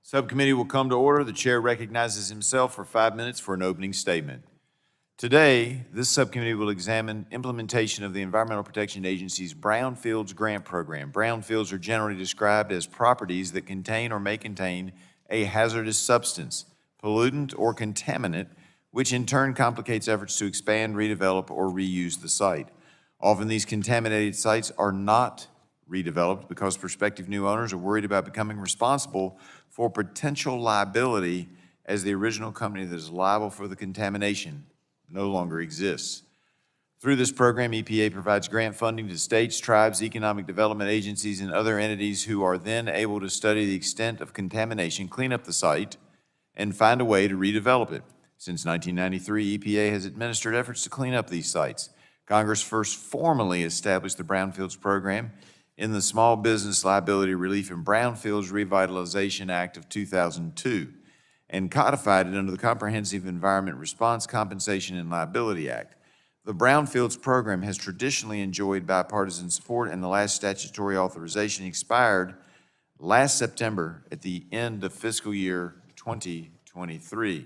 Subcommittee will come to order. The chair recognizes himself for 5 minutes for an opening statement. Today, this subcommittee will examine implementation of the Environmental Protection Agency's Brownfields Grant Program. Brownfields are generally described as properties that contain or may contain a hazardous substance, pollutant, or contaminant, which in turn complicates efforts to expand, redevelop, or reuse the site. Often these contaminated sites are not redeveloped because prospective new owners are worried about becoming responsible for potential liability as the original company that is liable for the contamination no longer exists. Through this program, EPA provides grant funding to states, tribes, economic development agencies, and other entities who are then able to study the extent of contamination, clean up the site, and find a way to redevelop it. Since 1993, EPA has administered efforts to clean up these sites. Congress first formally established the Brownfields program in the Small Business Liability Relief and Brownfields Revitalization Act of 2002 and codified it under the Comprehensive Environment Response, Compensation, and Liability Act. The Brownfields program has traditionally enjoyed bipartisan support, and the last statutory authorization expired last September at the end of fiscal year 2023.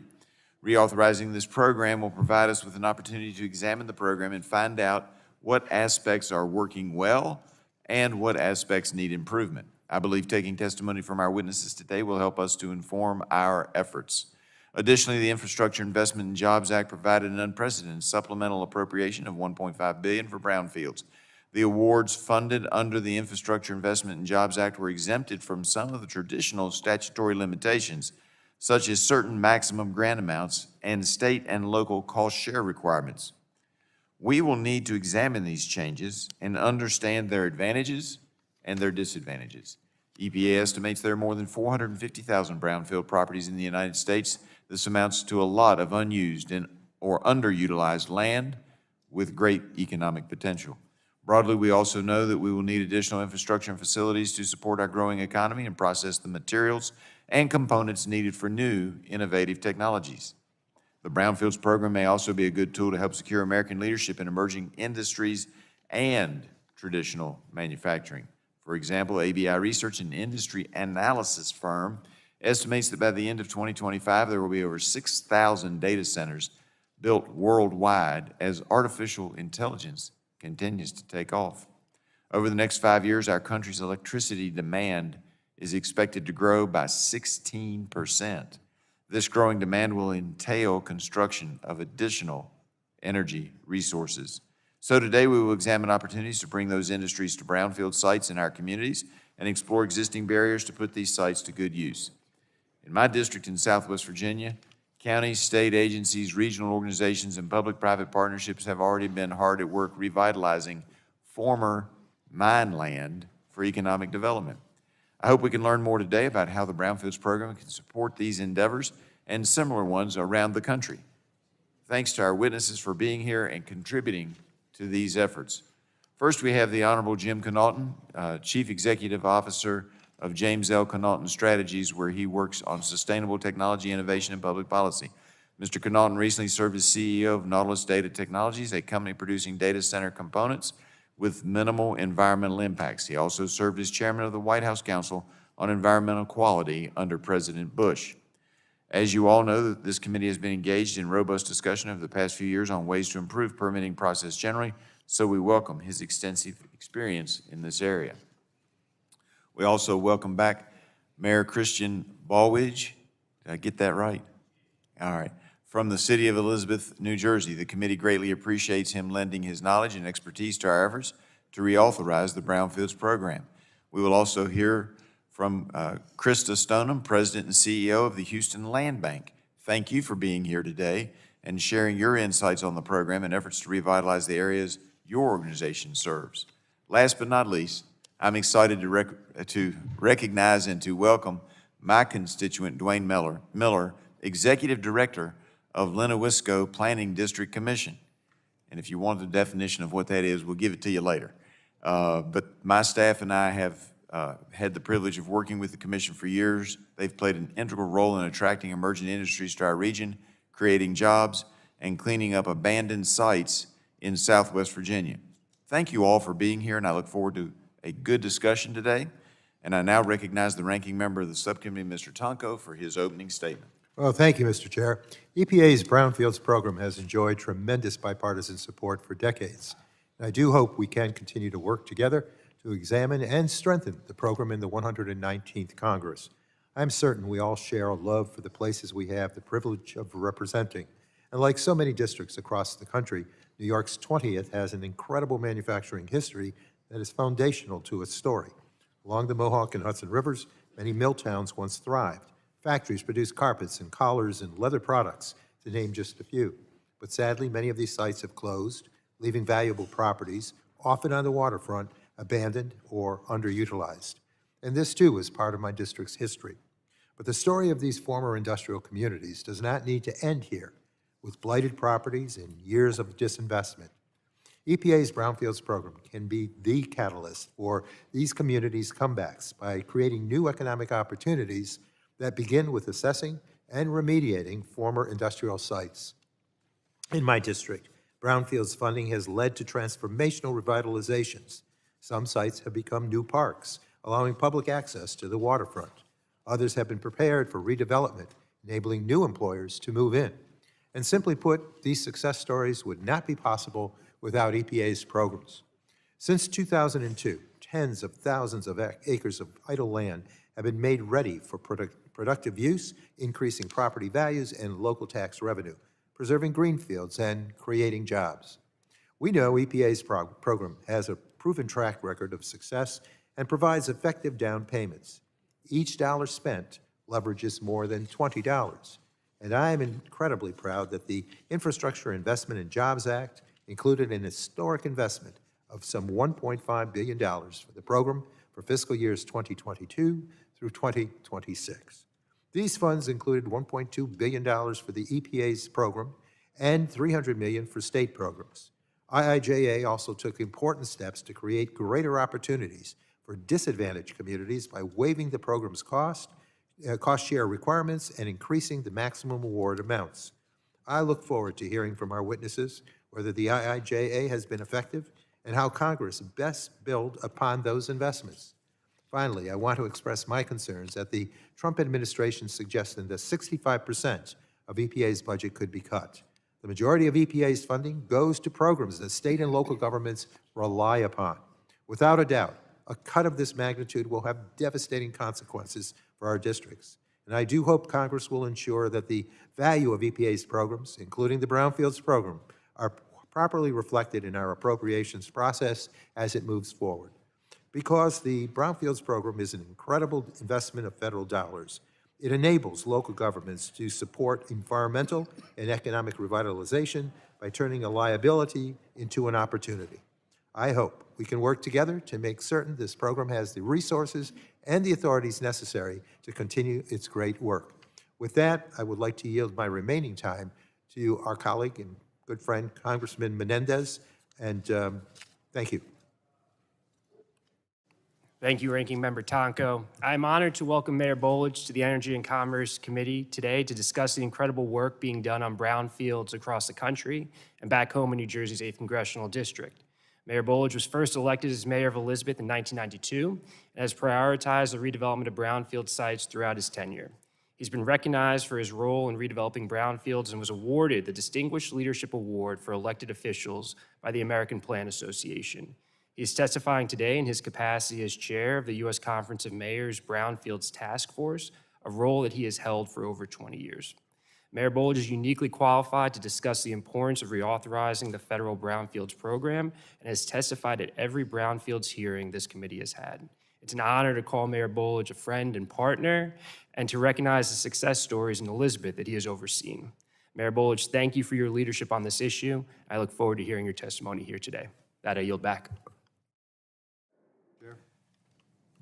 Reauthorizing this program will provide us with an opportunity to examine the program and find out what aspects are working well and what aspects need improvement. I believe taking testimony from our witnesses today will help us to inform our efforts. Additionally, the Infrastructure Investment and Jobs Act provided an unprecedented supplemental appropriation of $1.5 billion for brownfields. The awards funded under the Infrastructure Investment and Jobs Act were exempted from some of the traditional statutory limitations, such as certain maximum grant amounts and state and local cost share requirements. We will need to examine these changes and understand their advantages and their disadvantages. EPA estimates there are more than 450,000 brownfield properties in the United States. This amounts to a lot of unused or underutilized land with great economic potential. Broadly, we also know that we will need additional infrastructure and facilities to support our growing economy and process the materials and components needed for new, innovative technologies. The Brownfields program may also be a good tool to help secure American leadership in emerging industries and traditional manufacturing. For example, ABI Research, an industry analysis firm, estimates that by the end of 2025, there will be over 6,000 data centers built worldwide as artificial intelligence continues to take off. Over the next 5 years, our country's electricity demand is expected to grow by 16%. This growing demand will entail construction of additional energy resources. So today we will examine opportunities to bring those industries to brownfield sites in our communities and explore existing barriers to put these sites to good use. In my district in Southwest Virginia, counties, state agencies, regional organizations, and public-private partnerships have already been hard at work revitalizing former mine land for economic development. I hope we can learn more today about how the Brownfields program can support these endeavors and similar ones around the country. Thanks to our witnesses for being here and contributing to these efforts. First, we have the Honorable Jim Connaughton, Chief Executive Officer of James L. Connaughton Strategies, where he works on sustainable technology, innovation, and public policy. Mr. Connaughton recently served as CEO of Nautilus Data Technologies, a company producing data center components with minimal environmental impacts. He also served as chairman of the White House Council on Environmental Quality under President Bush. As you all know, this committee has been engaged in robust discussion over the past few years on ways to improve permitting process generally, so we welcome his extensive experience in this area. We also welcome back Mayor Christian Bollwage. Did I get that right? All right. From the city of Elizabeth, New Jersey, the committee greatly appreciates him lending his knowledge and expertise to our efforts to reauthorize the Brownfields program. We will also hear from Christa, Stoneham, President and CEO of the Houston Land Bank. Thank you for being here today and sharing your insights on the program and efforts to revitalize the areas your organization serves. Last but not least, I'm excited to recognize and to welcome my constituent, Duane Miller, Executive Director of LENOWISCO Planning District Commission. And if you want the definition of what that is, we'll give it to you later. But my staff and I have had the privilege of working with the commission for years. They've played an integral role in attracting emerging industries to our region, creating jobs, and cleaning up abandoned sites in Southwest Virginia. Thank you all for being here, and I look forward to a good discussion today. And I now recognize the ranking member of the subcommittee, Mr. Tonko, for his opening statement. Well, thank you, Mr. Chair. EPA's Brownfields program has enjoyed tremendous bipartisan support for decades. And I do hope we can continue to work together to examine and strengthen the program in the 119th Congress. I'm certain we all share a love for the places we have the privilege of representing. And like so many districts across the country, New York's 20th has an incredible manufacturing history that is foundational to its story. Along the Mohawk and Hudson Rivers, many mill towns once thrived. Factories produced carpets and collars and leather products, to name just a few. But sadly, many of these sites have closed, leaving valuable properties, often on the waterfront, abandoned or underutilized. And this, too, is part of my district's history. But the story of these former industrial communities does not need to end here, with blighted properties and years of disinvestment. EPA's Brownfields program can be the catalyst for these communities' comebacks by creating new economic opportunities that begin with assessing and remediating former industrial sites. In my district, Brownfields funding has led to transformational revitalizations. Some sites have become new parks, allowing public access to the waterfront. Others have been prepared for redevelopment, enabling new employers to move in. And simply put, these success stories would not be possible without EPA's programs. Since 2002, tens of thousands of acres of idle land have been made ready for productive use, increasing property values and local tax revenue, preserving greenfields and creating jobs. We know EPA's program has a proven track record of success and provides effective down payments. Each dollar spent leverages more than $20. And I am incredibly proud that the Infrastructure Investment and Jobs Act included an historic investment of some $1.5 billion for the program for fiscal years 2022 through 2026. These funds included $1.2 billion for the EPA's program and $300 million for state programs. IIJA also took important steps to create greater opportunities for disadvantaged communities by waiving the program's cost share requirements and increasing the maximum award amounts. I look forward to hearing from our witnesses whether the IIJA has been effective and how Congress best build upon those investments. Finally, I want to express my concerns at the Trump administration's suggestion that 65% of EPA's budget could be cut. The majority of EPA's funding goes to programs that state and local governments rely upon. Without a doubt, a cut of this magnitude will have devastating consequences for our districts. And I do hope Congress will ensure that the value of EPA's programs, including the Brownfields program, are properly reflected in our appropriations process as it moves forward. Because the Brownfields program is an incredible investment of federal dollars, it enables local governments to support environmental and economic revitalization by turning a liability into an opportunity. I hope we can work together to make certain this program has the resources and the authorities necessary to continue its great work. With that, I would like to yield my remaining time to our colleague and good friend, Congressman Menendez, and thank you. Thank you, Ranking Member Tonko. I'm honored to welcome Mayor Bollwage to the Energy and Commerce Committee today to discuss the incredible work being done on brownfields across the country and back home in New Jersey's 8th Congressional District. Mayor Bollwage was first elected as mayor of Elizabeth in 1992 and has prioritized the redevelopment of brownfield sites throughout his tenure. He's been recognized for his role in redeveloping brownfields and was awarded the Distinguished Leadership Award for elected officials by the American Plan Association. He is testifying today in his capacity as chair of the U.S. Conference of Mayors Brownfields Task Force, a role that he has held for over 20 years. Mayor Bollwage is uniquely qualified to discuss the importance of reauthorizing the federal brownfields program and has testified at every brownfields hearing this committee has had. It's an honor to call Mayor Bollwage a friend and partner and to recognize the success stories in Elizabeth that he has overseen. Mayor Bollwage, thank you for your leadership on this issue. I look forward to hearing your testimony here today. That I yield back.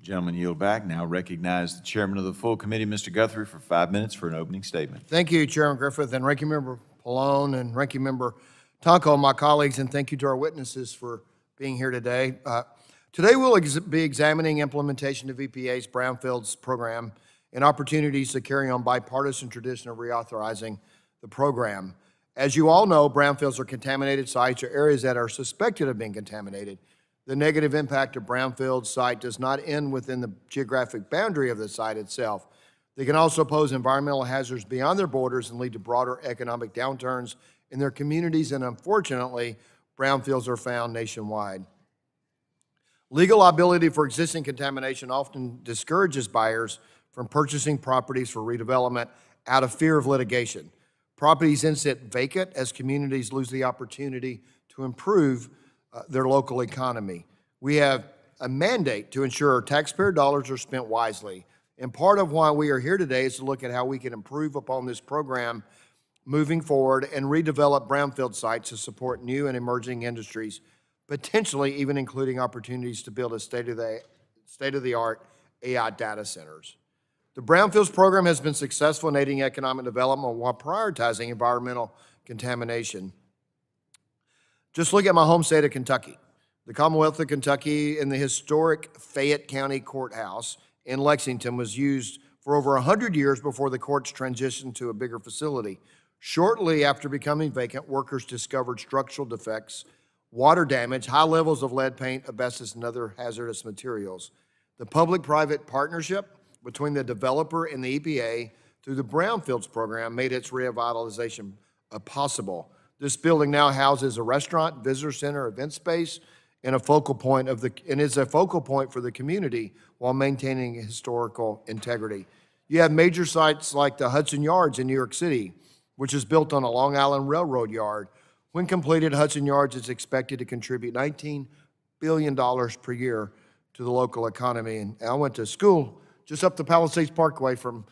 Gentlemen, yield back. Now recognize the chairman of the full committee, Mr. Guthrie, for 5 minutes for an opening statement. Thank you, Chairman Griffith, and Ranking Member Pallone, and Ranking Member Tonko, my colleagues, and thank you to our witnesses for being here today. Today we'll be examining implementation of EPA's Brownfields program and opportunities to carry on bipartisan tradition of reauthorizing the program. As you all know, brownfields are contaminated sites or areas that are suspected of being contaminated. The negative impact of brownfield site does not end within the geographic boundary of the site itself. They can also pose environmental hazards beyond their borders and lead to broader economic downturns in their communities, and unfortunately, brownfields are found nationwide. Legal liability for existing contamination often discourages buyers from purchasing properties for redevelopment out of fear of litigation. Properties then sit vacant as communities lose the opportunity to improve their local economy. We have a mandate to ensure taxpayer dollars are spent wisely. And part of why we are here today is to look at how we can improve upon this program moving forward and redevelop brownfield sites to support new and emerging industries, potentially even including opportunities to build a state-of-the-art AI data centers. The Brownfields program has been successful in aiding economic development while prioritizing environmental contamination. Just look at my home state of Kentucky. The Commonwealth of Kentucky and the historic Fayette County Courthouse in Lexington was used for over 100 years before the courts transitioned to a bigger facility. Shortly after becoming vacant, workers discovered structural defects, water damage, high levels of lead paint, asbestos, and other hazardous materials. The public-private partnership between the developer and the EPA through the Brownfields program made its revitalization possible. This building now houses a restaurant, visitor center, event space, and is a focal point for the community while maintaining historical integrity. You have major sites like the Hudson Yards in New York City, which is built on a Long Island Railroad yard. When completed, Hudson Yards is expected to contribute $19 billion per year to the local economy. And I went to school just up the Palisades Parkway from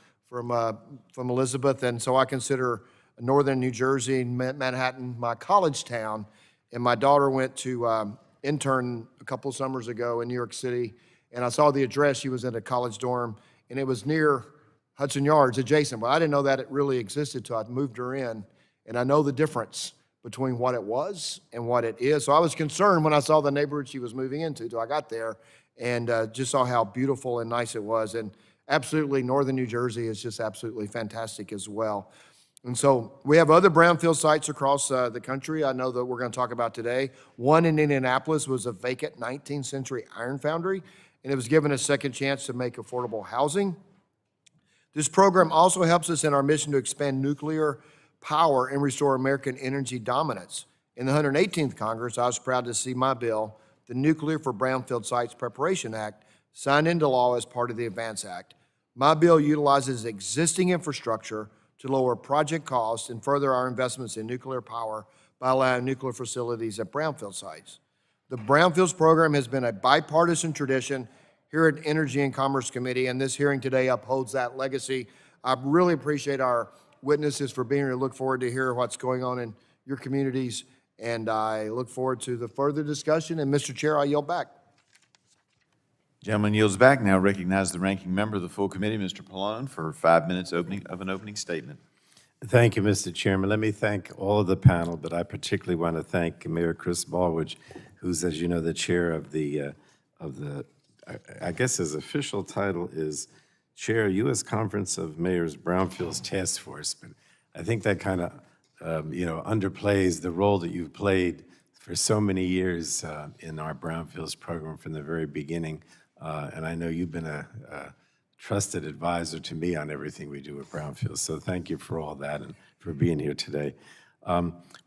Elizabeth, and so I consider northern New Jersey, Manhattan, my college town. And my daughter went to intern a couple summers ago in New York City, and I saw the address. She was in a college dorm, and it was near Hudson Yards, adjacent. But I didn't know that it really existed till I moved her in, and I know the difference between what it was and what it is. So I was concerned when I saw the neighborhood she was moving into till I got there, and just saw how beautiful and nice it was. And absolutely, northern New Jersey is just absolutely fantastic as well. And so we have other brownfield sites across the country I know that we're going to talk about today. One in Indianapolis was a vacant 19th century iron foundry, and it was given a second chance to make affordable housing. This program also helps us in our mission to expand nuclear power and restore American energy dominance. In the 118th Congress, I was proud to see my bill, the Nuclear for Brownfield Sites Preparation Act, signed into law as part of the ADVANCE Act. My bill utilizes existing infrastructure to lower project costs and further our investments in nuclear power by allowing nuclear facilities at brownfield sites. The Brownfields program has been a bipartisan tradition here at Energy and Commerce Committee, and this hearing today upholds that legacy. I really appreciate our witnesses for being here. I look forward to hear what's going on in your communities, and I look forward to the further discussion. And Mr. Chair, I yield back. Gentleman yields back. Now recognize the ranking member of the full committee, Mr. Pallone, for 5 minutes of an opening statement. Thank you, Mr. Chairman. Let me thank all of the panel, but I particularly want to thank Mayor Chris Bollwage, who's, as you know, the chair of the I guess his official title is Chair, U.S. Conference of Mayors Brownfields Task Force. But I think that kind of, underplays the role that you've played for so many years in our Brownfields program from the very beginning. And I know you've been a trusted advisor to me on everything we do at Brownfields. So thank you for all that and for being here today.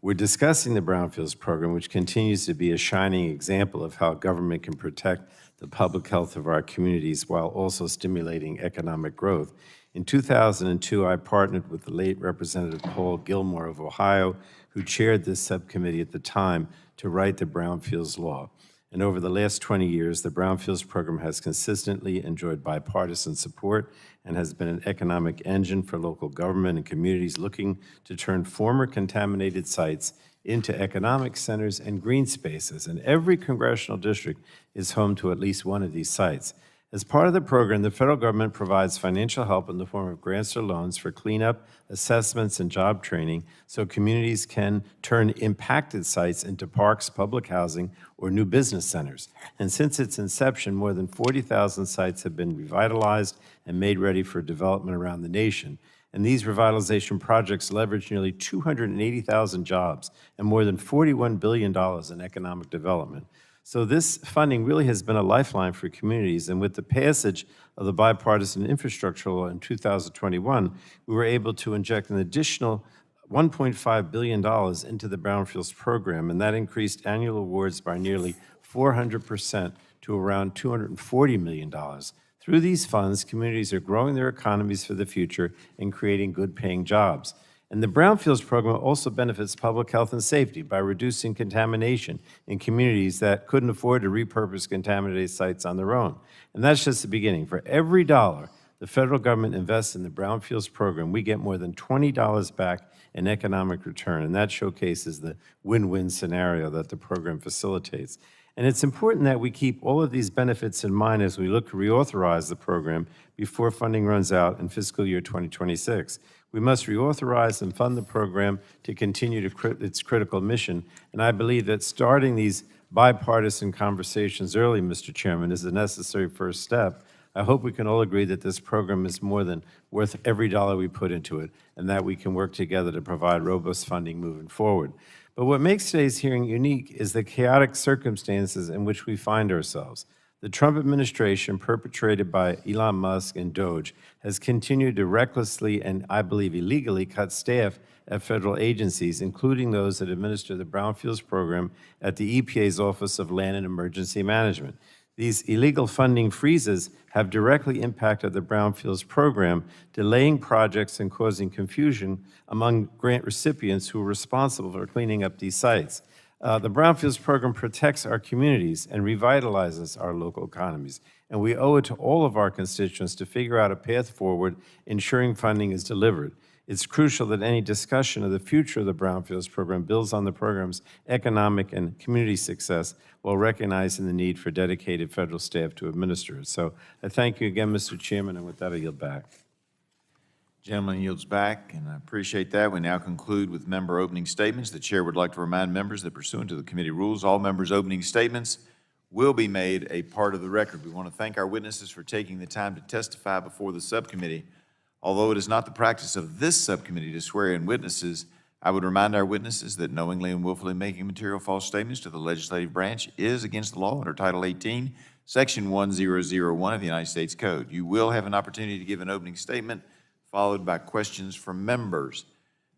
We're discussing the Brownfields program, which continues to be a shining example of how government can protect the public health of our communities while also stimulating economic growth. In 2002, I partnered with the late Representative Paul Gilmore of Ohio, who chaired this subcommittee at the time, to write the Brownfields law. And over the last 20 years, the Brownfields program has consistently enjoyed bipartisan support and has been an economic engine for local government and communities looking to turn former contaminated sites into economic centers and green spaces. And every congressional district is home to at least one of these sites. As part of the program, the federal government provides financial help in the form of grants or loans for cleanup, assessments, and job training so communities can turn impacted sites into parks, public housing, or new business centers. And since its inception, more than 40,000 sites have been revitalized and made ready for development around the nation. And these revitalization projects leverage nearly 280,000 jobs and more than $41 billion in economic development. So this funding really has been a lifeline for communities, and with the passage of the bipartisan infrastructure law in 2021, we were able to inject an additional $1.5 billion into the Brownfields program, and that increased annual awards by nearly 400% to around $240 million. Through these funds, communities are growing their economies for the future and creating good-paying jobs. And the Brownfields program also benefits public health and safety by reducing contamination in communities that couldn't afford to repurpose contaminated sites on their own. And that's just the beginning. For every dollar the federal government invests in the Brownfields program, we get more than $20 back in economic return, and that showcases the win-win scenario that the program facilitates. And it's important that we keep all of these benefits in mind as we look to reauthorize the program before funding runs out in fiscal year 2026. We must reauthorize and fund the program to continue its critical mission, and I believe that starting these bipartisan conversations early, Mr. Chairman, is a necessary first step. I hope we can all agree that this program is more than worth every dollar we put into it, and that we can work together to provide robust funding moving forward. But what makes today's hearing unique is the chaotic circumstances in which we find ourselves. The Trump administration, perpetrated by Elon Musk and Doge, has continued to recklessly and, I believe, illegally cut staff at federal agencies, including those that administer the Brownfields program at the EPA's Office of Land and Emergency Management. These illegal funding freezes have directly impacted the Brownfields program, delaying projects and causing confusion among grant recipients who are responsible for cleaning up these sites. The Brownfields program protects our communities and revitalizes our local economies, and we owe it to all of our constituents to figure out a path forward, ensuring funding is delivered. It's crucial that any discussion of the future of the Brownfields program builds on the program's economic and community success while recognizing the need for dedicated federal staff to administer it. So I thank you again, Mr. Chairman, and with that, I yield back. Gentleman yields back, and I appreciate that. We now conclude with member opening statements. The chair would like to remind members that pursuant to the committee rules, all members' opening statements will be made a part of the record. We want to thank our witnesses for taking the time to testify before the subcommittee. Although it is not the practice of this subcommittee to swear in witnesses, I would remind our witnesses that knowingly and willfully making material false statements to the legislative branch is against the law under Title 18, Section 1001 of the United States Code. You will have an opportunity to give an opening statement, followed by questions from members.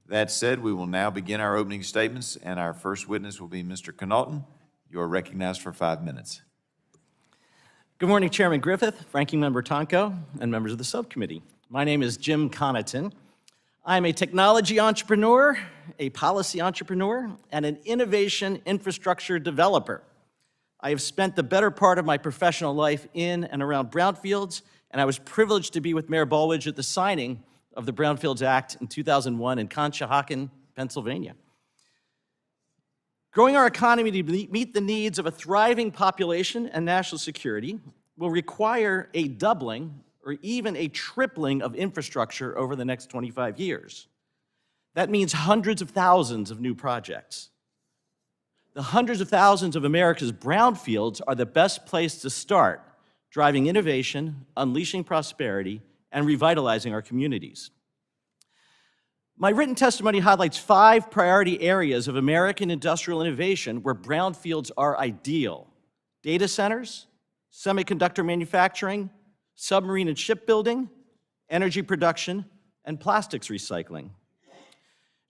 That said, we will now begin our opening statements, and our first witness will be Mr. Connaughton. You are recognized for 5 minutes. Good morning, Chairman Griffith, Ranking Member Tonko, and members of the subcommittee. My name is Jim Connaughton. I'm a technology entrepreneur, a policy entrepreneur, and an innovation infrastructure developer. I have spent the better part of my professional life in and around brownfields, and I was privileged to be with Mayor Bollwage at the signing of the Brownfields Act in 2001 in Connaughton, Pennsylvania. Growing our economy to meet the needs of a thriving population and national security will require a doubling or even a tripling of infrastructure over the next 25 years. That means hundreds of thousands of new projects. The hundreds of thousands of America's brownfields are the best place to start driving innovation, unleashing prosperity, and revitalizing our communities. My written testimony highlights 5 priority areas of American industrial innovation where brownfields are ideal: data centers, semiconductor manufacturing, submarine and shipbuilding, energy production, and plastics recycling.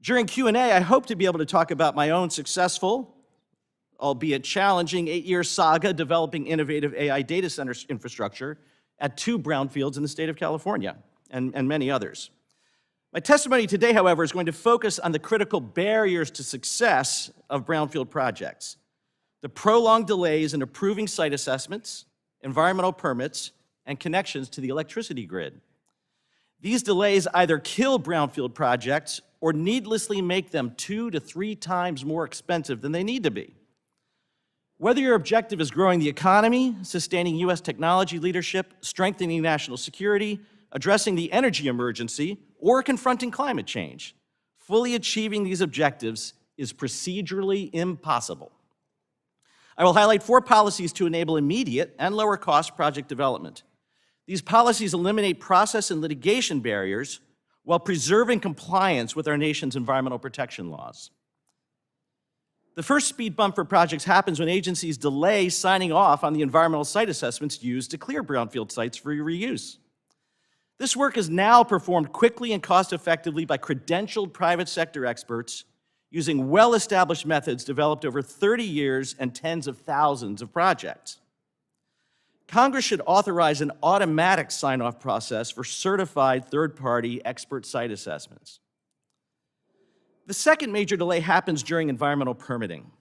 During Q&A, I hope to be able to talk about my own successful, albeit challenging, 8-year saga developing innovative AI data center infrastructure at 2 brownfields in the state of California, and many others. My testimony today, however, is going to focus on the critical barriers to success of brownfield projects: the prolonged delays in approving site assessments, environmental permits, and connections to the electricity grid. These delays either kill brownfield projects or needlessly make them 2 to 3 times more expensive than they need to be. Whether your objective is growing the economy, sustaining U.S. technology leadership, strengthening national security, addressing the energy emergency, or confronting climate change, fully achieving these objectives is procedurally impossible. I will highlight 4 policies to enable immediate and lower-cost project development. These policies eliminate process and litigation barriers while preserving compliance with our nation's environmental protection laws. The first speed bump for projects happens when agencies delay signing off on the environmental site assessments used to clear brownfield sites for reuse. This work is now performed quickly and cost-effectively by credentialed private sector experts using well-established methods developed over 30 years and tens of thousands of projects. Congress should authorize an automatic sign-off process for certified third-party expert site assessments. The second major delay happens during environmental permitting.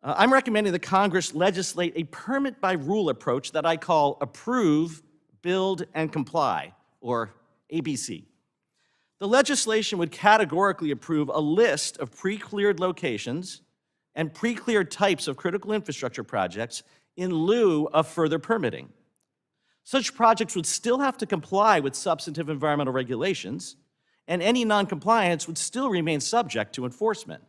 I'm recommending that Congress legislate a permit-by-rule approach that I call approve, build, and comply, or ABC. The legislation would categorically approve a list of pre-cleared locations and pre-cleared types of critical infrastructure projects in lieu of further permitting. Such projects would still have to comply with substantive environmental regulations, and any noncompliance would still remain subject to enforcement.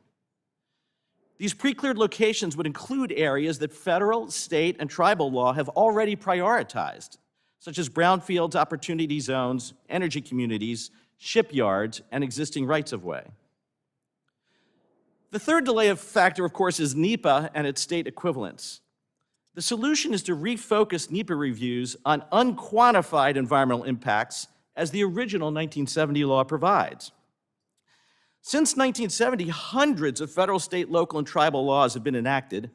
These pre-cleared locations would include areas that federal, state, and tribal law have already prioritized, such as brownfields, opportunity zones, energy communities, shipyards, and existing rights-of-way. The third delay factor, of course, is NEPA and its state equivalents. The solution is to refocus NEPA reviews on unquantified environmental impacts as the original 1970 law provides. Since 1970, hundreds of federal, state, local, and tribal laws have been enacted,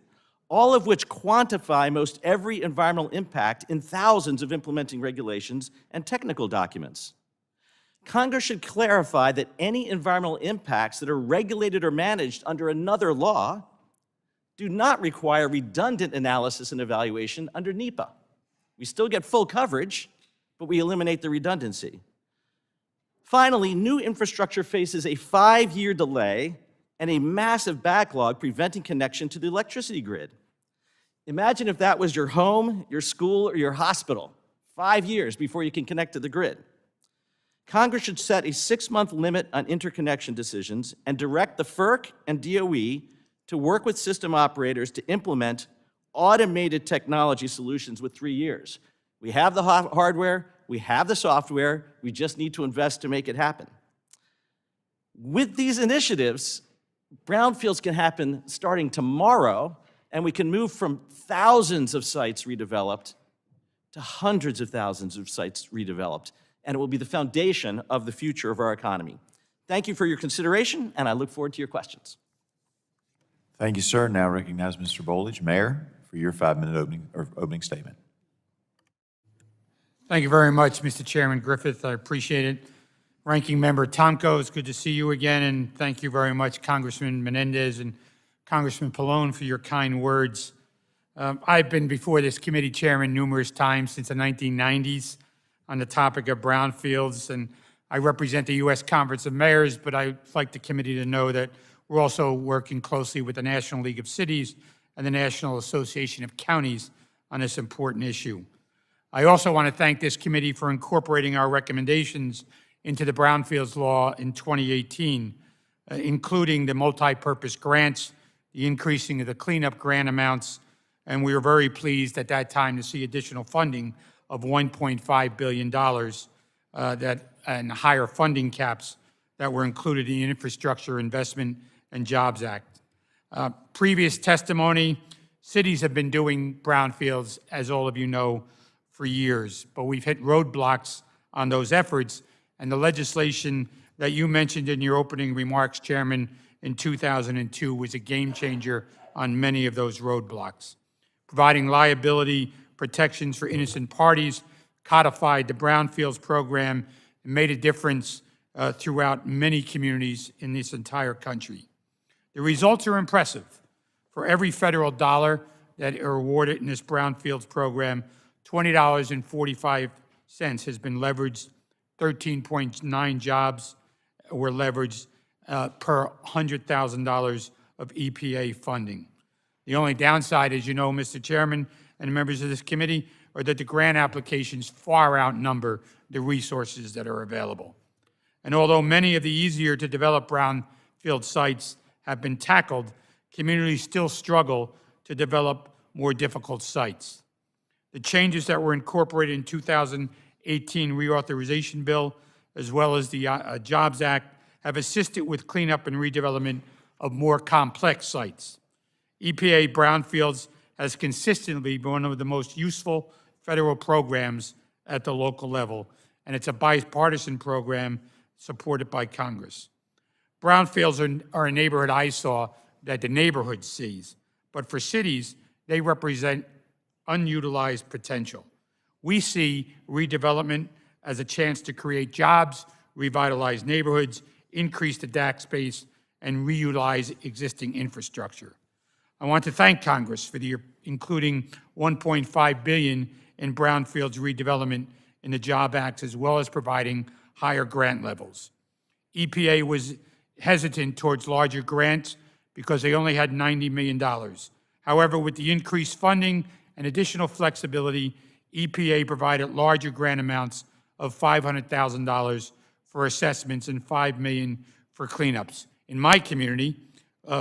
all of which quantify most every environmental impact in thousands of implementing regulations and technical documents. Congress should clarify that any environmental impacts that are regulated or managed under another law do not require redundant analysis and evaluation under NEPA. We still get full coverage, but we eliminate the redundancy. Finally, new infrastructure faces a 5-year delay and a massive backlog preventing connection to the electricity grid. Imagine if that was your home, your school, or your hospital, 5 years before you can connect to the grid. Congress should set a 6-month limit on interconnection decisions and direct the FERC and DOE to work with system operators to implement automated technology solutions with 3 years. We have the hardware, we have the software, we just need to invest to make it happen. With these initiatives, brownfields can happen starting tomorrow, and we can move from thousands of sites redeveloped to hundreds of thousands of sites redeveloped, and it will be the foundation of the future of our economy. Thank you for your consideration, and I look forward to your questions. Thank you, sir. Now recognize Mr. Bollwage, Mayor, for your 5-minute opening statement. Thank you very much, Mr. Chairman Griffith. I appreciate it. Ranking Member Tomko, it's good to see you again, and thank you very much, Congressman Menendez and Congressman Pallone, for your kind words. I've been before this committee chairman numerous times since the 1990s on the topic of brownfields, and I represent the U.S. Conference of Mayors, but I'd like the committee to know that we're also working closely with the National League of Cities and the National Association of Counties on this important issue. I also want to thank this committee for incorporating our recommendations into the Brownfields law in 2018, including the multi-purpose grants, the increasing of the cleanup grant amounts, and we were very pleased at that time to see additional funding of $1.5 billion and higher funding caps that were included in the Infrastructure Investment and Jobs Act. Previous testimony, cities have been doing brownfields, as all of you know, for years, but we've hit roadblocks on those efforts, and the legislation that you mentioned in your opening remarks, Chairman, in 2002 was a game changer on many of those roadblocks. Providing liability protections for innocent parties, codified the Brownfields program, and made a difference throughout many communities in this entire country. The results are impressive. For every federal dollar that are awarded in this Brownfields program, $20.45 has been leveraged. 13.9 jobs were leveraged per $100,000 of EPA funding. The only downside, as you know, Mr. Chairman and members of this committee, are that the grant applications far outnumber the resources that are available. And although many of the easier to develop brownfield sites have been tackled, communities still struggle to develop more difficult sites. The changes that were incorporated in 2018 reauthorization bill, as well as the Jobs Act, have assisted with cleanup and redevelopment of more complex sites. EPA Brownfields has consistently been one of the most useful federal programs at the local level, and it's a bipartisan program supported by Congress. Brownfields are a neighborhood eyesore that the neighborhood sees, but for cities, they represent unutilized potential. We see redevelopment as a chance to create jobs, revitalize neighborhoods, increase the tax base, and reutilize existing infrastructure. I want to thank Congress for including $1.5 billion in brownfields redevelopment in the JOB Act, as well as providing higher grant levels. EPA was hesitant towards larger grants because they only had $90 million. However, with the increased funding and additional flexibility, EPA provided larger grant amounts of $500,000 for assessments and $5 million for cleanups. In my community,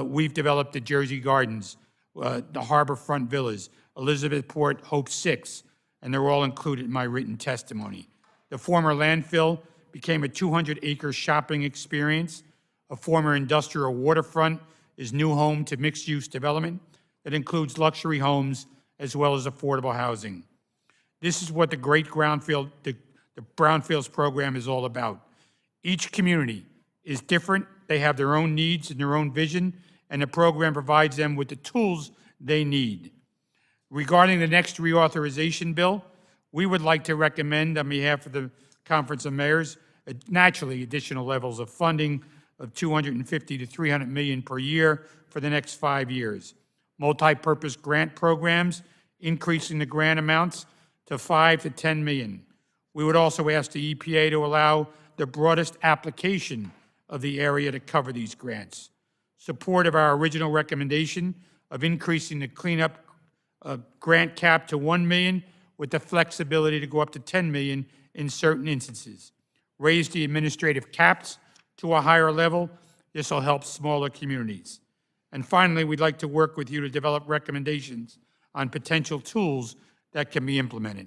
we've developed the Jersey Gardens, the Harborfront Villas, Elizabethport Hope 6, and they're all included in my written testimony. The former landfill became a 200-acre shopping experience. A former industrial waterfront is new home to mixed-use development that includes luxury homes as well as affordable housing. This is what the the Brownfields program is all about. Each community is different. They have their own needs and their own vision, and the program provides them with the tools they need. Regarding the next reauthorization bill, we would like to recommend on behalf of the Conference of Mayors, naturally additional levels of funding of $250 to $300 million per year for the next 5 years. Multi-purpose grant programs, increasing the grant amounts to $5 to $10 million. We would also ask the EPA to allow the broadest application of the area to cover these grants. Support of our original recommendation of increasing the cleanup grant cap to $1 million with the flexibility to go up to $10 million in certain instances. Raise the administrative caps to a higher level. This will help smaller communities. And finally, we'd like to work with you to develop recommendations on potential tools that can be implemented.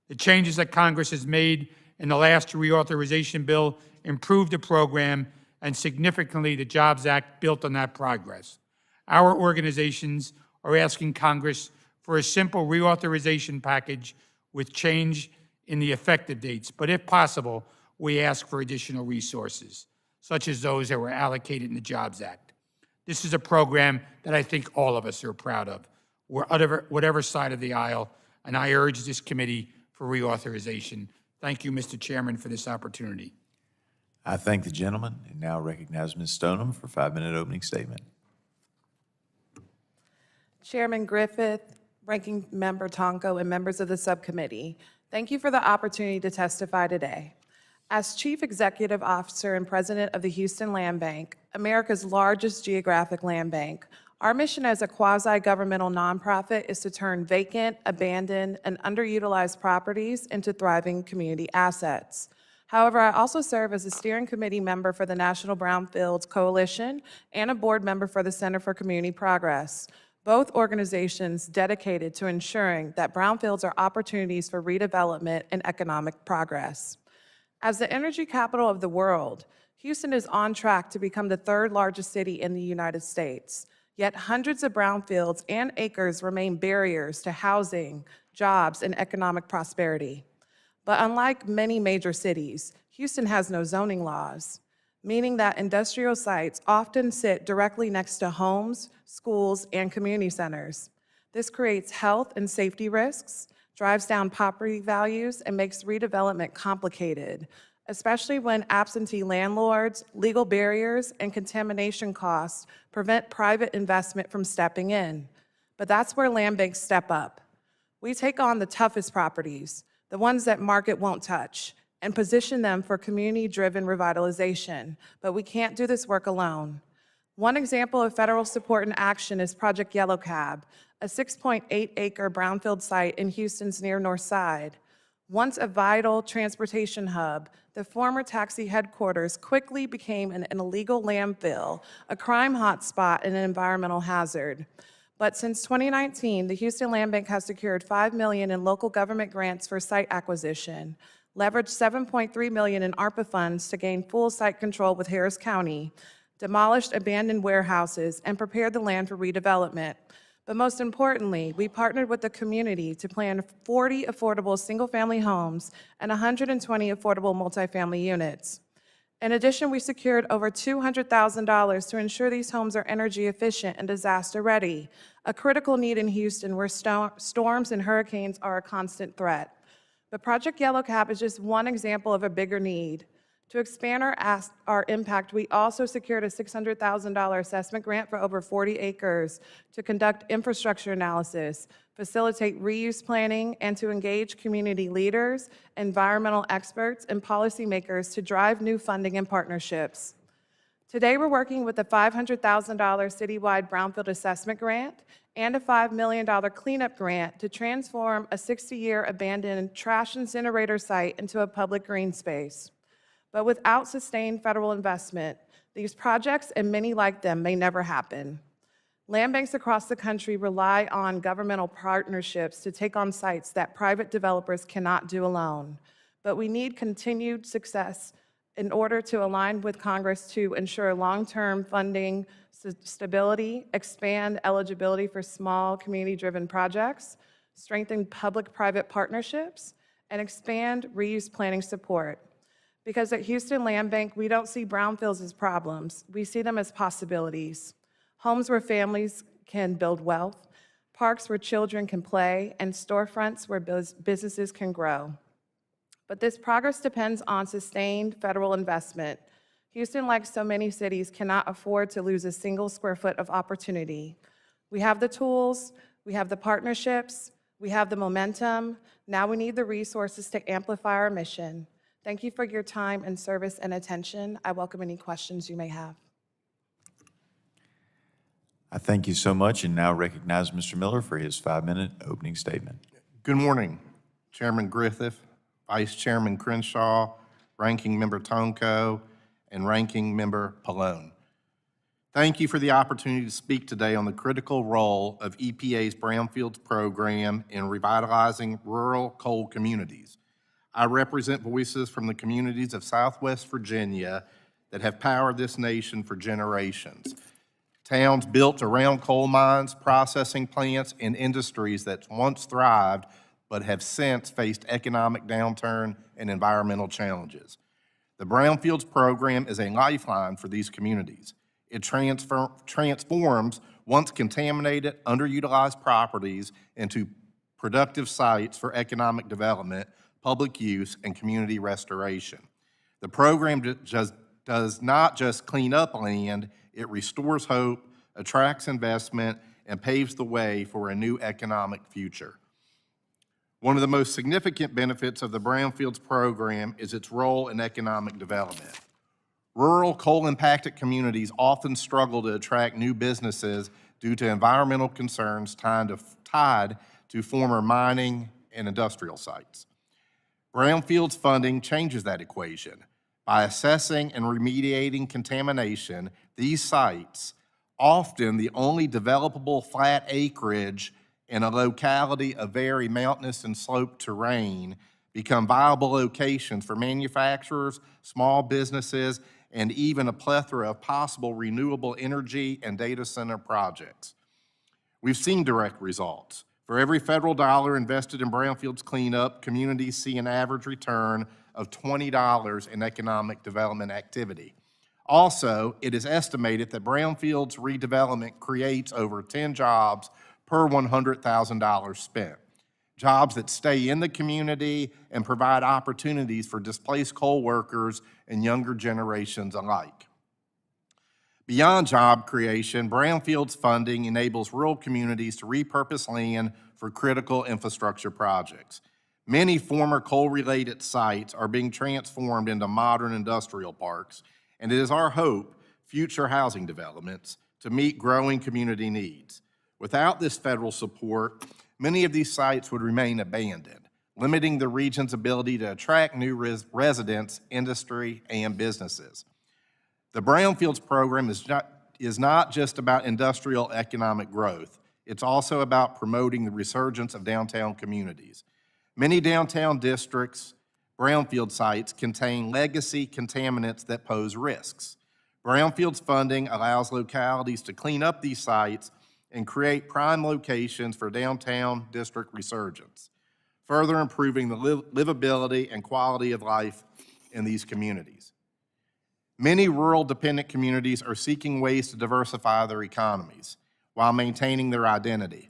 The changes that Congress has made in the last reauthorization bill improved the program, and significantly the Jobs Act built on that progress. Our organizations are asking Congress for a simple reauthorization package with change in the effective dates, but if possible, we ask for additional resources, such as those that were allocated in the Jobs Act. This is a program that I think all of us are proud of, whatever side of the aisle, and I urge this committee for reauthorization. Thank you, Mr. Chairman, for this opportunity. I thank the gentleman and now recognize Ms. Stoneham for a 5-minute opening statement. Chairman Griffith, Ranking Member Tonko, and members of the subcommittee, thank you for the opportunity to testify today. As Chief Executive Officer and President of the Houston Land Bank, America's largest geographic land bank, our mission as a quasi-governmental nonprofit is to turn vacant, abandoned, and underutilized properties into thriving community assets. However, I also serve as a steering committee member for the National Brownfields Coalition and a board member for the Center for Community Progress, both organizations dedicated to ensuring that brownfields are opportunities for redevelopment and economic progress. As the energy capital of the world, Houston is on track to become the third largest city in the United States. Yet hundreds of brownfields and acres remain barriers to housing, jobs, and economic prosperity. But unlike many major cities, Houston has no zoning laws, meaning that industrial sites often sit directly next to homes, schools, and community centers. This creates health and safety risks, drives down property values, and makes redevelopment complicated, especially when absentee landlords, legal barriers, and contamination costs prevent private investment from stepping in. But that's where land banks step up. We take on the toughest properties, the ones that market won't touch, and position them for community-driven revitalization, but we can't do this work alone. One example of federal support and action is Project Yellow Cab, a 6.8-acre brownfield site in Houston's near North Side. Once a vital transportation hub, the former taxi headquarters quickly became an illegal landfill, a crime hotspot, and an environmental hazard. But since 2019, the Houston Land Bank has secured $5 million in local government grants for site acquisition, leveraged $7.3 million in ARPA funds to gain full site control with Harris County, demolished abandoned warehouses, and prepared the land for redevelopment. But most importantly, we partnered with the community to plan 40 affordable single-family homes and 120 affordable multifamily units. In addition, we secured over $200,000 to ensure these homes are energy efficient and disaster-ready, a critical need in Houston where storms and hurricanes are a constant threat. But Project Yellow Cap is just one example of a bigger need. To expand our impact, we also secured a $600,000 assessment grant for over 40 acres to conduct infrastructure analysis, facilitate reuse planning, and to engage community leaders, environmental experts, and policymakers to drive new funding and partnerships. Today, we're working with a $500,000 citywide brownfield assessment grant and a $5 million cleanup grant to transform a 60-year abandoned trash incinerator site into a public green space. But without sustained federal investment, these projects and many like them may never happen. Land banks across the country rely on governmental partnerships to take on sites that private developers cannot do alone. But we need continued success in order to align with Congress to ensure long-term funding stability, expand eligibility for small community-driven projects, strengthen public-private partnerships, and expand reuse planning support. Because at Houston Land Bank, we don't see brownfields as problems. We see them as possibilities. Homes where families can build wealth, parks where children can play, and storefronts where businesses can grow. But this progress depends on sustained federal investment. Houston, like so many cities, cannot afford to lose a single square foot of opportunity. We have the tools, we have the partnerships, we have the momentum. Now we need the resources to amplify our mission. Thank you for your time and service and attention. I welcome any questions you may have. I thank you so much and now recognize Mr. Miller for his 5-minute opening statement. Good morning, Chairman Griffith, Vice Chairman Crenshaw, Ranking Member Tonko, and Ranking Member Pallone. Thank you for the opportunity to speak today on the critical role of EPA's Brownfields program in revitalizing rural coal communities. I represent voices from the communities of Southwest Virginia that have powered this nation for generations. Towns built around coal mines, processing plants, and industries that once thrived but have since faced economic downturn and environmental challenges. The Brownfields program is a lifeline for these communities. It transforms once contaminated, underutilized properties into productive sites for economic development, public use, and community restoration. The program does not just clean up land, it restores hope, attracts investment, and paves the way for a new economic future. One of the most significant benefits of the Brownfields program is its role in economic development. Rural coal-impacted communities often struggle to attract new businesses due to environmental concerns tied to former mining and industrial sites. Brownfields funding changes that equation. By assessing and remediating contamination, these sites, often the only developable flat acreage in a locality of very mountainous and sloped terrain, become viable locations for manufacturers, small businesses, and even a plethora of possible renewable energy and data center projects. We've seen direct results. For every federal dollar invested in brownfields cleanup, communities see an average return of $20 in economic development activity. Also, it is estimated that brownfields redevelopment creates over 10 jobs per $100,000 spent. Jobs that stay in the community and provide opportunities for displaced coal workers and younger generations alike. Beyond job creation, brownfields funding enables rural communities to repurpose land for critical infrastructure projects. Many former coal-related sites are being transformed into modern industrial parks, and it is our hope future housing developments to meet growing community needs. Without this federal support, many of these sites would remain abandoned, limiting the region's ability to attract new residents, industry, and businesses. The Brownfields program is not just about industrial economic growth. It's also about promoting the resurgence of downtown communities. Many downtown districts, brownfield sites, contain legacy contaminants that pose risks. Brownfields funding allows localities to clean up these sites and create prime locations for downtown district resurgence, further improving the livability and quality of life in these communities. Many rural-dependent communities are seeking ways to diversify their economies while maintaining their identity.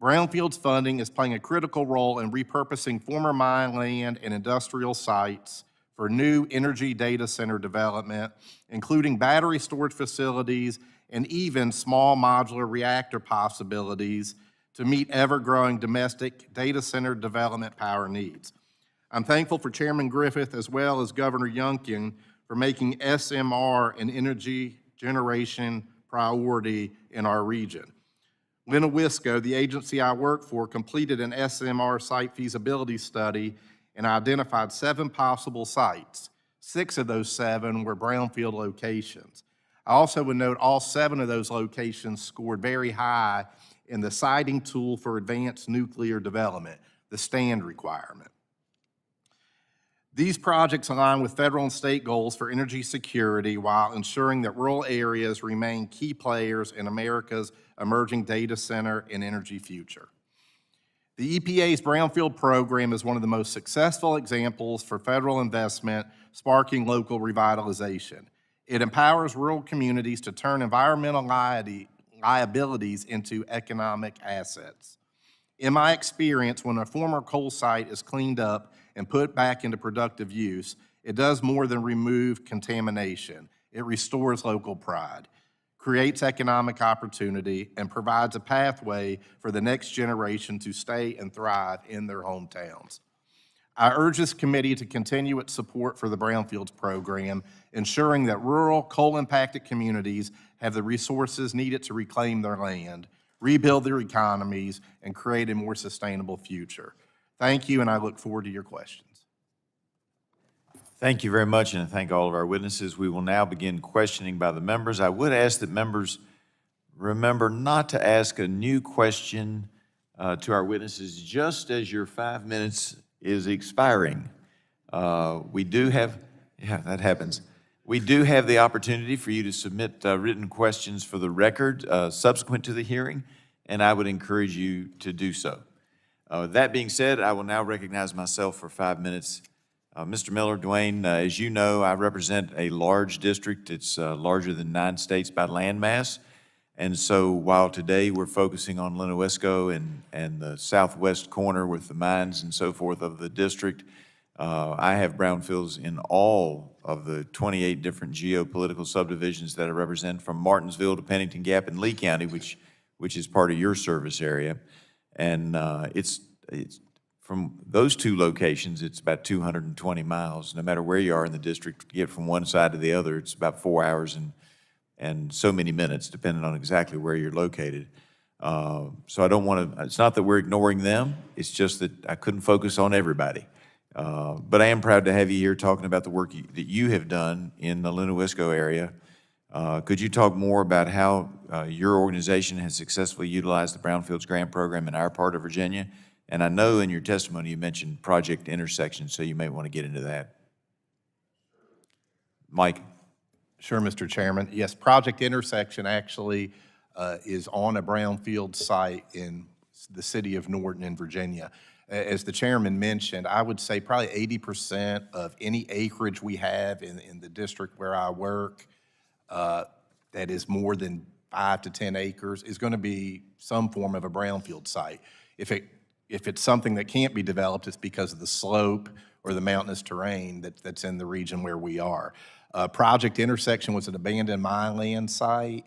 Brownfields funding is playing a critical role in repurposing former mine land and industrial sites for new energy data center development, including battery storage facilities and even small modular reactor possibilities to meet ever-growing domestic data center development power needs. I'm thankful for Chairman Griffith as well as Governor Youngkin for making SMR an energy generation priority in our region. LENOWISCO, the agency I work for, completed an SMR site feasibility study and identified 7 possible sites. 6 of those 7 were brownfield locations. I also would note all 7 of those locations scored very high in the siting tool for advanced nuclear development, the STAND requirement. These projects align with federal and state goals for energy security while ensuring that rural areas remain key players in America's emerging data center and energy future. The EPA's Brownfield program is one of the most successful examples for federal investment sparking local revitalization. It empowers rural communities to turn environmental liabilities into economic assets. In my experience, when a former coal site is cleaned up and put back into productive use, it does more than remove contamination. It restores local pride, creates economic opportunity, and provides a pathway for the next generation to stay and thrive in their hometowns. I urge this committee to continue its support for the Brownfields program, ensuring that rural, coal-impacted communities have the resources needed to reclaim their land, rebuild their economies, and create a more sustainable future. Thank you, and I look forward to your questions. Thank you very much, and I thank all of our witnesses. We will now begin questioning by the members. I would ask that members remember not to ask a new question to our witnesses just as your 5 minutes is expiring. We do have, that happens. We do have the opportunity for you to submit written questions for the record subsequent to the hearing, and I would encourage you to do so. That being said, I will now recognize myself for 5 minutes. Mr. Miller, Duane, as you know, I represent a large district. It's larger than 9 states by landmass. And so while today we're focusing on LENOWISCO and the southwest corner with the mines and so forth of the district, I have brownfields in all of the 28 different geopolitical subdivisions that I represent, from Martinsville to Pennington Gap and Lee County, which is part of your service area. And it's from those 2 locations, it's about 220 miles. No matter where you are in the district, to get from one side to the other, it's about 4 hours and so many minutes, depending on exactly where you're located. So I don't want to, it's not that we're ignoring them, it's just that I couldn't focus on everybody. But I am proud to have you here talking about the work that you have done in the LENOWISCO area. Could you talk more about how your organization has successfully utilized the Brownfields Grant Program in our part of Virginia? And I know in your testimony you mentioned Project Intersection, so you may want to get into that. Mike. Sure, Mr. Chairman. Yes, Project Intersection actually is on a brownfield site in the city of Norton in Virginia. As the chairman mentioned, I would say probably 80% of any acreage we have in the district where I work that is more than 5 to 10 acres is going to be some form of a brownfield site. If it's something that can't be developed, it's because of the slope or the mountainous terrain that's in the region where we are. Project Intersection was an abandoned mine land site,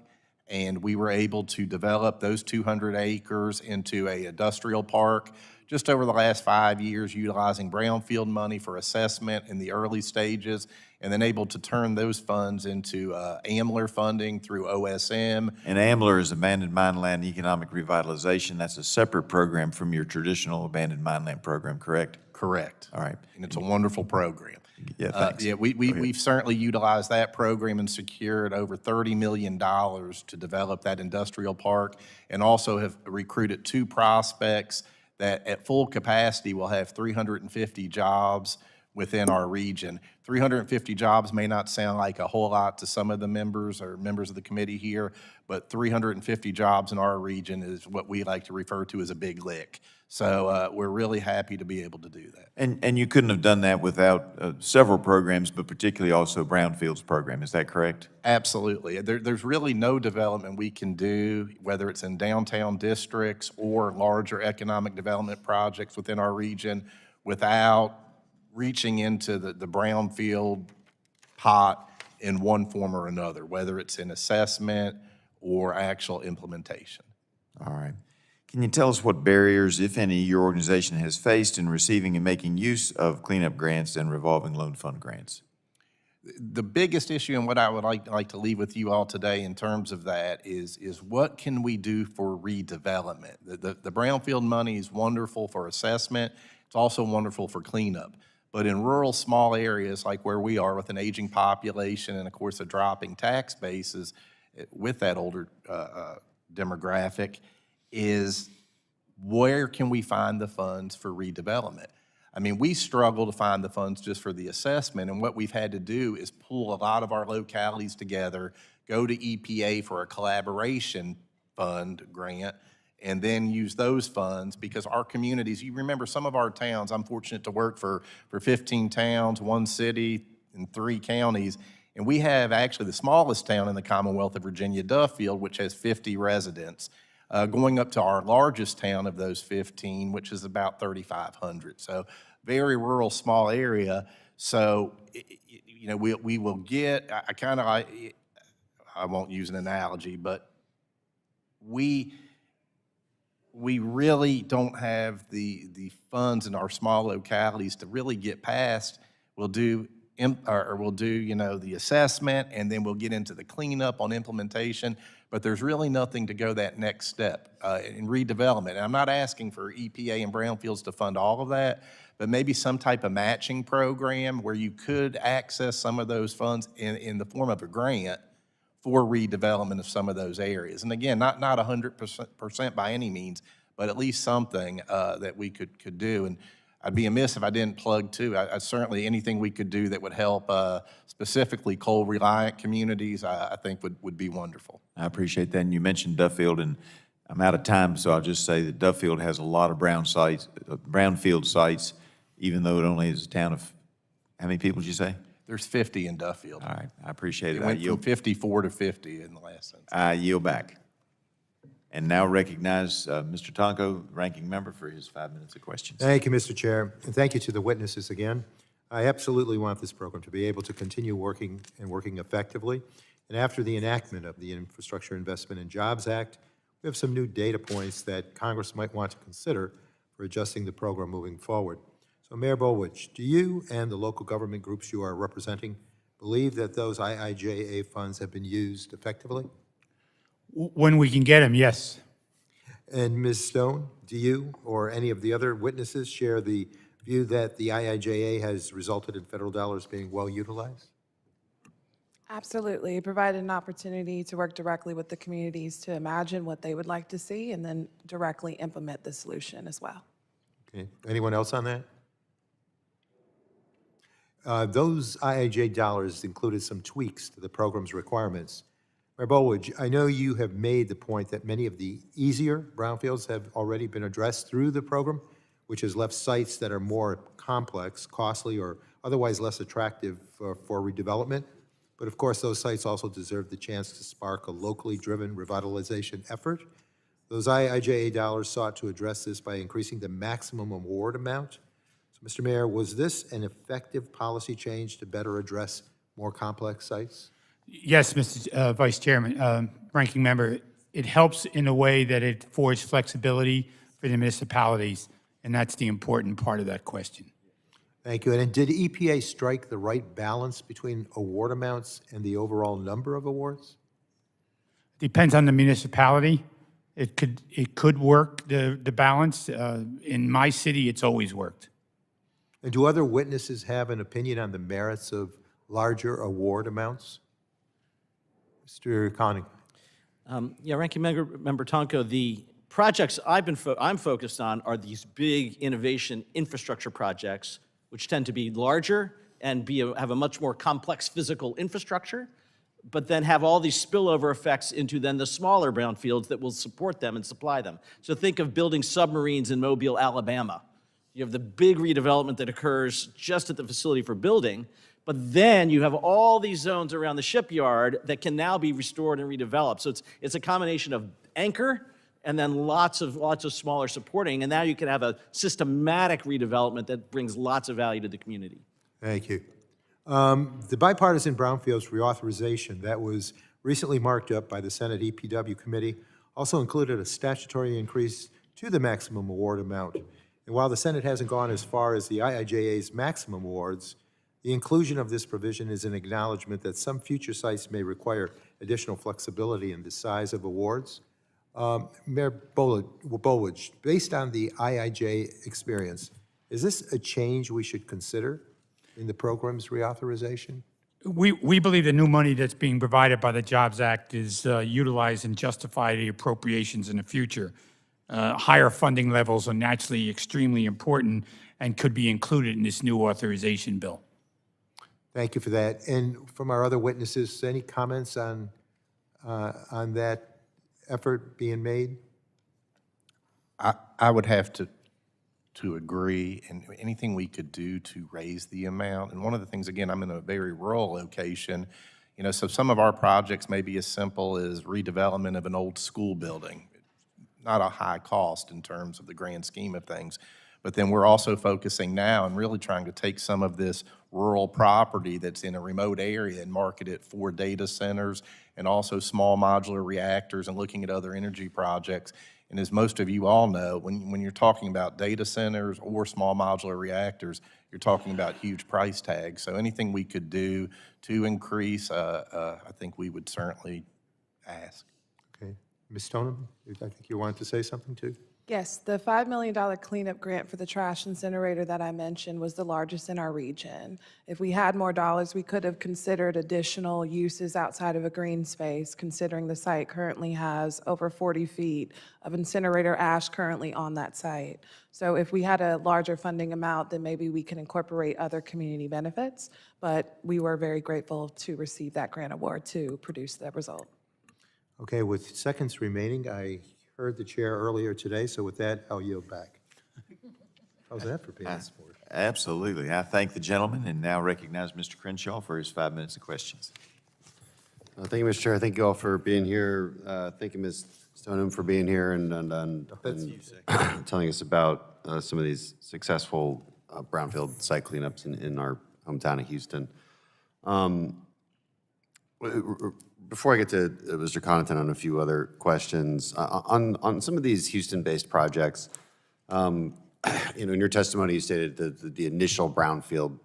and we were able to develop those 200 acres into an industrial park just over the last 5 years, utilizing brownfield money for assessment in the early stages, and then able to turn those funds into AMLR funding through OSM. And AMLR is Abandoned Mine Land Economic Revitalization. That's a separate program from your traditional abandoned mine land program, correct? Correct. All right. And it's a wonderful program. Yeah, thanks. We've certainly utilized that program and secured over $30 million to develop that industrial park, and also have recruited 2 prospects that at full capacity will have 350 jobs within our region. 350 jobs may not sound like a whole lot to some of the members or members of the committee here, but 350 jobs in our region is what we like to refer to as a big lick. So we're really happy to be able to do that. And you couldn't have done that without several programs, but particularly also Brownfields program, is that correct? Absolutely. There's really no development we can do, whether it's in downtown districts or larger economic development projects within our region, without reaching into the brownfield pot in one form or another, whether it's in assessment or actual implementation. All right. Can you tell us what barriers, if any, your organization has faced in receiving and making use of cleanup grants and revolving loan fund grants? The biggest issue and what I would like to leave with you all today in terms of that is what can we do for redevelopment? The brownfield money is wonderful for assessment. It's also wonderful for cleanup. But in rural small areas like where we are with an aging population and of course a dropping tax bases with that older demographic, is where can we find the funds for redevelopment? I mean, we struggle to find the funds just for the assessment, and what we've had to do is pull a lot of our localities together, go to EPA for a collaboration fund grant, and then use those funds because our communities, you remember some of our towns, I'm fortunate to work for 15 towns, 1 city, and 3 counties, and we have actually the smallest town in the Commonwealth of Virginia, Duffield, which has 50 residents. Going up to our largest town of those 15, which is about 3,500. So very rural, small area. So, you know, we will get, I won't use an analogy, but we really don't have the funds in our small localities to really get past. We'll do you know, the assessment, and then we'll get into the cleanup on implementation, but there's really nothing to go that next step in redevelopment. And I'm not asking for EPA and brownfields to fund all of that, but maybe some type of matching program where you could access some of those funds in the form of a grant for redevelopment of some of those areas. And again, not 100% by any means, but at least something that we could do. And I'd be amiss if I didn't plug too. I certainly, anything we could do that would help specifically coal-reliant communities, I think would be wonderful. I appreciate that. And you mentioned Duffield, and I'm out of time, so I'll just say that Duffield has a lot of brownfield sites, even though it only is a town of, how many people did you say? There's 50 in Duffield. All right, I appreciate it. It went from 54 to 50 in the last census. I yield back. And now recognize Mr. Tonko, ranking member, for his 5 minutes of questions. Thank you, Mr. Chair, and thank you to the witnesses again. I absolutely want this program to be able to continue working effectively. And after the enactment of the Infrastructure Investment and Jobs Act, we have some new data points that Congress might want to consider for adjusting the program moving forward. So, Mayor Bollwage, do you and the local government groups you are representing believe that those IIJA funds have been used effectively? When we can get them, yes. And Ms. Stone, do you or any of the other witnesses share the view that the IIJA has resulted in federal dollars being well utilized? Absolutely. It provided an opportunity to work directly with the communities to imagine what they would like to see and then directly implement the solution as well. Okay. Anyone else on that? Those IIJ dollars included some tweaks to the program's requirements. Mayor Bollwage, I know you have made the point that many of the easier brownfields have already been addressed through the program, which has left sites that are more complex, costly, or otherwise less attractive for redevelopment. But of course, those sites also deserve the chance to spark a locally driven revitalization effort. Those IIJA dollars sought to address this by increasing the maximum award amount. So, Mr. Mayor, was this an effective policy change to better address more complex sites? Yes, Mr. Vice Chairman, Ranking Member, it helps in a way that it affords flexibility for the municipalities, and that's the important part of that question. Thank you. And did EPA strike the right balance between award amounts and the overall number of awards? Depends on the municipality. It could work, the balance. In my city, it's always worked. And do other witnesses have an opinion on the merits of larger award amounts? Mr. Connaughton. Yeah, Ranking Member Tonko, the projects I'm focused on are these big innovation infrastructure projects which tend to be larger and have a much more complex physical infrastructure, but then have all these spillover effects into then the smaller brownfields that will support them and supply them. So think of building submarines in Mobile, Alabama. You have the big redevelopment that occurs just at the facility for building, but then you have all these zones around the shipyard that can now be restored and redeveloped. So it's a combination of anchor and then lots of smaller supporting, and now you can have a systematic redevelopment that brings lots of value to the community. Thank you. The bipartisan brownfields reauthorization that was recently marked up by the Senate EPW committee also included a statutory increase to the maximum award amount. And while the Senate hasn't gone as far as the IIJA's maximum awards, the inclusion of this provision is an acknowledgement that some future sites may require additional flexibility in the size of awards. Mayor Bollwage, based on the IIJ experience, is this a change we should consider in the program's reauthorization? We believe the new money that's being provided by the Jobs Act is utilized and justify the appropriations in the future. Higher funding levels are naturally extremely important and could be included in this new authorization bill. Thank you for that. And from our other witnesses, any comments on that effort being made? I would have to agree, and anything we could do to raise the amount. And one of the things, again, I'm in a very rural location, so some of our projects may be as simple as redevelopment of an old school building. Not a high cost in terms of the grand scheme of things. But then we're also focusing now and really trying to take some of this rural property that's in a remote area and market it for data centers and also small modular reactors and looking at other energy projects. And as most of you all know, when you're talking about data centers or small modular reactors, you're talking about huge price tags. So anything we could do to increase, I think we would certainly ask. Okay. Ms. Stoneham, I think you wanted to say something too? Yes, the $5 million cleanup grant for the trash incinerator that I mentioned was the largest in our region. If we had more dollars, we could have considered additional uses outside of a green space, considering the site currently has over 40 feet of incinerator ash currently on that site. So if we had a larger funding amount, then maybe we can incorporate other community benefits, but we were very grateful to receive that grant award to produce that result. Okay, with seconds remaining, I heard the chair earlier today, so with that, I'll yield back. How's that for being sport? Absolutely. I thank the gentleman and now recognize Mr. Crenshaw for his 5 minutes of questions. Thank you, Mr. Chair. Thank you all for being here. Thank you, Ms. Stoneham, for being here and telling us about some of these successful brownfield site cleanups in our hometown of Houston. Before I get to Mr. Connaughton on a few other questions, on some of these Houston-based projects, in your testimony, you stated that the initial brownfield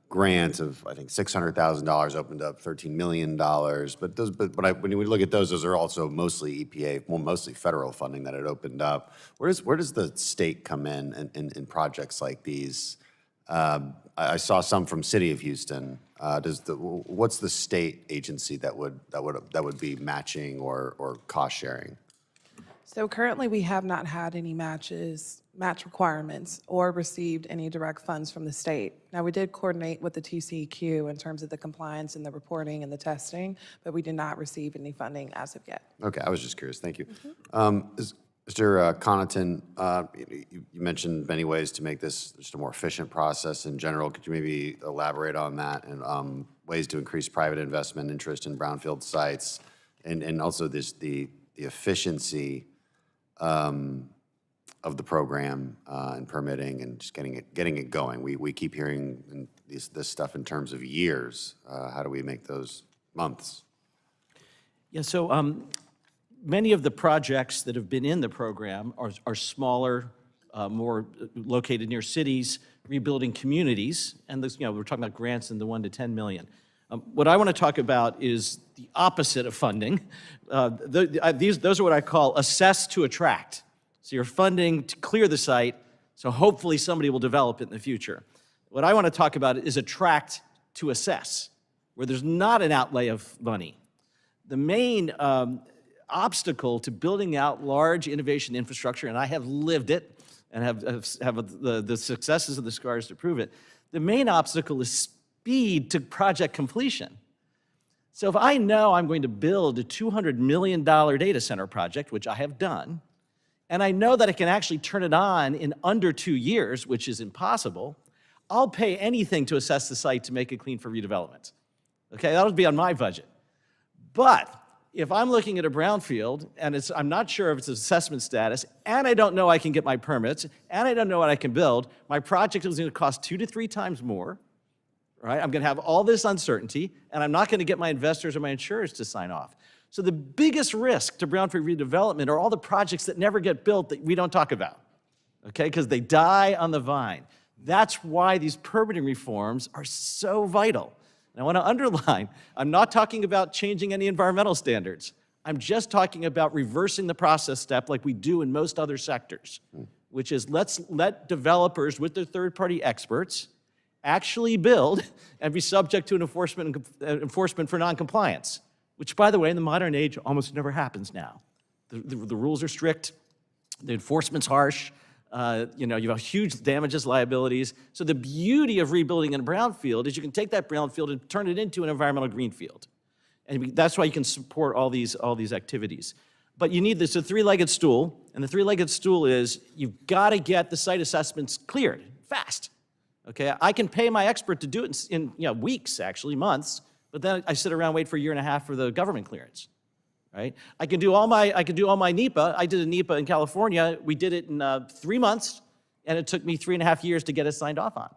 grant of, I think, $600,000 opened up $13 million. But when we look at those are also mostly EPA, well, mostly federal funding that it opened up. Where does the state come in projects like these? I saw some from City of Houston. What's the state agency that would be matching or cost sharing? So currently, we have not had any match requirements or received any direct funds from the state. Now, we did coordinate with the TCEQ in terms of the compliance and the reporting and the testing, but we did not receive any funding as of yet. Okay, I was just curious. Thank you. Mr. Connaughton, you mentioned many ways to make this just a more efficient process in general. Could you maybe elaborate on that and ways to increase private investment interest in brownfield sites and also the efficiency of the program and permitting and just getting it going? We keep hearing this stuff in terms of years. How do we make those months? Yeah, so many of the projects that have been in the program are smaller, more located near cities, rebuilding communities, and this, we're talking about grants in the 1 to 10 million. What I want to talk about is the opposite of funding. Those are what I call assess to attract. So you're funding to clear the site, so hopefully somebody will develop it in the future. What I want to talk about is attract to assess, where there's not an outlay of money. The main obstacle to building out large innovation infrastructure, and I have lived it, and have the successes of the scars to prove it. The main obstacle is speed to project completion. So if I know I'm going to build a $200 million data center project, which I have done, and I know that I can actually turn it on in under 2 years, which is impossible, I'll pay anything to assess the site to make it clean for redevelopment. Okay, that'll be on my budget. But if I'm looking at a brownfield and I'm not sure of its assessment status, and I don't know I can get my permits, and I don't know what I can build, my project is going to cost 2 to 3 times more. Right? I'm going to have all this uncertainty, and I'm not going to get my investors or my insurers to sign off. So the biggest risk to brownfield redevelopment are all the projects that never get built that we don't talk about, okay? Because they die on the vine. That's why these permitting reforms are so vital. And I want to underline, I'm not talking about changing any environmental standards. I'm just talking about reversing the process step like we do in most other sectors, which is let's let developers with their third-party experts actually build and be subject to an enforcement for noncompliance, which, by the way, in the modern age almost never happens now. The rules are strict, the enforcement's harsh, you have huge damages, liabilities. So the beauty of rebuilding in a brownfield is you can take that brownfield and turn it into an environmental greenfield. And that's why you can support all these activities. But you need this, a three-legged stool, and the three-legged stool is you've got to get the site assessments cleared fast. Okay, I can pay my expert to do it in weeks, actually, months, but then I sit around wait for a year and a half for the government clearance, right? I can do all my NEPA. I did a NEPA in California. We did it in 3 months, and it took me 3.5 years to get it signed off on.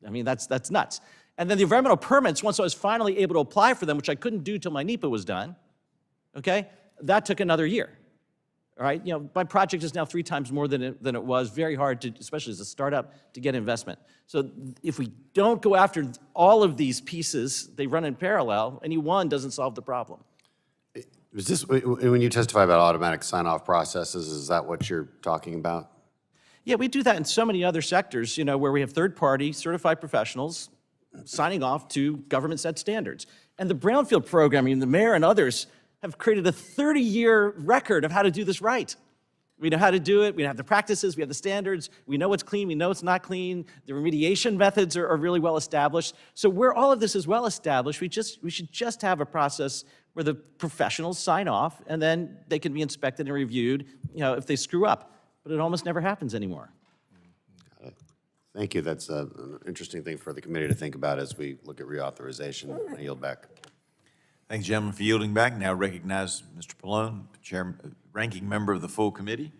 I mean, that's nuts. And then the environmental permits, once I was finally able to apply for them, which I couldn't do till my NEPA was done, okay, that took another year. All right, my project is now 3 times more than it was. Very hard to, especially as a startup, to get investment. So if we don't go after all of these pieces, they run in parallel. Any one doesn't solve the problem. Was this, when you testify about automatic sign-off processes, is that what you're talking about? Yeah, we do that in so many other sectors, where we have third-party certified professionals signing off to government-set standards. And the brownfield program, the mayor and others have created a 30-year record of how to do this right. We know how to do it. We have the practices. We have the standards. We know what's clean. We know it's not clean. The remediation methods are really well established. So where all of this is well established, we should just have a process where the professionals sign off, and then they can be inspected and reviewed, if they screw up. But it almost never happens anymore. Got it. Thank you. That's an interesting thing for the committee to think about as we look at reauthorization. I yield back. Thank you, gentlemen, for yielding back. Now recognize Mr. Pallone, ranking member of the full committee,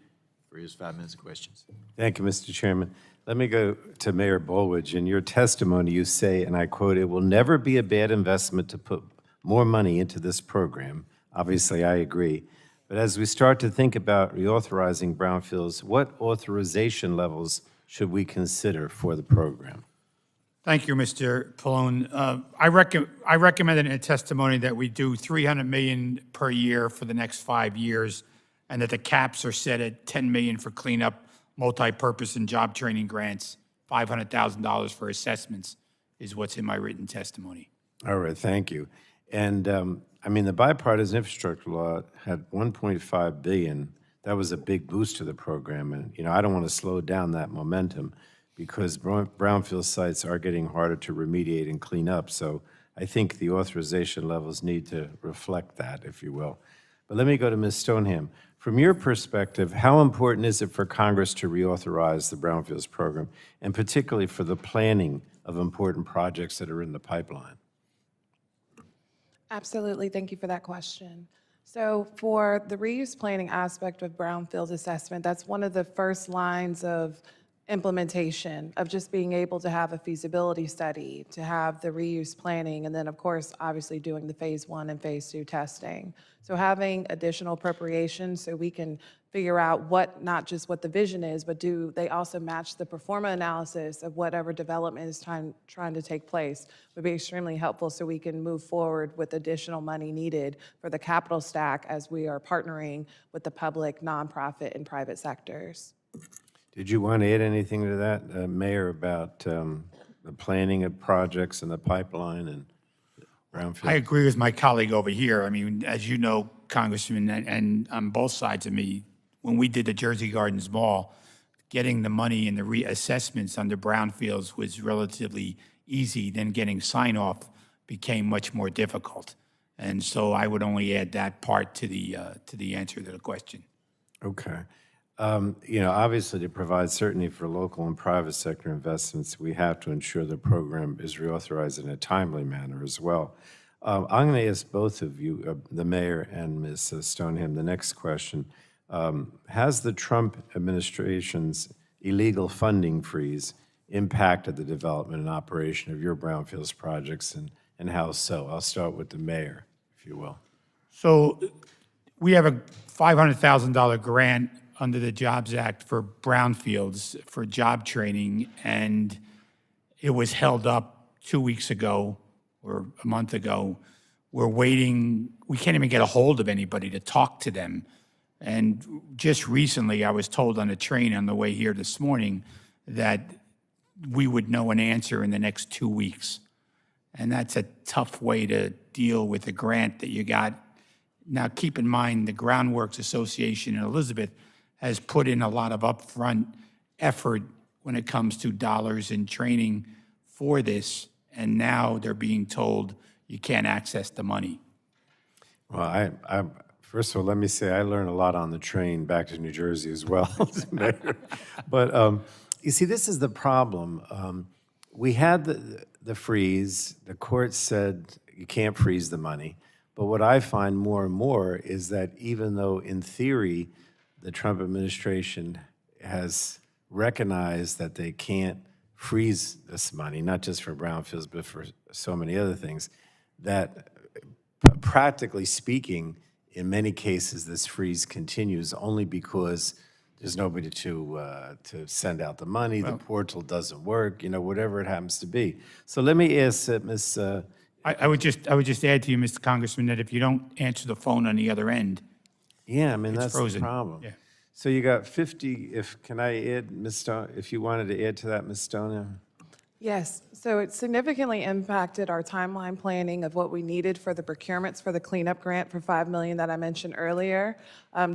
for his 5 minutes of questions. Thank you, Mr. Chairman. Let me go to Mayor Bollwage. In your testimony, you say, and I quote, "It will never be a bad investment to put more money into this program." Obviously, I agree. But as we start to think about reauthorizing brownfields, what authorization levels should we consider for the program? Thank you, Mr. Pallone. I recommended in a testimony that we do $300 million per year for the next 5 years, and that the caps are set at $10 million for cleanup, multi-purpose, and job training grants. $500,000 for assessments is what's in my written testimony. All right, thank you. And the bipartisan infrastructure law had $1.5 billion. That was a big boost to the program, and I don't want to slow down that momentum, because brownfield sites are getting harder to remediate and clean up. So I think the authorization levels need to reflect that, if you will. But let me go to Ms. Stoneham. From your perspective, how important is it for Congress to reauthorize the brownfields program, and particularly for the planning of important projects that are in the pipeline? Absolutely. Thank you for that question. So for the reuse planning aspect of brownfield assessment, that's one of the first lines of implementation, of just being able to have a feasibility study, to have the reuse planning, and then, of course, obviously doing the phase 1 and phase 2 testing. So having additional appropriations so we can figure out not just what the vision is, but do they also match the pro forma analysis of whatever development is trying to take place would be extremely helpful, so we can move forward with additional money needed for the capital stack as we are partnering with the public, nonprofit, and private sectors. Did you want to add anything to that, Mayor, about the planning of projects in the pipeline and brownfield? I agree with my colleague over here. As you know, Congressman, and on both sides of me, when we did the Jersey Gardens Mall, getting the money and the reassessments under brownfields was relatively easy, then getting sign-off became much more difficult. And so I would only add that part to the answer to the question. Okay. Obviously, to provide certainty for local and private sector investments, we have to ensure the program is reauthorized in a timely manner as well. I'm going to ask both of you, the mayor and Ms. Stoneham, the next question. Has the Trump administration's illegal funding freeze impacted the development and operation of your brownfields projects, and how so? I'll start with the mayor, if you will. So we have a $500,000 grant under the Jobs Act for brownfields for job training, and it was held up 2 weeks ago or a month ago. We're waiting. We can't even get a hold of anybody to talk to them. And just recently, I was told on a train on the way here this morning that we would know an answer in the next 2 weeks. And that's a tough way to deal with a grant that you got. Now, keep in mind, the Groundworks Association in Elizabeth has put in a lot of upfront effort when it comes to dollars and training for this, and now they're being told you can't access the money. Well, I first of all, let me say I learned a lot on the train back to New Jersey as well, as mayor. But you see, this is the problem. We had the freeze. The court said you can't freeze the money. But what I find more and more is that even though in theory the Trump administration has recognized that they can't freeze this money, not just for brownfields, but for so many other things, that practically speaking, in many cases, this freeze continues only because there's nobody to send out the money, the portal doesn't work, whatever it happens to be. So let me ask Ms. I would just add to you, Mr. Congressman, that if you don't answer the phone on the other end, Yeah, I mean, that's frozen. the problem. Yeah. So you got 50, can I add, Ms. Stone, if you wanted to add to that, Ms. Stoneham? Yes, so it significantly impacted our timeline planning of what we needed for the procurements for the cleanup grant for $5 million that I mentioned earlier.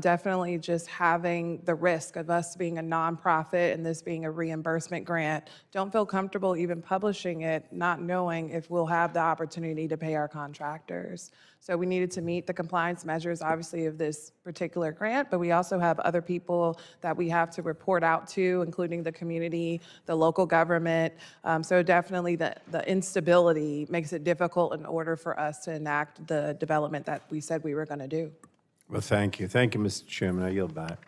Definitely just having the risk of us being a nonprofit and this being a reimbursement grant. Don't feel comfortable even publishing it, not knowing if we'll have the opportunity to pay our contractors. So we needed to meet the compliance measures, obviously, of this particular grant, but we also have other people that we have to report out to, including the community, the local government. So definitely the instability makes it difficult in order for us to enact the development that we said we were going to do. Well, thank you. Thank you, Mr. Chairman. I yield back.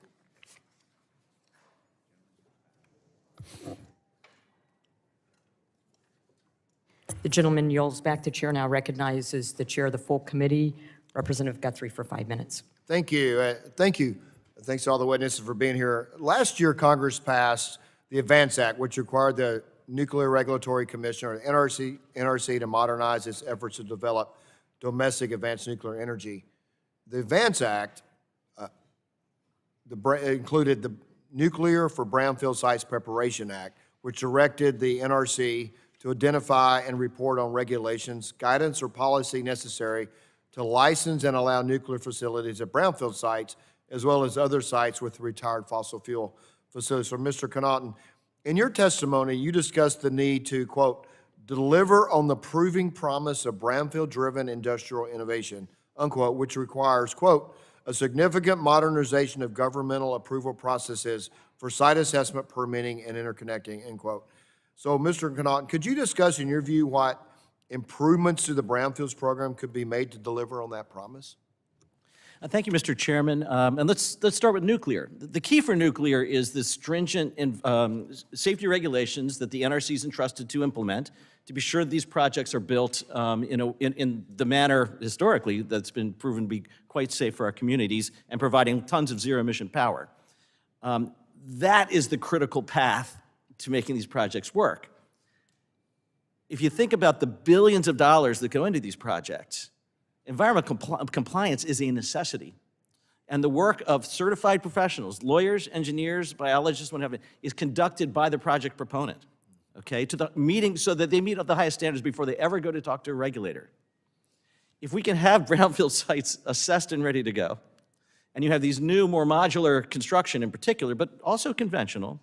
The gentleman yields back. The chair now recognizes the chair of the full committee, Representative Guthrie, for 5 minutes. Thank you. Thank you. Thanks to all the witnesses for being here. Last year, Congress passed the ADVANCE Act, which required the Nuclear Regulatory Commission, or NRC, to modernize its efforts to develop domestic advanced nuclear energy. The ADVANCE Act included the Nuclear for Brownfield Sites Preparation Act, which directed the NRC to identify and report on regulations, guidance, or policy necessary to license and allow nuclear facilities at brownfield sites, as well as other sites with retired fossil fuel facilities. So, Mr. Connaughton, in your testimony, you discussed the need to, quote, deliver on the proving promise of brownfield-driven industrial innovation, unquote, which requires, quote, a significant modernization of governmental approval processes for site assessment, permitting, and interconnecting, end quote. So, Mr. Connaughton, could you discuss, in your view, what improvements to the brownfields program could be made to deliver on that promise? Thank you, Mr. Chairman. And let's start with nuclear. The key for nuclear is the stringent safety regulations that the NRC is entrusted to implement to be sure these projects are built in the manner historically that's been proven to be quite safe for our communities and providing tons of zero-emission power. That is the critical path to making these projects work. If you think about the billions of dollars that go into these projects, environmental compliance is a necessity. And the work of certified professionals, lawyers, engineers, biologists, whatever, is conducted by the project proponent, okay, to the meeting so that they meet up the highest standards before they ever go to talk to a regulator. If we can have brownfield sites assessed and ready to go, and you have these new, more modular construction in particular, but also conventional,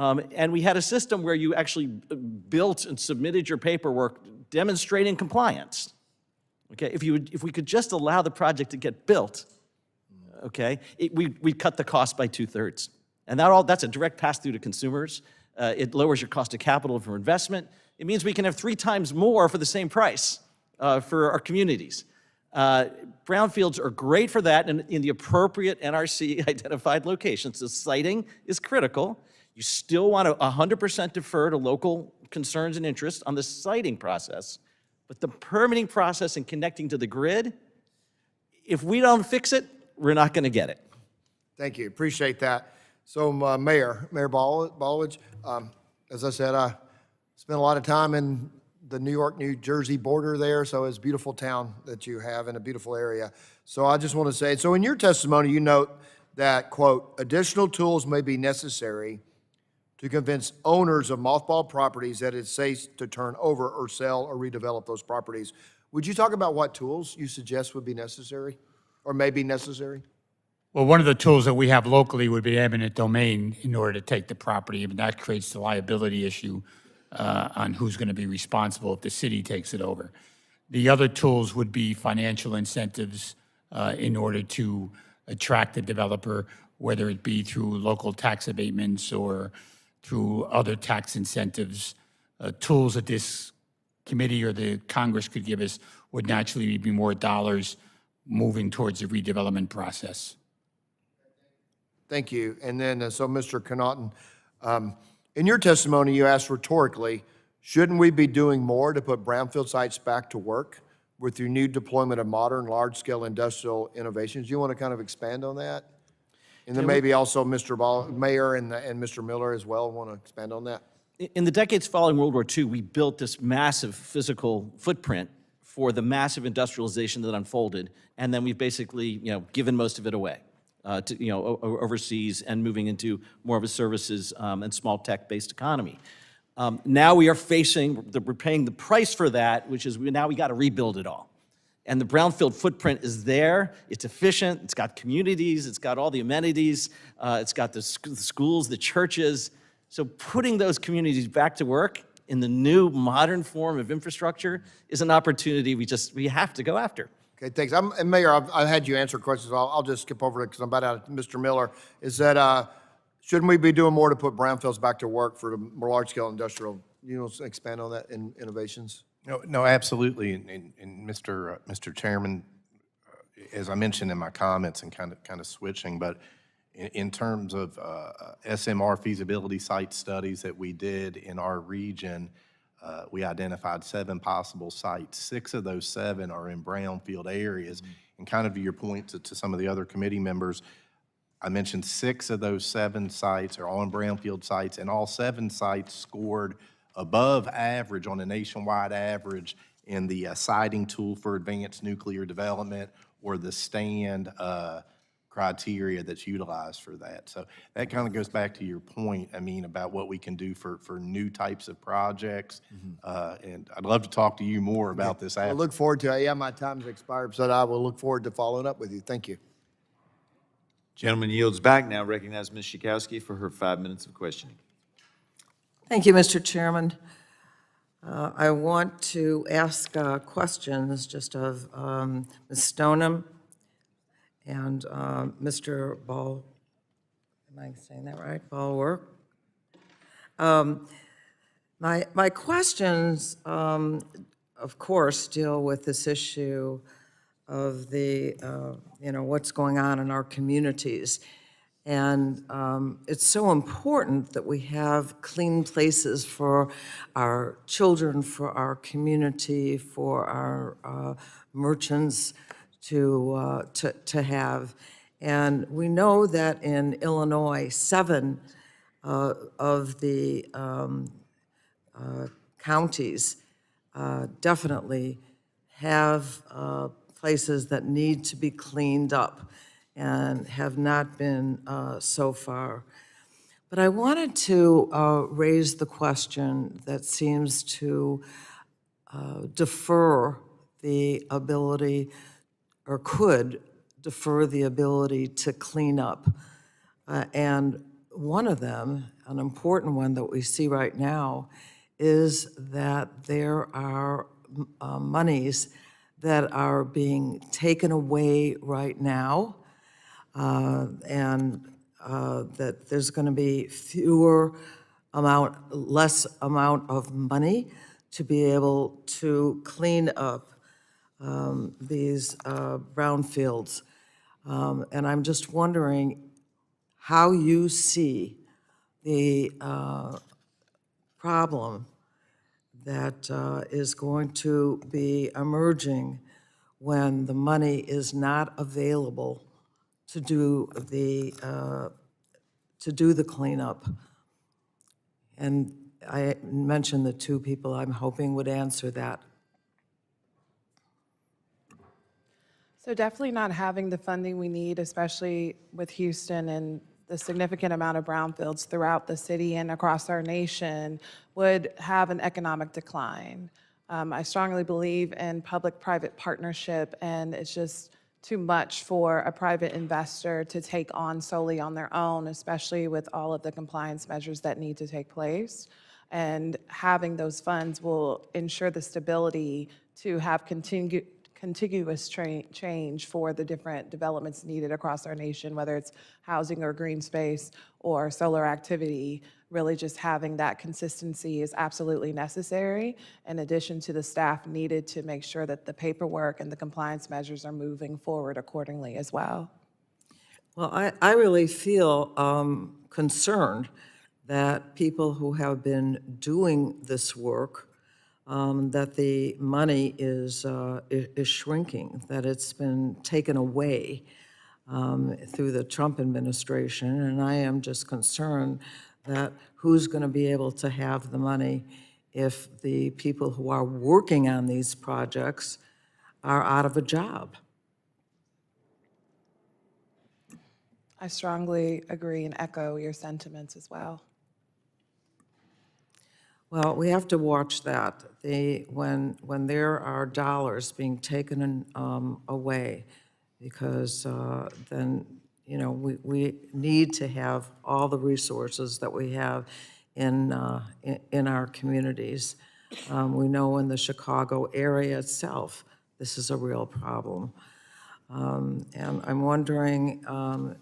And we had a system where you actually built and submitted your paperwork demonstrating compliance. Okay, if we could just allow the project to get built, okay, we'd cut the cost by 2/3. And that's a direct pass-through to consumers. It lowers your cost of capital for investment. It means we can have 3 times more for the same price for our communities. Brownfields are great for that in the appropriate NRC identified locations. The siting is critical. You still want to 100% defer to local concerns and interests on the siting process, but the permitting process and connecting to the grid, if we don't fix it, we're not going to get it. Thank you, appreciate that. So, Mayor Bollwage, as I said, I spent a lot of time in the New York-New Jersey border there, so it's a beautiful town that you have in a beautiful area. So I just want to say, so in your testimony, you note that, quote, additional tools may be necessary to convince owners of mothballed properties that it's safe to turn over or sell or redevelop those properties. Would you talk about what tools you suggest would be necessary or may be necessary? Well, one of the tools that we have locally would be eminent domain in order to take the property, and that creates the liability issue on who's going to be responsible if the city takes it over. The other tools would be financial incentives in order to attract the developer, whether it be through local tax abatements or through other tax incentives. Tools that this committee or the Congress could give us would naturally be more dollars moving towards the redevelopment process. Thank you. And then, so Mr. Connaughton, in your testimony, you asked rhetorically, shouldn't we be doing more to put brownfield sites back to work with your new deployment of modern, large-scale industrial innovations? Do you want to kind of expand on that? And then maybe also Mr. Mayor and Mr. Miller as well want to expand on that? In the decades following World War II, we built this massive physical footprint for the massive industrialization that unfolded, and then we've basically, given most of it away to, overseas and moving into more of a services and small tech-based economy. Now we are we're paying the price for that, which is we got to rebuild it all. And the brownfield footprint is there, it's efficient, it's got communities, it's got all the amenities, it's got the schools, the churches. So putting those communities back to work in the new modern form of infrastructure is an opportunity we have to go after. Okay, thanks. And Mayor, I've had you answer questions. I'll just skip over it because I'm about out of Mr. Miller. Is that, shouldn't we be doing more to put brownfields back to work for the more large-scale industrial? You want to expand on that in innovations? No, absolutely. And Mr. Chairman, as I mentioned in my comments and kind of switching, but in terms of SMR feasibility site studies that we did in our region, we identified 7 possible sites. 6 of those 7 are in brownfield areas. And kind of to your point to some of the other committee members, I mentioned 6 of those 7 sites are all in brownfield sites, and all 7 sites scored above average on a nationwide average in the siting tool for advanced nuclear development or the STAND criteria that's utilized for that. So that kind of goes back to your point, about what we can do for new types of projects. And I'd love to talk to you more about this. I look forward to it. Yeah, my time's expired, so I will look forward to following up with you. Thank you. Gentleman yields back. Now recognize Ms. Schakowsky for her 5 minutes of questioning. Thank you, Mr. Chairman. I want to ask questions just of Ms. Stoneham and Mr. Ball. Am I saying that right? Ballwork. My questions, of course, deal with this issue of the, what's going on in our communities. And it's so important that we have clean places for our children, for our community, for our merchants to have. And we know that in Illinois, 7 of the counties definitely have places that need to be cleaned up and have not been so far. But I wanted to raise the question that seems to defer the ability, or could defer the ability to clean up. And one of them, an important one that we see right now, is that there are monies that are being taken away right now, and that there's going to be less amount of money to be able to clean up these brownfields. And I'm just wondering how you see the problem that is going to be emerging when the money is not available to do the cleanup. And I mentioned the two people I'm hoping would answer that. So definitely not having the funding we need, especially with Houston and the significant amount of brownfields throughout the city and across our nation, would have an economic decline. I strongly believe in public-private partnership, and it's just too much for a private investor to take on solely on their own, especially with all of the compliance measures that need to take place. And having those funds will ensure the stability to have contiguous change for the different developments needed across our nation, whether it's housing or green space or solar activity. Really just having that consistency is absolutely necessary, in addition to the staff needed to make sure that the paperwork and the compliance measures are moving forward accordingly as well. Well, I really feel concerned that people who have been doing this work, that the money is shrinking, that it's been taken away through the Trump administration, and I am just concerned that who's going to be able to have the money if the people who are working on these projects are out of a job. I strongly agree and echo your sentiments as well. Well, we have to watch that. When there are dollars being taken away, because then, you know, we need to have all the resources that we have in our communities. We know in the Chicago area itself, this is a real problem. And I'm wondering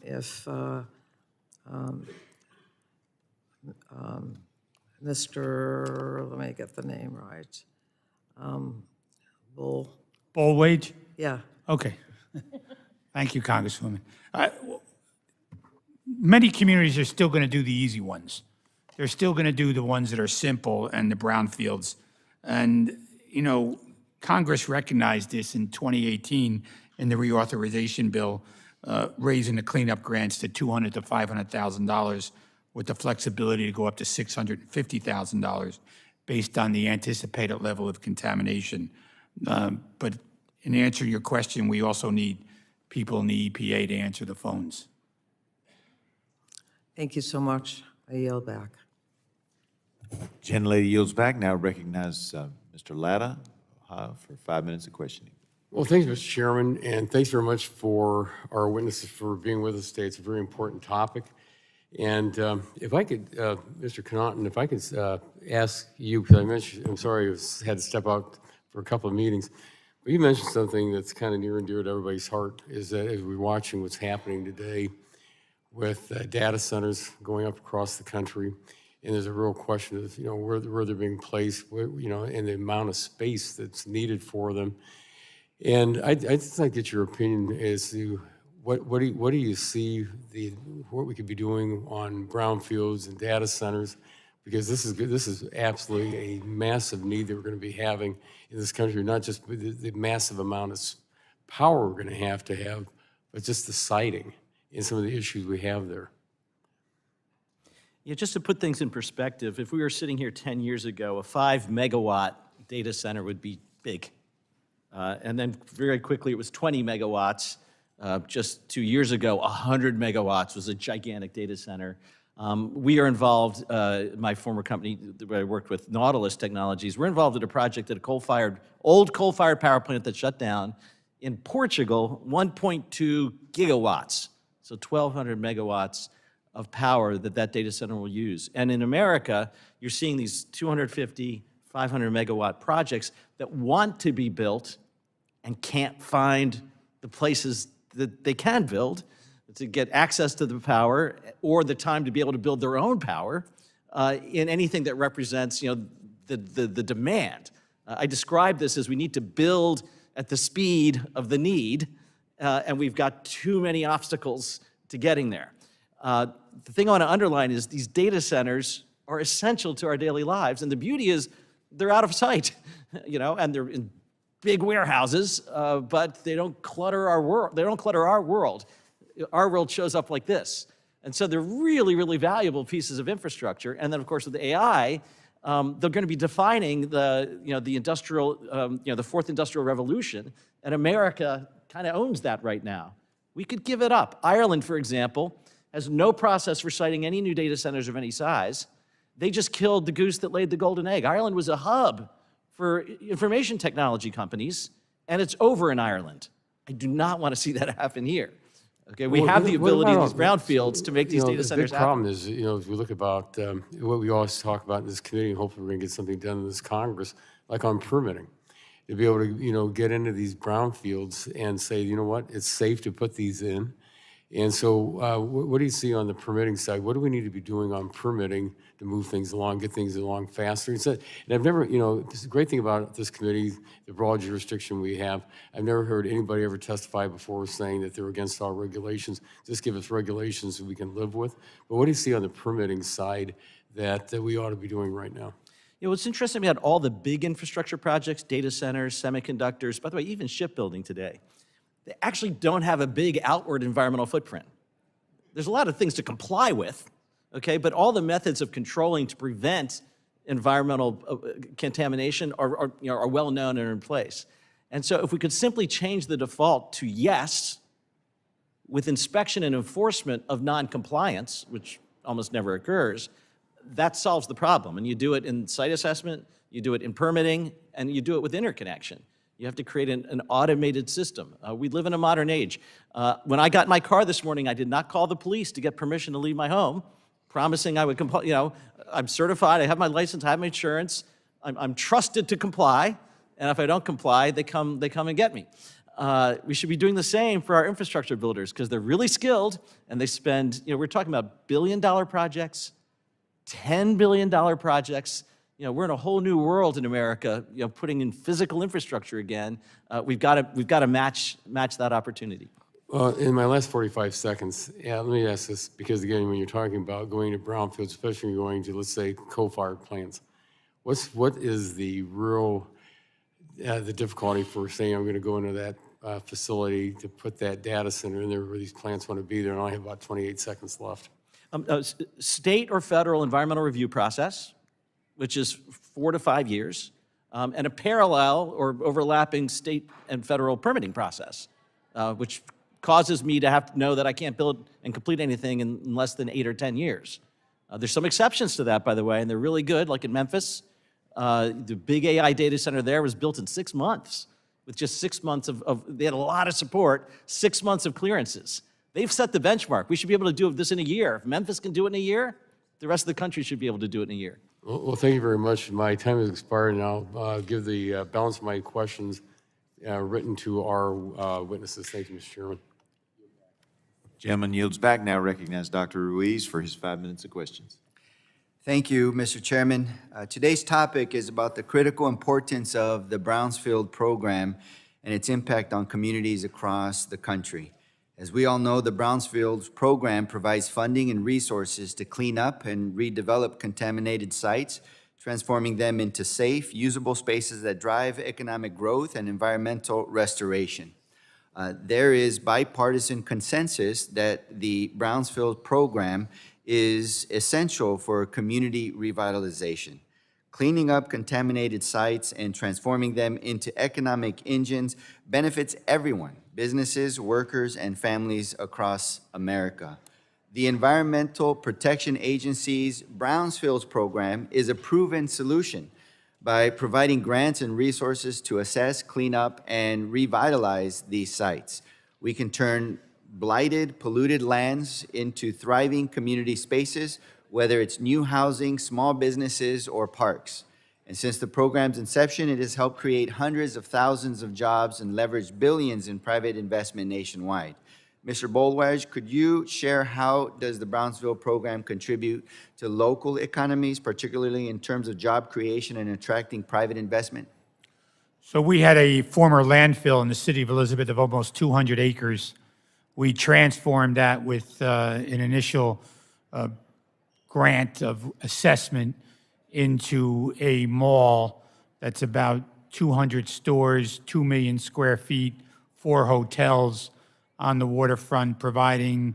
if Mr., let me get the name right, Bollwage? yeah. Okay. Thank you, Congresswoman. Many communities are still going to do the easy ones. They're still going to do the ones that are simple and the brownfields. And, you know, Congress recognized this in 2018 in the reauthorization bill, raising the cleanup grants to $200,000 to $500,000 with the flexibility to go up to $650,000 based on the anticipated level of contamination. But in answer to your question, we also need people in the EPA to answer the phones. Thank you so much. I yield back. Gentlelady yields back. Now recognize Mr. Latta for 5 minutes of questioning. Well, thanks, Mr. Chairman, and thanks very much for our witnesses for being with us today. It's a very important topic. And if I could, Mr. Connaughton, if I could ask you, because I mentioned, I'm sorry, I had to step out for a couple of meetings, but you mentioned something that's kind of near and dear to everybody's heart, is that as we're watching what's happening today with data centers going up across the country, and there's a real question of, you know, where they're being placed, you know, and the amount of space that's needed for them. And I'd just like to get your opinion as to what do you see what we could be doing on brownfields and data centers, because this is absolutely a massive need that we're going to be having in this country, not just the massive amount of power we're going to have, but just the siting and some of the issues we have there. Yeah, just to put things in perspective, if we were sitting here 10 years ago, a 5-megawatt data center would be big. And then very quickly, it was 20 megawatts. Just 2 years ago, 100 megawatts was a gigantic data center. We are involved, my former company where I worked with, Nautilus Technologies, we're involved in a project at a old coal-fired power plant that shut down in Portugal, 1.2 gigawatts, so 1,200 megawatts of power that that data center will use. And in America, you're seeing these 250, 500 megawatt projects that want to be built and can't find the places that they can build to get access to the power or the time to be able to build their own power in anything that represents, the demand. I describe this as we need to build at the speed of the need, and we've got too many obstacles to getting there. The thing I want to underline is these data centers are essential to our daily lives, and the beauty is they're out of sight, and they're in big warehouses, but they don't clutter our world. They don't clutter our world. Our world shows up like this. And so they're really, really valuable pieces of infrastructure. And then, of course, with the AI, they're going to be defining the industrial, the fourth industrial revolution. And America kind of owns that right now. We could give it up. Ireland, for example, has no process for siting any new data centers of any size. They just killed the goose that laid the golden egg. Ireland was a hub for information technology companies, and it's over in Ireland. I do not want to see that happen here. Okay, we have the ability in these brownfields to make these data centers The big problem happen. is, as we look about what we always talk about in this committee, and hopefully we're going to get something done in this Congress, like on permitting, to be able to, get into these brownfields and say, you know what, it's safe to put these in. And so what do you see on the permitting side? What do we need to be doing on permitting to move things along, get things along faster? And I've never, this is the great thing about this committee, the broad jurisdiction we have, I've never heard anybody ever testify before saying that they're against our regulations. Just give us regulations that we can live with. But what do you see on the permitting side that we ought to be doing right now? What's interesting about all the big infrastructure projects, data centers, semiconductors, by the way, even shipbuilding today, they actually don't have a big outward environmental footprint. There's a lot of things to comply with, okay, but all the methods of controlling to prevent environmental contamination are well known and are in place. And so if we could simply change the default to yes, with inspection and enforcement of non-compliance, which almost never occurs, that solves the problem. And you do it in site assessment, you do it in permitting, and you do it with interconnection. You have to create an automated system. We live in a modern age. When I got in my car this morning, I did not call the police to get permission to leave my home, promising I would comply. I'm certified, I have my license, I have my insurance, I'm trusted to comply, and if I don't comply, they come and get me. We should be doing the same for our infrastructure builders because they're really skilled and they spend, we're talking about billion-dollar projects, $10 billion projects. We're in a whole new world in America, putting in physical infrastructure again. We've got to match that opportunity. In my last 45 seconds, let me ask this, because again, when you're talking about going to brownfields, especially when you're going to, let's say, coal-fired plants, what is the real, the difficulty for saying I'm going to go into that facility to put that data center in there where these plants want to be there, and I have about 28 seconds left? State or federal environmental review process, which is 4 to 5 years, and a parallel or overlapping state and federal permitting process, which causes me to have to know that I can't build and complete anything in less than 8 or 10 years. There's some exceptions to that, by the way, and they're really good, like in Memphis. The big AI data center there was built in 6 months, with just 6 months they had a lot of support, 6 months of clearances. They've set the benchmark. We should be able to do this in a year. If Memphis can do it in a year, the rest of the country should be able to do it in a year. Well, thank you very much. My time has expired, and I'll give the balance of my questions written to our witnesses. Thank you, Mr. Chairman. Gentleman yields back. Now recognize Dr. Ruiz for his 5 minutes of questions. Thank you, Mr. Chairman. Today's topic is about the critical importance of the Brownfield program and its impact on communities across the country. As we all know, the Brownfields program provides funding and resources to clean up and redevelop contaminated sites, transforming them into safe, usable spaces that drive economic growth and environmental restoration. There is bipartisan consensus that the Brownfield program is essential for community revitalization. Cleaning up contaminated sites and transforming them into economic engines benefits everyone, businesses, workers, and families across America. The Environmental Protection Agency's Brownfields program is a proven solution by providing grants and resources to assess, clean up, and revitalize these sites. We can turn blighted, polluted lands into thriving community spaces, whether it's new housing, small businesses, or parks. And since the program's inception, it has helped create hundreds of thousands of jobs and leveraged billions in private investment nationwide. Mr. Bollwage, could you share how does the Brownsville program contribute to local economies, particularly in terms of job creation and attracting private investment? So we had a former landfill in the city of Elizabeth of almost 200 acres. We transformed that with an initial grant of assessment into a mall that's about 200 stores, 2 million square feet, 4 hotels on the waterfront, providing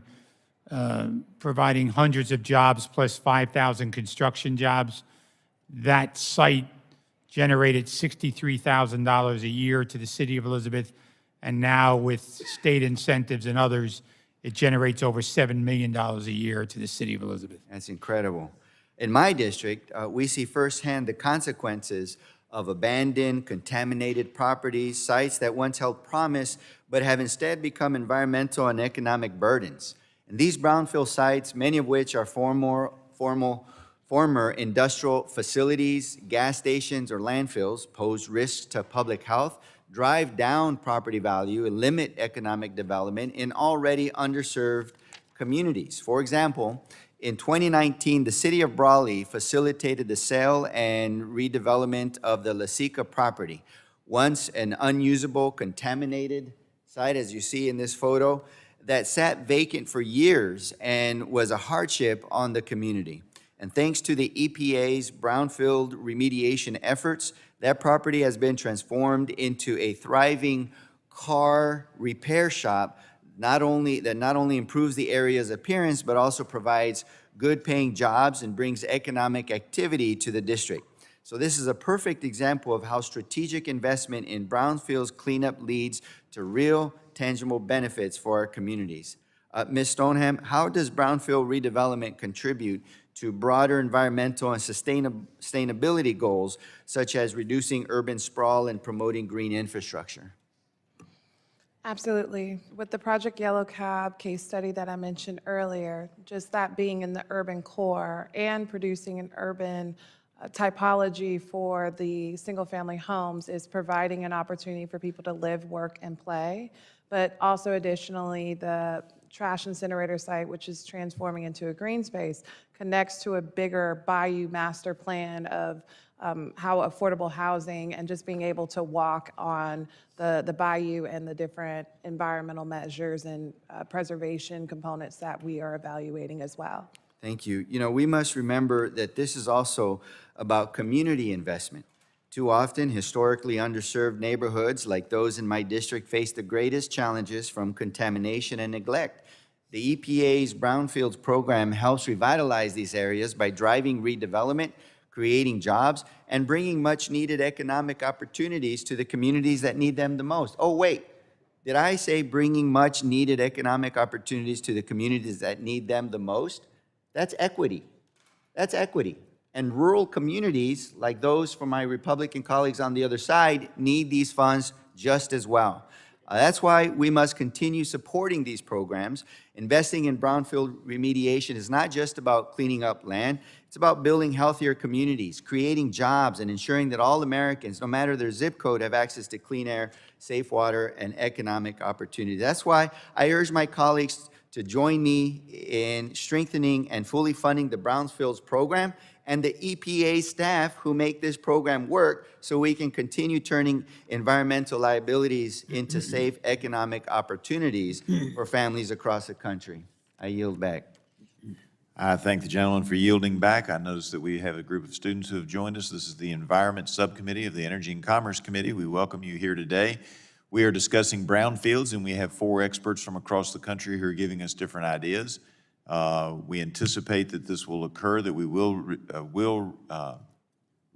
hundreds of jobs plus 5,000 construction jobs. That site generated $63,000 a year to the city of Elizabeth, and now with state incentives and others, it generates over $7 million a year to the city of Elizabeth. That's incredible. In my district, we see firsthand the consequences of abandoned, contaminated properties, sites that once held promise, but have instead become environmental and economic burdens. And these brownfield sites, many of which are former industrial facilities, gas stations, or landfills, pose risks to public health, drive down property value, and limit economic development in already underserved communities. For example, in 2019, the city of Raleigh facilitated the sale and redevelopment of the LENOWISCO property, once an unusable, contaminated site, as you see in this photo, that sat vacant for years and was a hardship on the community. And thanks to the EPA's brownfield remediation efforts, that property has been transformed into a thriving car repair shop that not only improves the area's appearance, but also provides good-paying jobs and brings economic activity to the district. So this is a perfect example of how strategic investment in brownfields cleanup leads to real, tangible benefits for our communities. Ms. Stoneham, how does brownfield redevelopment contribute to broader environmental and sustainability goals, such as reducing urban sprawl and promoting green infrastructure? Absolutely. With the Project Yellow Cab case study that I mentioned earlier, just that being in the urban core and producing an urban typology for the single-family homes is providing an opportunity for people to live, work, and play. But also additionally, the trash incinerator site, which is transforming into a green space, connects to a bigger Bayou master plan of how affordable housing and just being able to walk on the Bayou and the different environmental measures and preservation components that we are evaluating as well. Thank you. You know, we must remember that this is also about community investment. Too often, historically underserved neighborhoods like those in my district face the greatest challenges from contamination and neglect. The EPA's Brownfields program helps revitalize these areas by driving redevelopment, creating jobs, and bringing much-needed economic opportunities to the communities that need them the most. Oh, wait, did I say bringing much-needed economic opportunities to the communities that need them the most? That's equity. That's equity. And rural communities, like those from my Republican colleagues on the other side, need these funds just as well. That's why we must continue supporting these programs. Investing in brownfield remediation is not just about cleaning up land. It's about building healthier communities, creating jobs, and ensuring that all Americans, no matter their zip code, have access to clean air, safe water, and economic opportunity. That's why I urge my colleagues to join me in strengthening and fully funding the Brownfields program and the EPA staff who make this program work so we can continue turning environmental liabilities into safe economic opportunities for families across the country. I yield back. I thank the gentleman for yielding back. I notice that we have a group of students who have joined us. This is the Environment Subcommittee of the Energy and Commerce Committee. We welcome you here today. We are discussing brownfields, and we have 4 experts from across the country who are giving us different ideas. We anticipate that this will occur, that we will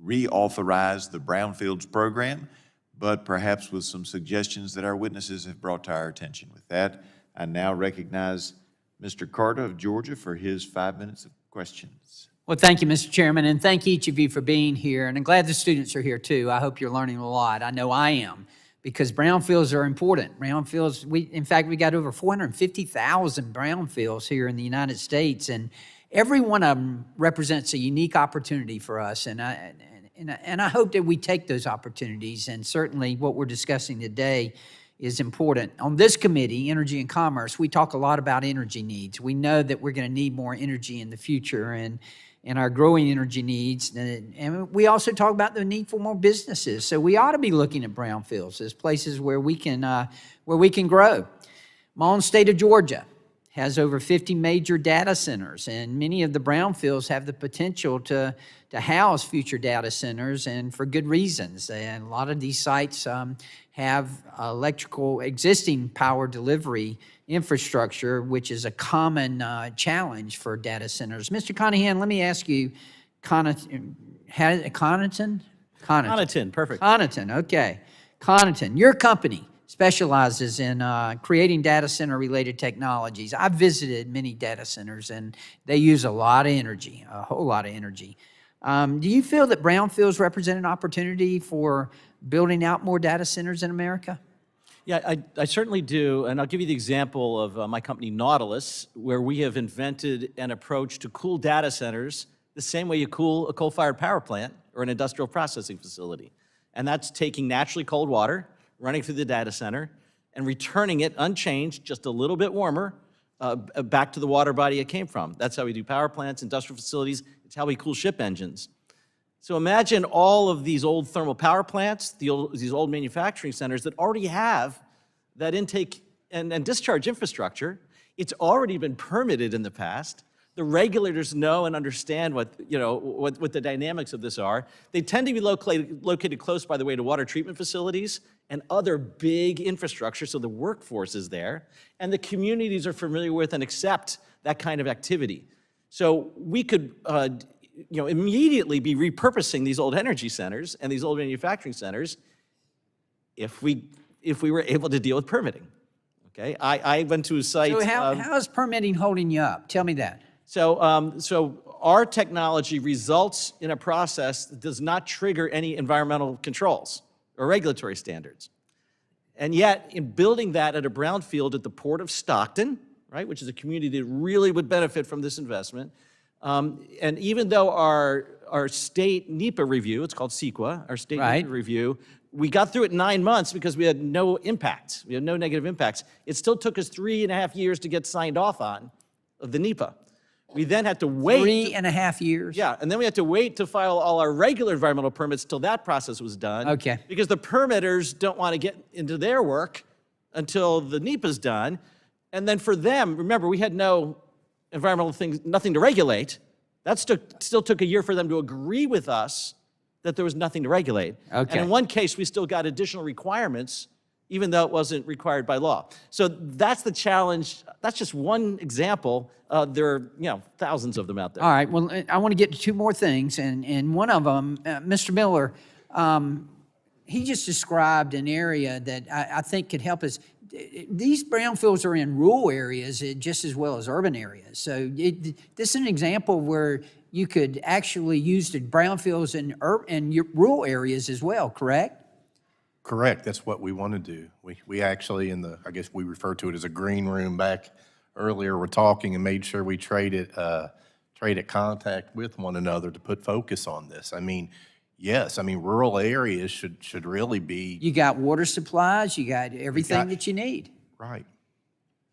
reauthorize the Brownfields program, but perhaps with some suggestions that our witnesses have brought to our attention. With that, I now recognize Mr. Carter of Georgia for his 5 minutes of questions. Well, thank you, Mr. Chairman, and thank each of you for being here. And I'm glad the students are here, too. I hope you're learning a lot. I know I am, because brownfields are important. Brownfields, in fact, we got over 450,000 brownfields here in the United States, and every one of them represents a unique opportunity for us. And I hope that we take those opportunities, and certainly what we're discussing today is important. On this committee, Energy and Commerce, we talk a lot about energy needs. We know that we're going to need more energy in the future, and our growing energy needs. And we also talk about the need for more businesses. So we ought to be looking at brownfields as places where we can grow. My own state of Georgia has over 50 major data centers, and many of the brownfields have the potential to house future data centers, and for good reasons. And a lot of these sites have existing power delivery infrastructure, which is a common challenge for data centers. Mr. Connaughton, let me ask you, Connaughton, Perfect. Connaughton, okay. Connaughton, your company specializes in creating data center related technologies. I've visited many data centers, and they use a lot of energy, a whole lot of energy. Do you feel that brownfields represent an opportunity for building out more data centers in America? Yeah, I certainly do, and I'll give you the example of my company Nautilus, where we have invented an approach to cool data centers the same way you cool a coal-fired power plant or an industrial processing facility. And that's taking naturally cold water, running through the data center, and returning it unchanged, just a little bit warmer, back to the water body it came from. That's how we do power plants, industrial facilities. It's how we cool ship engines. So imagine all of these old thermal power plants, these old manufacturing centers that already have that intake and discharge infrastructure. It's already been permitted in the past. The regulators know and understand what the dynamics of this are. They tend to be located close, by the way, to water treatment facilities and other big infrastructure, so the workforce is there, and the communities are familiar with and accept that kind of activity. So we could immediately be repurposing these old energy centers and these old manufacturing centers if we were able to deal with permitting. Okay, I went to a site. So how is permitting holding you up? Tell me that. So our technology results in a process that does not trigger any environmental controls or regulatory standards. And yet, in building that at a brownfield at the Port of Stockton, right, which is a community that really would benefit from this investment, and even though our state NEPA review, it's called CEQA, our state NEPA review, we got through it in 9 months because we had no impacts. We had no negative impacts. It still took us 3.5 years to get signed off on of the NEPA. We then had to wait. 3.5 years? Yeah, and then we had to wait to file all our regular environmental permits till that process was done. Okay. Because the permitters don't want to get into their work until the NEPA's done. And then for them, remember, we had no environmental things, nothing to regulate. That still took a year for them to agree with us that there was nothing to regulate. Okay. And in one case, we still got additional requirements, even though it wasn't required by law. So that's the challenge. That's just one example. There are thousands of them out there. All right, well, I want to get to two more things, and one of them, Mr. Miller, he just described an area that I think could help us. These brownfields are in rural areas just as well as urban areas. So this is an example where you could actually use the brownfields in rural areas as well, correct? Correct. That's what we want to do. We actually, I guess we refer to it as a green room back earlier, we're talking and made sure we traded contact with one another to put focus on this. I mean, yes, I mean, rural areas should really be. You got water supplies, you got everything that you need. Right.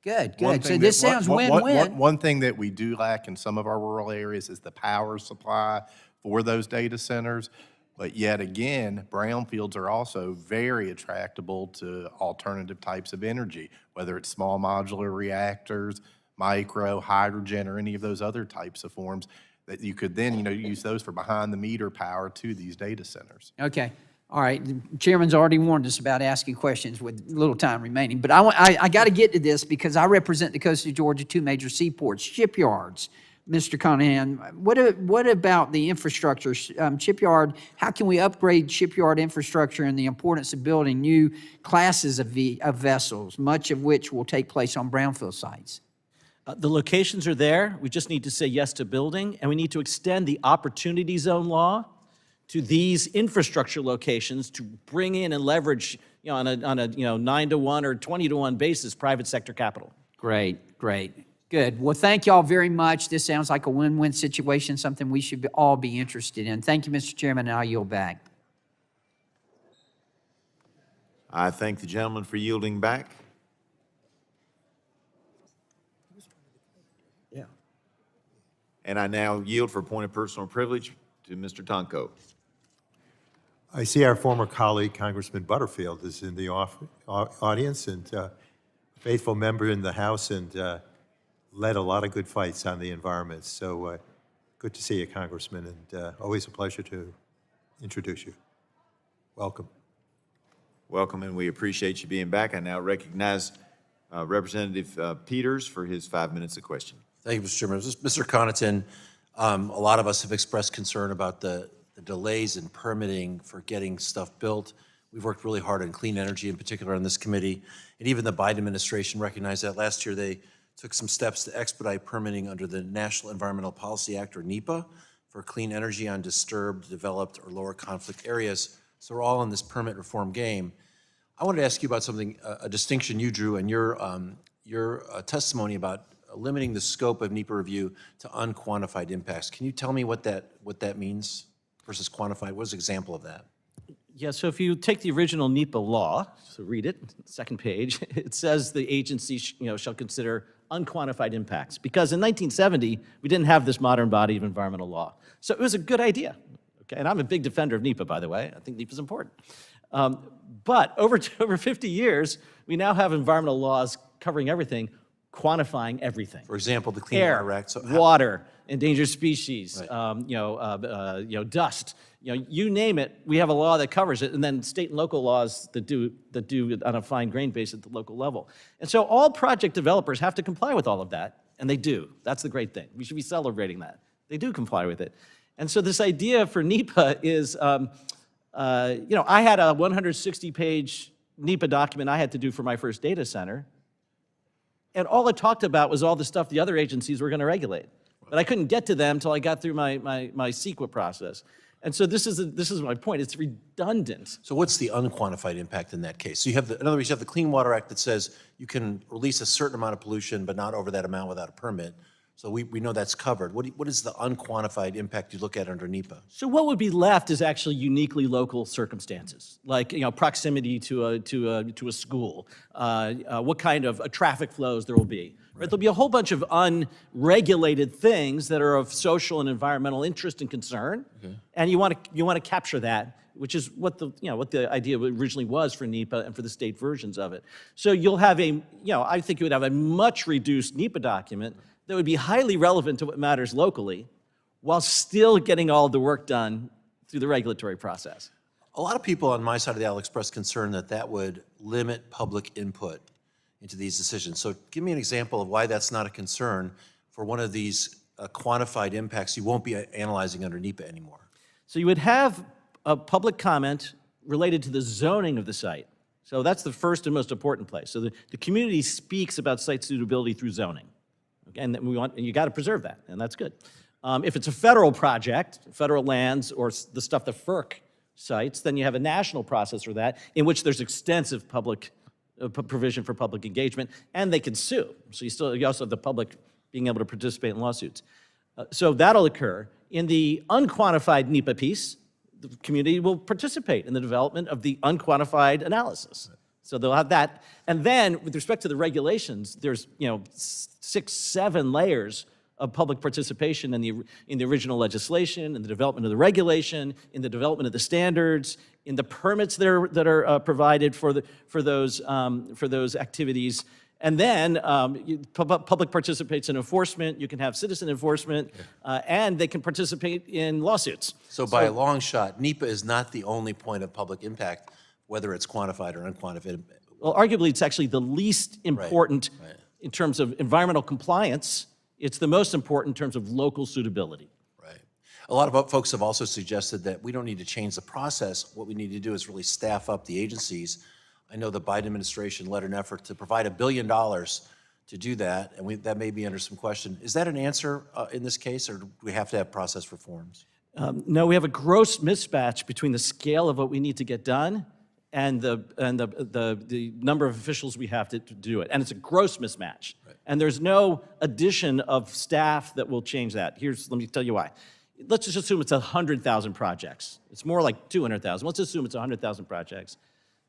Good. So this sounds win-win. One thing that we do lack in some of our rural areas is the power supply for those data centers. But yet again, brownfields are also very attractable to alternative types of energy, whether it's small modular reactors, micro, hydrogen, or any of those other types of forms that you could then, use those for behind-the-meter power to these data centers. Okay. All right. The chairman's already warned us about asking questions with little time remaining. But I got to get to this because I represent the coast of Georgia, 2 major seaports, shipyards. Mr. Connaughton, what about the infrastructure? Shipyard, how can we upgrade shipyard infrastructure and the importance of building new classes of vessels, much of which will take place on brownfield sites? The locations are there. We just need to say yes to building, and we need to extend the Opportunity Zone law to these infrastructure locations to bring in and leverage, on a 9-to-1 or 20-to-1 basis, private sector capital. Great, great. Good. Well, thank you all very much. This sounds like a win-win situation, something we should all be interested in. Thank you, Mr. Chairman, and I'll yield back. I thank the gentleman for yielding back. Yeah. And I now yield for point of personal privilege to Mr. Tonko. I see our former colleague, Congressman Butterfield, is in the audience, and faithful member in the House, and led a lot of good fights on the environment. So good to see you, Congressman, and always a pleasure to introduce you. Welcome. Welcome, and we appreciate you being back. I now recognize Representative Peters for his 5 minutes of question. Thank you, Mr. Chairman. Mr. Connaughton, a lot of us have expressed concern about the delays in permitting for getting stuff built. We've worked really hard on clean energy, in particular on this committee, and even the Biden administration recognized that. Last year, they took some steps to expedite permitting under the National Environmental Policy Act, or NEPA, for clean energy on disturbed, developed, or lower conflict areas. So we're all in this permit reform game. I wanted to ask you about something, a distinction you drew in your testimony about limiting the scope of NEPA review to unquantified impacts. Can you tell me what that means versus quantified? What is an example of that? Yeah, so if you take the original NEPA law, so read it, second page, it says the agency shall consider unquantified impacts. Because in 1970, we didn't have this modern body of environmental law. So it was a good idea. Okay, and I'm a big defender of NEPA, by the way. I think NEPA is important. But over 50 years, we now have environmental laws covering everything, quantifying everything. For example, the Clean Air, Water Act. So water, endangered species, Right. dust. You name it, we have a law that covers it, and then state and local laws that do it on a fine-grained basis at the local level. And so all project developers have to comply with all of that, and they do. That's the great thing. We should be celebrating that. They do comply with it. And so this idea for NEPA is, I had a 160-page NEPA document I had to do for my first data center, and all it talked about was all the stuff the other agencies were going to regulate. But I couldn't get to them until I got through my CEQA process. And so this is my point. It's redundant. So what's the unquantified impact in that case? So you have in other words, you have the Clean Water Act that says you can release a certain amount of pollution, but not over that amount without a permit. So we know that's covered. What is the unquantified impact you look at under NEPA? So what would be left is actually uniquely local circumstances, like proximity to a school, what kind of traffic flows there will be. Right? There'll be a whole bunch of unregulated things that are of social and environmental interest and concern, and you want to capture that, which is what the idea originally was for NEPA and for the state versions of it. So you'll have I think you would have a much reduced NEPA document that would be highly relevant to what matters locally, while still getting all the work done through the regulatory process. A lot of people on my side of the aisle expressed concern that would limit public input into these decisions. So give me an example of why that's not a concern for one of these quantified impacts you won't be analyzing under NEPA anymore. So you would have a public comment related to the zoning of the site. So that's the first and most important place. So the community speaks about site suitability through zoning. And you got to preserve that, and that's good. If it's a federal project, federal lands, or the stuff the FERC cites, then you have a national process for that, in which there's extensive public provision for public engagement, and they can sue. So you also have the public being able to participate in lawsuits. So that'll occur. In the unquantified NEPA piece, the community will participate in the development of the unquantified analysis. So they'll have that. And then, with respect to the regulations, there's 6, 7 layers of public participation in the original legislation, in the development of the regulation, in the development of the standards, in the permits that are provided for those activities. And then public participates in enforcement. You can have citizen enforcement, and they can participate in lawsuits. So by a long shot, NEPA is not the only point of public impact, whether it's quantified or unquantified. Well, arguably, it's actually the least important in terms of environmental compliance. It's the most important in terms of local suitability. Right. A lot of folks have also suggested that we don't need to change the process. What we need to do is really staff up the agencies. I know the Biden administration led an effort to provide $1 billion to do that, and that may be under some question. Is that an answer in this case, or do we have to have process reforms? No, we have a gross mismatch between the scale of what we need to get done and the number of officials we have to do it. And it's a gross mismatch. Right. And there's no addition of staff that will change that. Let me tell you why. Let's just assume it's 100,000 projects. It's more like 200,000. Let's assume it's 100,000 projects.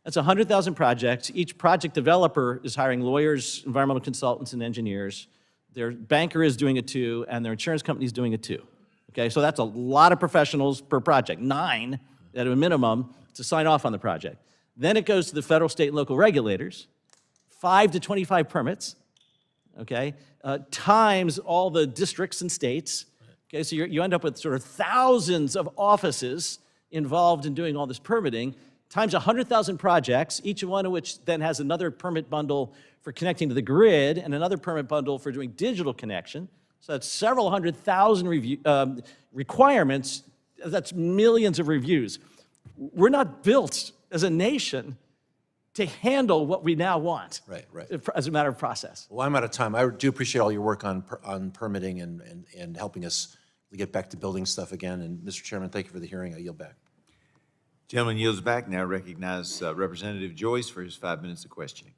That's 100,000 projects. Each project developer is hiring lawyers, environmental consultants, and engineers. Their banker is doing it too, and their insurance company is doing it too. Okay, so that's a lot of professionals per project, 9 at a minimum to sign off on the project. Then it goes to the federal, state, and local regulators, 5 to 25 permits, okay, times all the districts and states. Okay, so you end up with sort of thousands of offices involved in doing all this permitting, times 100,000 projects, each one of which then has another permit bundle for connecting to the grid and another permit bundle for doing digital connection. So that's several 100,000 requirements. That's millions of reviews. We're not built as a nation to handle what we now want. Right. As a matter of process. Well, I'm out of time. I do appreciate all your work on permitting and helping us get back to building stuff again. And Mr. Chairman, thank you for the hearing. I yield back. Gentleman yields back. Now recognize Representative Joyce for his 5 minutes of questioning.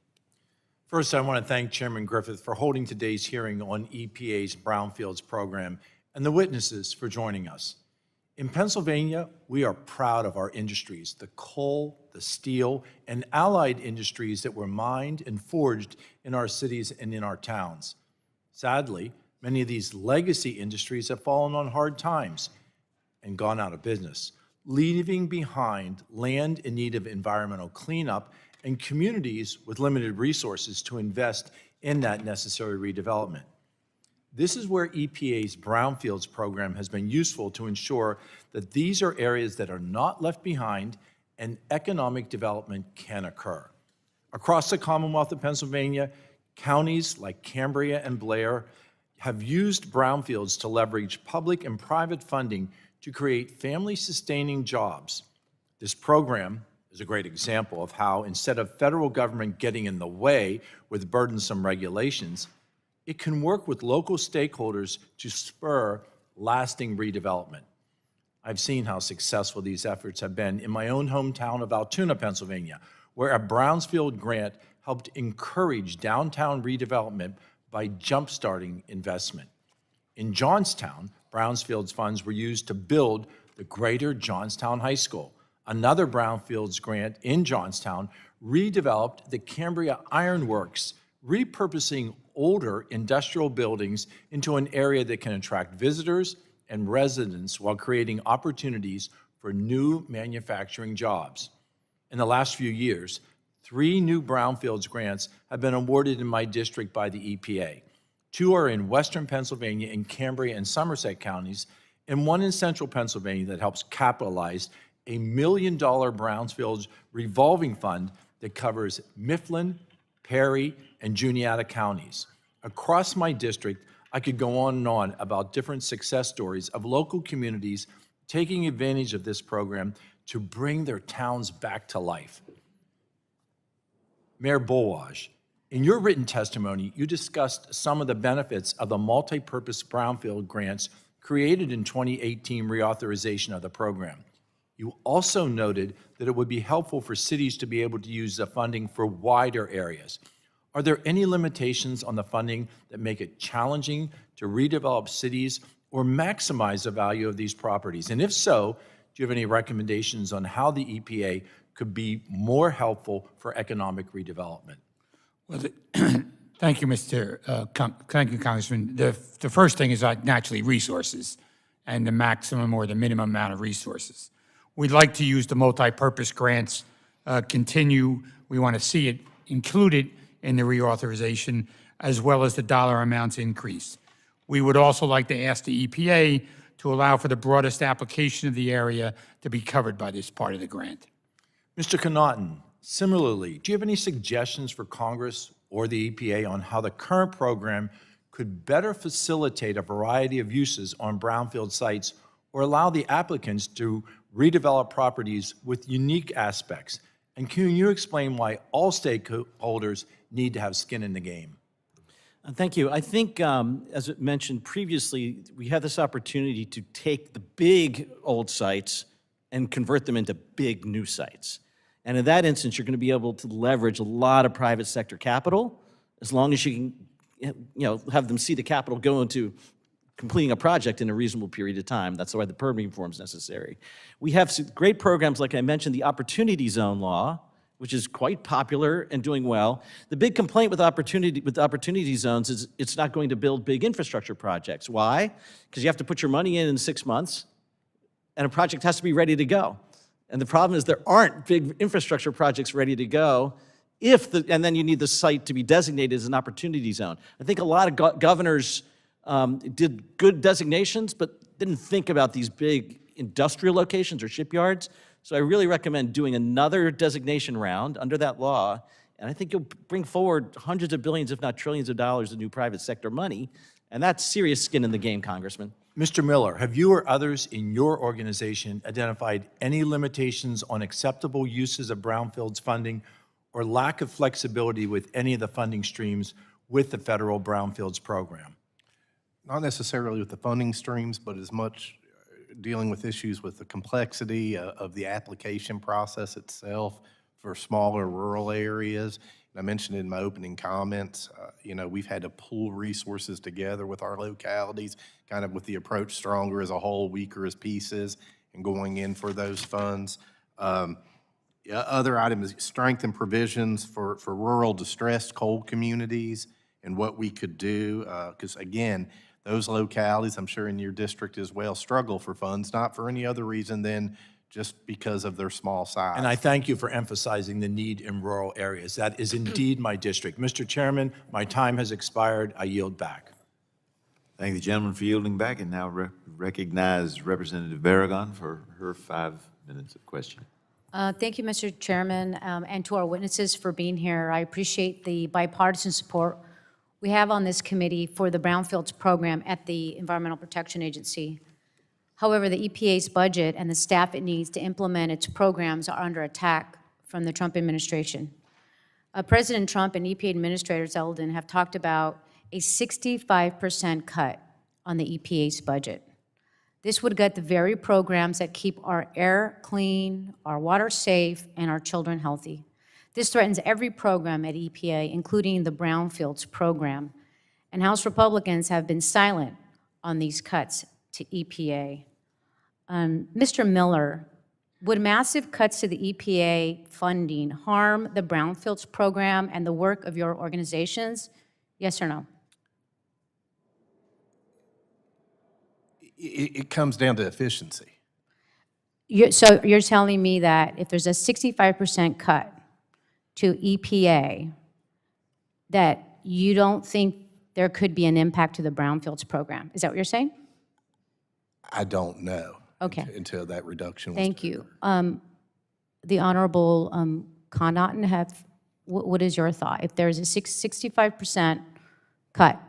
First, I want to thank Chairman Griffith for holding today's hearing on EPA's Brownfields program and the witnesses for joining us. In Pennsylvania, we are proud of our industries, the coal, the steel, and allied industries that were mined and forged in our cities and in our towns. Sadly, many of these legacy industries have fallen on hard times and gone out of business, leaving behind land in need of environmental cleanup and communities with limited resources to invest in that necessary redevelopment. This is where EPA's Brownfields program has been useful to ensure that these are areas that are not left behind and economic development can occur. Across the Commonwealth of Pennsylvania, counties like Cambria and Blair have used brownfields to leverage public and private funding to create family-sustaining jobs. This program is a great example of how, instead of federal government getting in the way with burdensome regulations, it can work with local stakeholders to spur lasting redevelopment. I've seen how successful these efforts have been in my own hometown of Altoona, Pennsylvania, where a Brownfield grant helped encourage downtown redevelopment by jump-starting investment. In Johnstown, Brownfields funds were used to build the Greater Johnstown High School. Another Brownfields grant in Johnstown redeveloped the Cambria Iron Works, repurposing older industrial buildings into an area that can attract visitors and residents while creating opportunities for new manufacturing jobs. In the last few years, 3 new Brownfields grants have been awarded in my district by the EPA. 2 are in western Pennsylvania in Cambria and Somerset counties, and 1 in central Pennsylvania that helps capitalize a $1 million Brownfields revolving fund that covers Mifflin, Perry, and Juniata counties. Across my district, I could go on and on about different success stories of local communities taking advantage of this program to bring their towns back to life. Mayor Bollwage, in your written testimony, you discussed some of the benefits of the multi-purpose brownfield grants created in 2018 reauthorization of the program. You also noted that it would be helpful for cities to be able to use the funding for wider areas. Are there any limitations on the funding that make it challenging to redevelop cities or maximize the value of these properties? And if so, do you have any recommendations on how the EPA could be more helpful for economic redevelopment? Well, thank you, thank you, Congressman. The first thing is naturally resources and the maximum or the minimum amount of resources. We'd like to use the multi-purpose grants continue. We want to see it included in the reauthorization as well as the dollar amounts increase. We would also like to ask the EPA to allow for the broadest application of the area to be covered by this part of the grant. Mr. Connaughton, similarly, do you have any suggestions for Congress or the EPA on how the current program could better facilitate a variety of uses on brownfield sites or allow the applicants to redevelop properties with unique aspects? And can you explain why all stakeholders need to have skin in the game? Thank you. I think, as mentioned previously, we have this opportunity to take the big old sites and convert them into big new sites. And in that instance, you're going to be able to leverage a lot of private sector capital, as long as you can, have them see the capital go into completing a project in a reasonable period of time. That's why the permitting reform is necessary. We have some great programs, like I mentioned, the Opportunity Zone Law, which is quite popular and doing well. The big complaint with opportunity zones is it's not going to build big infrastructure projects. Why? Because you have to put your money in 6 months, and a project has to be ready to go. And the problem is there aren't big infrastructure projects ready to go and then you need the site to be designated as an opportunity zone. I think a lot of governors did good designations, but didn't think about these big industrial locations or shipyards. So I really recommend doing another designation round under that law, and I think you'll bring forward hundreds of billions, if not trillions of dollars of new private sector money, and that's serious skin in the game, Congressman. Mr. Miller, have you or others in your organization identified any limitations on acceptable uses of brownfields funding or lack of flexibility with any of the funding streams with the federal brownfields program? Not necessarily with the funding streams, but as much dealing with issues with the complexity of the application process itself for smaller rural areas. And I mentioned in my opening comments, we've had to pool resources together with our localities, kind of with the approach stronger as a whole, weaker as pieces, and going in for those funds. Other items, strengthen provisions for rural distressed coal communities and what we could do, because again, those localities, I'm sure in your district as well, struggle for funds, not for any other reason than just because of their small size. And I thank you for emphasizing the need in rural areas. That is indeed my district. Mr. Chairman, my time has expired. I yield back. Thank the gentleman for yielding back, and now recognize Representative Barragan for her 5 minutes of question. Thank you, Mr. Chairman, and to our witnesses for being here. I appreciate the bipartisan support we have on this committee for the Brownfields program at the Environmental Protection Agency. However, the EPA's budget and the staff it needs to implement its programs are under attack from the Trump administration. President Trump and EPA Administrator Zeldin have talked about a 65% cut on the EPA's budget. This would gut the very programs that keep our air clean, our water safe, and our children healthy. This threatens every program at EPA, including the Brownfields program. And House Republicans have been silent on these cuts to EPA. Mr. Miller, would massive cuts to the EPA funding harm the Brownfields program and the work of your organizations? Yes or no? It comes down to efficiency. So you're telling me that if there's a 65% cut to EPA, that you don't think there could be an impact to the Brownfields program? Is that what you're saying? I don't know. Okay. Until that reduction was Thank you. The Honorable Connaughton, what is your thought? If there's a 65% cut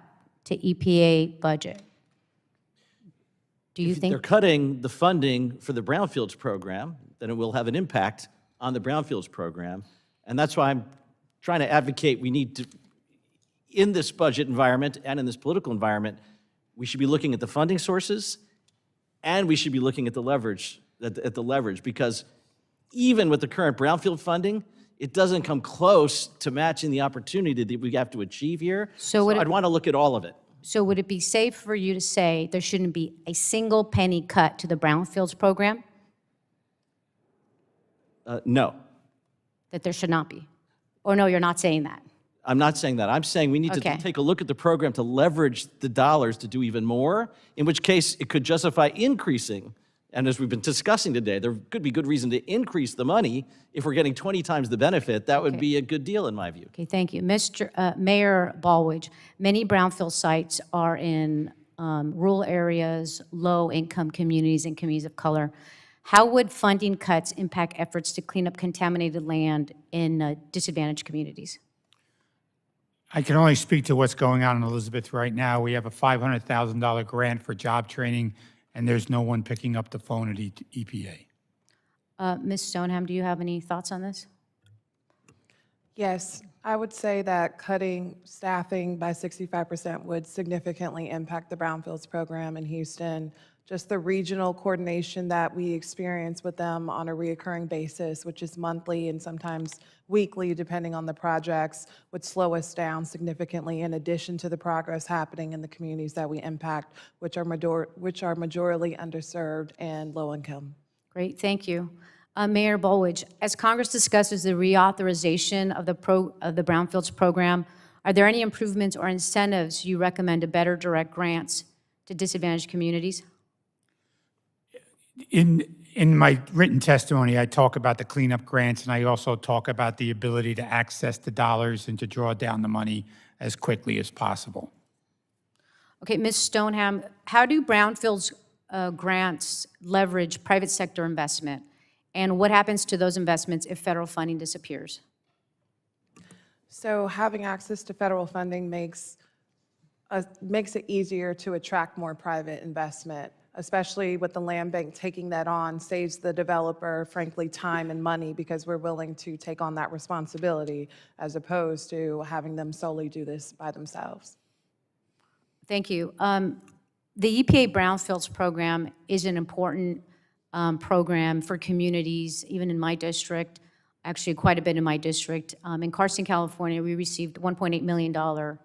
to EPA budget, do you think? They're cutting the funding for the Brownfields program, then it will have an impact on the Brownfields program. And that's why I'm trying to advocate we need to, in this budget environment and in this political environment, we should be looking at the funding sources and we should be looking at the leverage, because even with the current brownfield funding, it doesn't come close to matching the opportunity that we have to achieve here. So I'd want to look at all of it. So would it be safe for you to say there shouldn't be a single penny cut to the Brownfields program? No. That there should not be? Or no, you're not saying that? I'm not saying that. I'm saying we need to take a look at the program to leverage the dollars to do even more, in which case it could justify increasing. And as we've been discussing today, there could be good reason to increase the money. If we're getting 20 times the benefit, that would be a good deal in my view. Okay, thank you. Mayor Bollwage, many brownfield sites are in rural areas, low-income communities, and communities of color. How would funding cuts impact efforts to clean up contaminated land in disadvantaged communities? I can only speak to what's going on in Elizabeth right now. We have a $500,000 grant for job training, and there's no one picking up the phone at EPA. Ms. Stoneham, do you have any thoughts on this? Yes, I would say that cutting staffing by 65% would significantly impact the Brownfields program in Houston. just the regional coordination that we experience with them on a reoccurring basis, which is monthly and sometimes weekly, depending on the projects, would slow us down significantly in addition to the progress happening in the communities that we impact, which are majorly underserved and low income. Great, thank you. Mayor Bollwage, as Congress discusses the reauthorization of the Brownfields program, are there any improvements or incentives you recommend to better direct grants to disadvantaged communities? In my written testimony, I talk about the cleanup grants, and I also talk about the ability to access the dollars and to draw down the money as quickly as possible. Okay, Ms. Stoneham, how do Brownfields grants leverage private sector investment? And what happens to those investments if federal funding disappears? So having access to federal funding makes it easier to attract more private investment, especially with the land bank taking that on, saves the developer, frankly, time and money because we're willing to take on that responsibility as opposed to having them solely do this by themselves. Thank you. The EPA Brownfields program is an important program for communities, even in my district, actually quite a bit in my district. In Carson, California, we received $1.8 million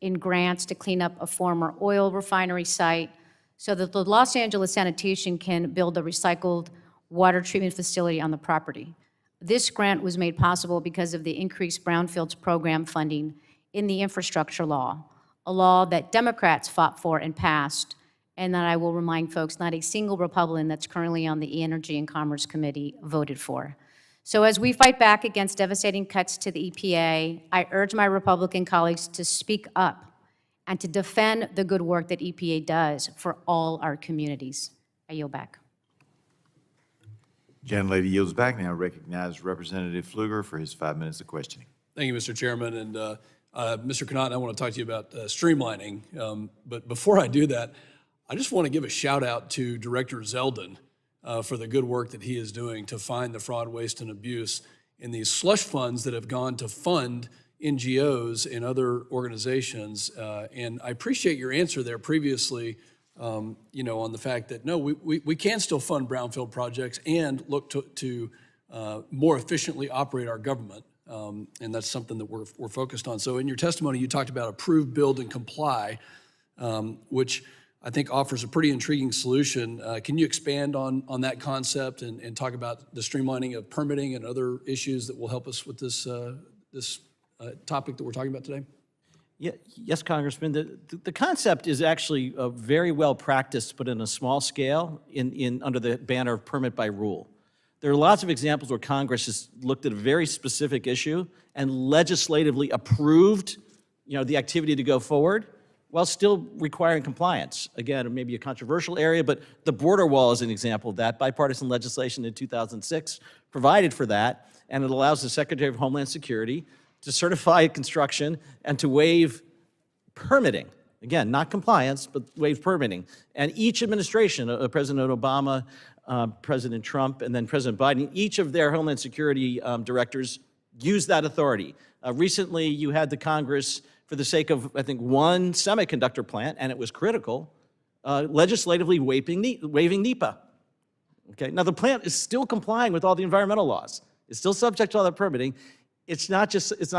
in grants to clean up a former oil refinery site so that the Los Angeles Sanitation can build a recycled water treatment facility on the property. This grant was made possible because of the increased Brownfields program funding in the infrastructure law, a law that Democrats fought for and passed, and that I will remind folks, not a single Republican that's currently on the Energy and Commerce Committee voted for. So as we fight back against devastating cuts to the EPA, I urge my Republican colleagues to speak up and to defend the good work that EPA does for all our communities. I yield back. Gentlelady yields back. Now recognize Representative Pfluger for his 5 minutes of questioning. Thank you, Mr. Chairman. And Mr. Connaughton, I want to talk to you about streamlining. But before I do that, I just want to give a shout out to Director Zeldin for the good work that he is doing to find the fraud, waste, and abuse in these slush funds that have gone to fund NGOs and other organizations. And I appreciate your answer there previously, on the fact that, no, we can still fund brownfield projects and look to more efficiently operate our government. And that's something that we're focused on. So in your testimony, you talked about approve, build, and comply, which I think offers a pretty intriguing solution. Can you expand on that concept and talk about the streamlining of permitting and other issues that will help us with this topic that we're talking about today? Yeah, yes, Congressman. The concept is actually very well practiced, but in a small scale, under the banner of permit by rule. There are lots of examples where Congress has looked at a very specific issue and legislatively approved, the activity to go forward, while still requiring compliance. Again, maybe a controversial area, but the border wall is an example of that. Bipartisan legislation in 2006 provided for that, and it allows the Secretary of Homeland Security to certify construction and to waive permitting. Again, not compliance, but waive permitting. And each administration, President Obama, President Trump, and then President Biden, each of their Homeland Security directors used that authority. Recently, you had the Congress, for the sake of, I think, one semiconductor plant, and it was critical, legislatively waiving NEPA. Okay, now the plant is still complying with all the environmental laws. It's still subject to all that permitting. It's not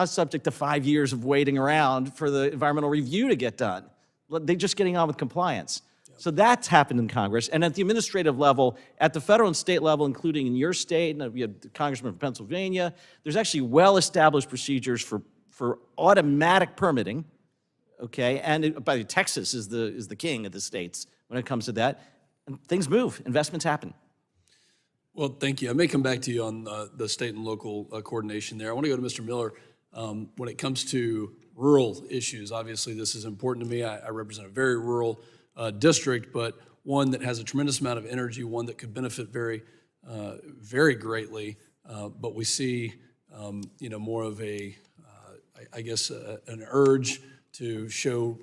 subject to 5 years of waiting around for the environmental review to get done. They're just getting on with compliance. So that's happened in Congress. And at the administrative level, at the federal and state level, including in your state, and we have the Congressman from Pennsylvania, there's actually well-established procedures for automatic permitting, okay? And by Texas is the king of the states when it comes to that. And things move, investments happen. Well, thank you. I may come back to you on the state and local coordination there. I want to go to Mr. Miller. When it comes to rural issues, obviously this is important to me. I represent a very rural district, but one that has a tremendous amount of energy, one that could benefit very, very greatly. But we see, more of a, an urge to show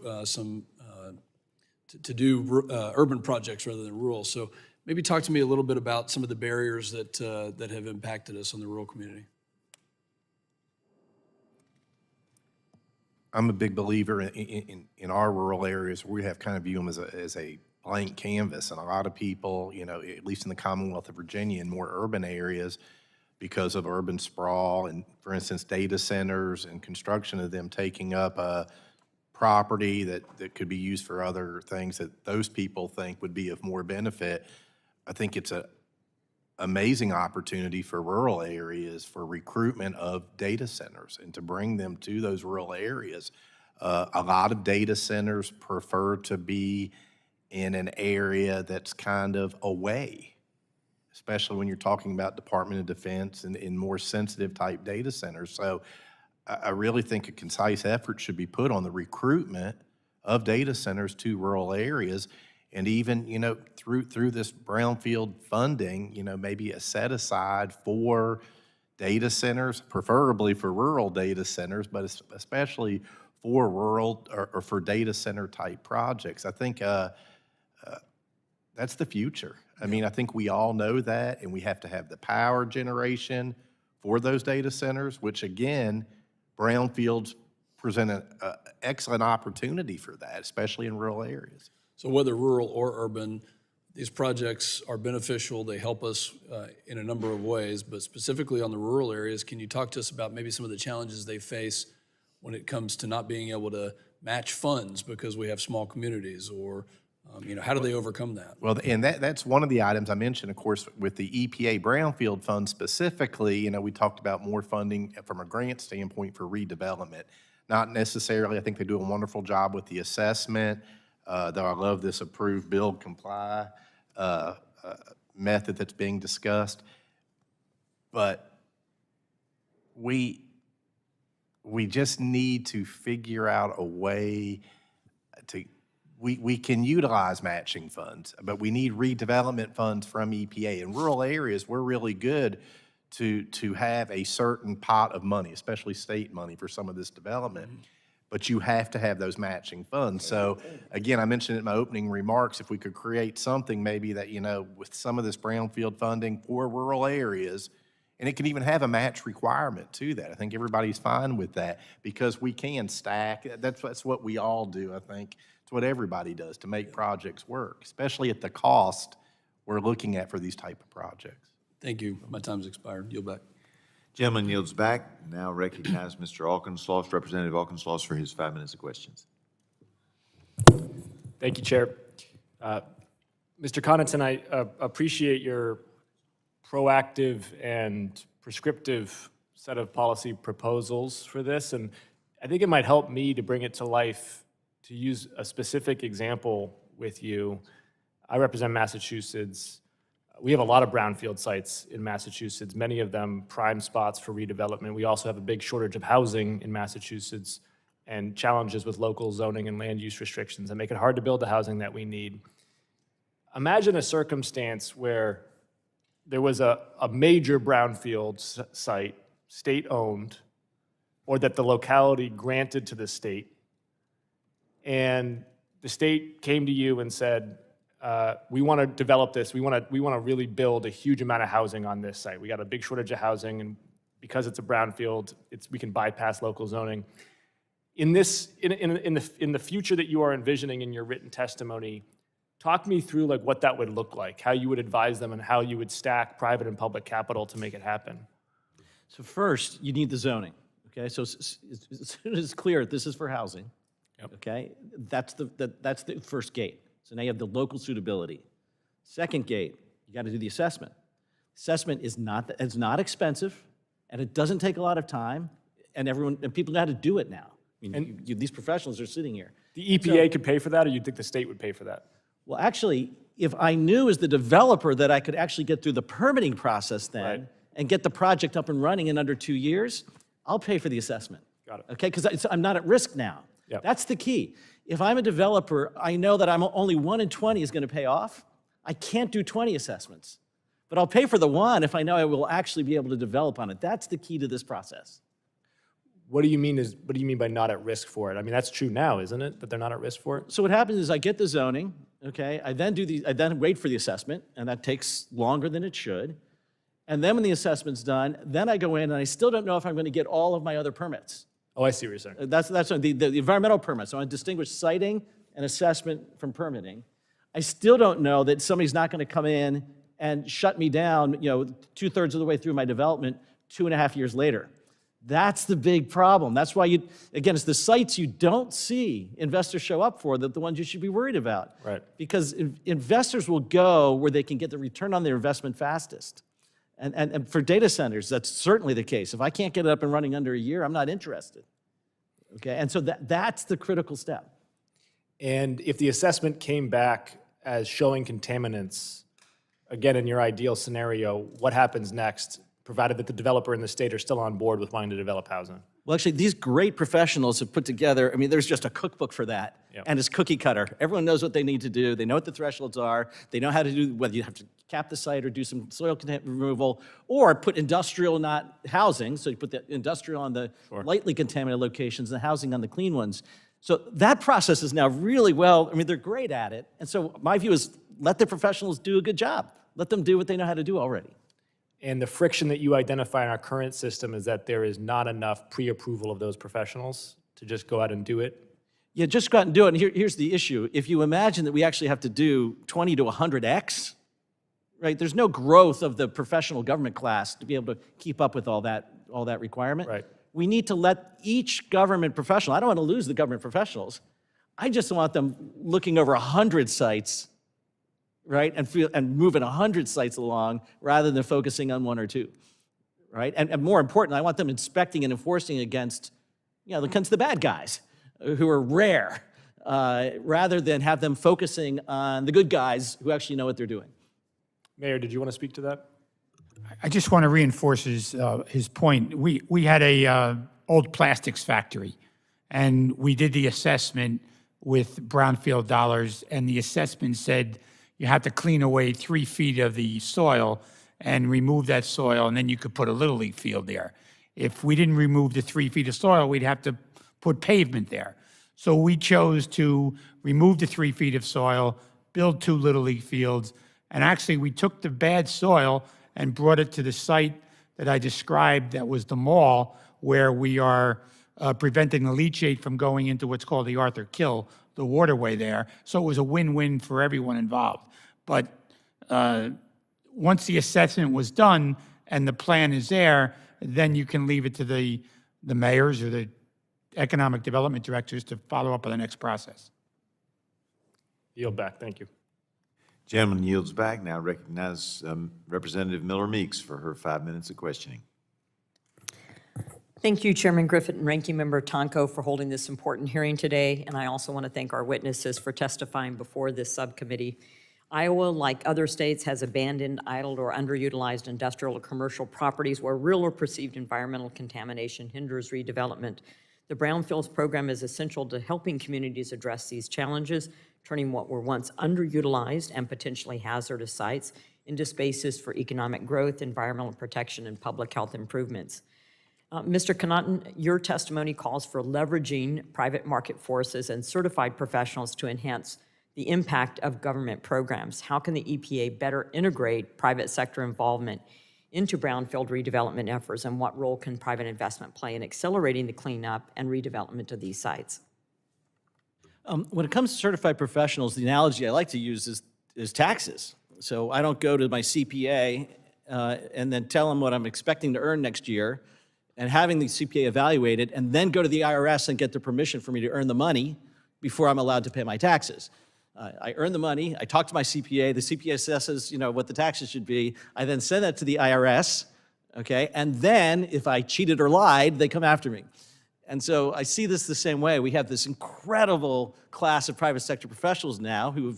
to do urban projects rather than rural. So maybe talk to me a little bit about some of the barriers that have impacted us on the rural community. I'm a big believer in our rural areas. We have kind of view them as a blank canvas, and a lot of people, you know, at least in the Commonwealth of Virginia, in more urban areas, because of urban sprawl and, for instance, data centers and construction of them taking up a property that could be used for other things that those people think would be of more benefit. I think it's a amazing opportunity for rural areas for recruitment of data centers and to bring them to those rural areas. A lot of data centers prefer to be in an area that's kind of away, especially when you're talking about Department of Defense and in more sensitive type data centers. So I really think a concise effort should be put on the recruitment of data centers to rural areas. And even, you know, through this brownfield funding, you know, maybe a set aside for data centers, preferably for rural data centers, but especially for rural or for data center type projects. I think that's the future. I mean, I think we all know that, and we have to have the power generation for those data centers, which again, brownfields present an excellent opportunity for that, especially in rural areas. So whether rural or urban, these projects are beneficial. They help us in a number of ways, but specifically on the rural areas, can you talk to us about maybe some of the challenges they face when it comes to not being able to match funds because we have small communities, or you know, how do they overcome that? Well, and that's one of the items I mentioned, of course, with the EPA Brownfield Fund specifically. You know, we talked about more funding from a grant standpoint for redevelopment. Not necessarily, I think they do a wonderful job with the assessment, though I love this approve, build, comply method that's being discussed. But we just need to figure out a way to, we can utilize matching funds, but we need redevelopment funds from EPA. In rural areas, we're really good to have a certain pot of money, especially state money for some of this development. But you have to have those matching funds. So again, I mentioned in my opening remarks, if we could create something maybe that, you know, with some of this brownfield funding for rural areas, and it can even have a match requirement to that. I think everybody's fine with that because we can stack. That's what we all do, I think. It's what everybody does to make projects work, especially at the cost we're looking at for these type of projects. Thank you. My time's expired. Yield back. Gentleman yields back. Now recognize Mr. Auchincloss, Representative Auchincloss, for his 5 minutes of questions. Thank you, Chair. Mr. Connaughton, I appreciate your proactive and prescriptive set of policy proposals for this, and I think it might help me to bring it to life, to use a specific example with you. I represent Massachusetts. We have a lot of brownfield sites in Massachusetts, many of them prime spots for redevelopment. We also have a big shortage of housing in Massachusetts and challenges with local zoning and land use restrictions that make it hard to build the housing that we need. Imagine a circumstance where there was a major brownfield site, state-owned, or that the locality granted to the state, and the state came to you and said, we want to develop this. We want to really build a huge amount of housing on this site. We got a big shortage of housing, and because it's a brownfield, we can bypass local zoning. In the future that you are envisioning in your written testimony, talk me through like what that would look like, how you would advise them, and how you would stack private and public capital to make it happen. So first, you need the zoning. Okay, so as soon as it's clear this is for housing, okay, that's the first gate. So now you have the local suitability. Second gate, you got to do the assessment. Assessment is not expensive, and it doesn't take a lot of time, and people know how to do it now. I mean, these professionals are sitting here. The EPA could pay for that, or you'd think the state would pay for that? Well, actually, if I knew as the developer that I could actually get through the permitting process then and get the project up and running in under 2 years, I'll pay for the assessment. Got it. Okay, because I'm not at risk now. Yep. That's the key. If I'm a developer, I know that I'm only 1 in 20 is going to pay off. I can't do 20 assessments. But I'll pay for the one if I know I will actually be able to develop on it. That's the key to this process. What do you mean by not at risk for it? I mean, that's true now, isn't it? That they're not at risk for it? So what happens is I get the zoning, okay? I then wait for the assessment, and that takes longer than it should. And then when the assessment's done, then I go in, and I still don't know if I'm going to get all of my other permits. Oh, I see what you're saying. That's the environmental permits. So I distinguish siting and assessment from permitting. I still don't know that somebody's not going to come in and shut me down, 2/3 of the way through my development 2.5 years later. That's the big problem. That's why it's the sites you don't see investors show up for that the ones you should be worried about. Right. Because investors will go where they can get the return on their investment fastest. And for data centers, that's certainly the case. If I can't get it up and running under a year, I'm not interested. Okay, and so that's the critical step. And if the assessment came back as showing contaminants, again, in your ideal scenario, what happens next, provided that the developer and the state are still on board with wanting to develop housing? Well, actually, these great professionals have put together, there's just a cookbook for that. Yep. And it's cookie cutter. Everyone knows what they need to do. They know what the thresholds are. They know how to do, whether you have to cap the site or do some soil removal, or put industrial, not housing. So you put the industrial on the lightly contaminated locations and the housing on the clean ones. So that process is now really they're great at it. And so my view is let the professionals do a good job. Let them do what they know how to do already. And the friction that you identify in our current system is that there is not enough pre-approval of those professionals to just go out and do it? Yeah, just go out and do it. And here's the issue. If you imagine that we actually have to do 20 to 100x, right? There's no growth of the professional government class to be able to keep up with all that requirement. Right. We need to let each government professional, I don't want to lose the government professionals. I just want them looking over 100 sites, right? And moving 100 sites along rather than focusing on 1 or 2, right? And more important, I want them inspecting and enforcing against the bad guys who are rare, rather than have them focusing on the good guys who actually know what they're doing. Mayor, did you want to speak to that? I just want to reinforce his point. We had a old plastics factory, and we did the assessment with brownfield dollars, and the assessment said you have to clean away 3 feet of the soil and remove that soil, and then you could put a Little League field there. If we didn't remove the 3 feet of soil, we'd have to put pavement there. So we chose to remove the 3 feet of soil, build 2 Little League fields, and actually we took the bad soil and brought it to the site that I described that was the mall, where we are preventing the leachate from going into what's called the Arthur Kill, the waterway there. So it was a win-win for everyone involved. But once the assessment was done and the plan is there, then you can leave it to the mayors or the economic development directors to follow up on the next process. Yield back, thank you. Gentleman yields back. Now recognize Representative Miller Meeks for her 5 minutes of questioning. Thank you, Chairman Griffith and Ranking Member Tonko, for holding this important hearing today. And I also want to thank our witnesses for testifying before this subcommittee. Iowa, like other states, has abandoned, idled, or underutilized industrial or commercial properties where real or perceived environmental contamination hinders redevelopment. The Brownfields program is essential to helping communities address these challenges, turning what were once underutilized and potentially hazardous sites into spaces for economic growth, environmental protection, and public health improvements. Mr. Connaughton, your testimony calls for leveraging private market forces and certified professionals to enhance the impact of government programs. How can the EPA better integrate private sector involvement into brownfield redevelopment efforts, and what role can private investment play in accelerating the cleanup and redevelopment of these sites? When it comes to certified professionals, the analogy I like to use is taxes. So I don't go to my CPA and then tell them what I'm expecting to earn next year, and having the CPA evaluate it, and then go to the IRS and get the permission for me to earn the money before I'm allowed to pay my taxes. I earn the money, I talk to my CPA, the CPA assesses, what the taxes should be. I then send that to the IRS, okay? And then if I cheated or lied, they come after me. And so I see this the same way. We have this incredible class of private sector professionals now who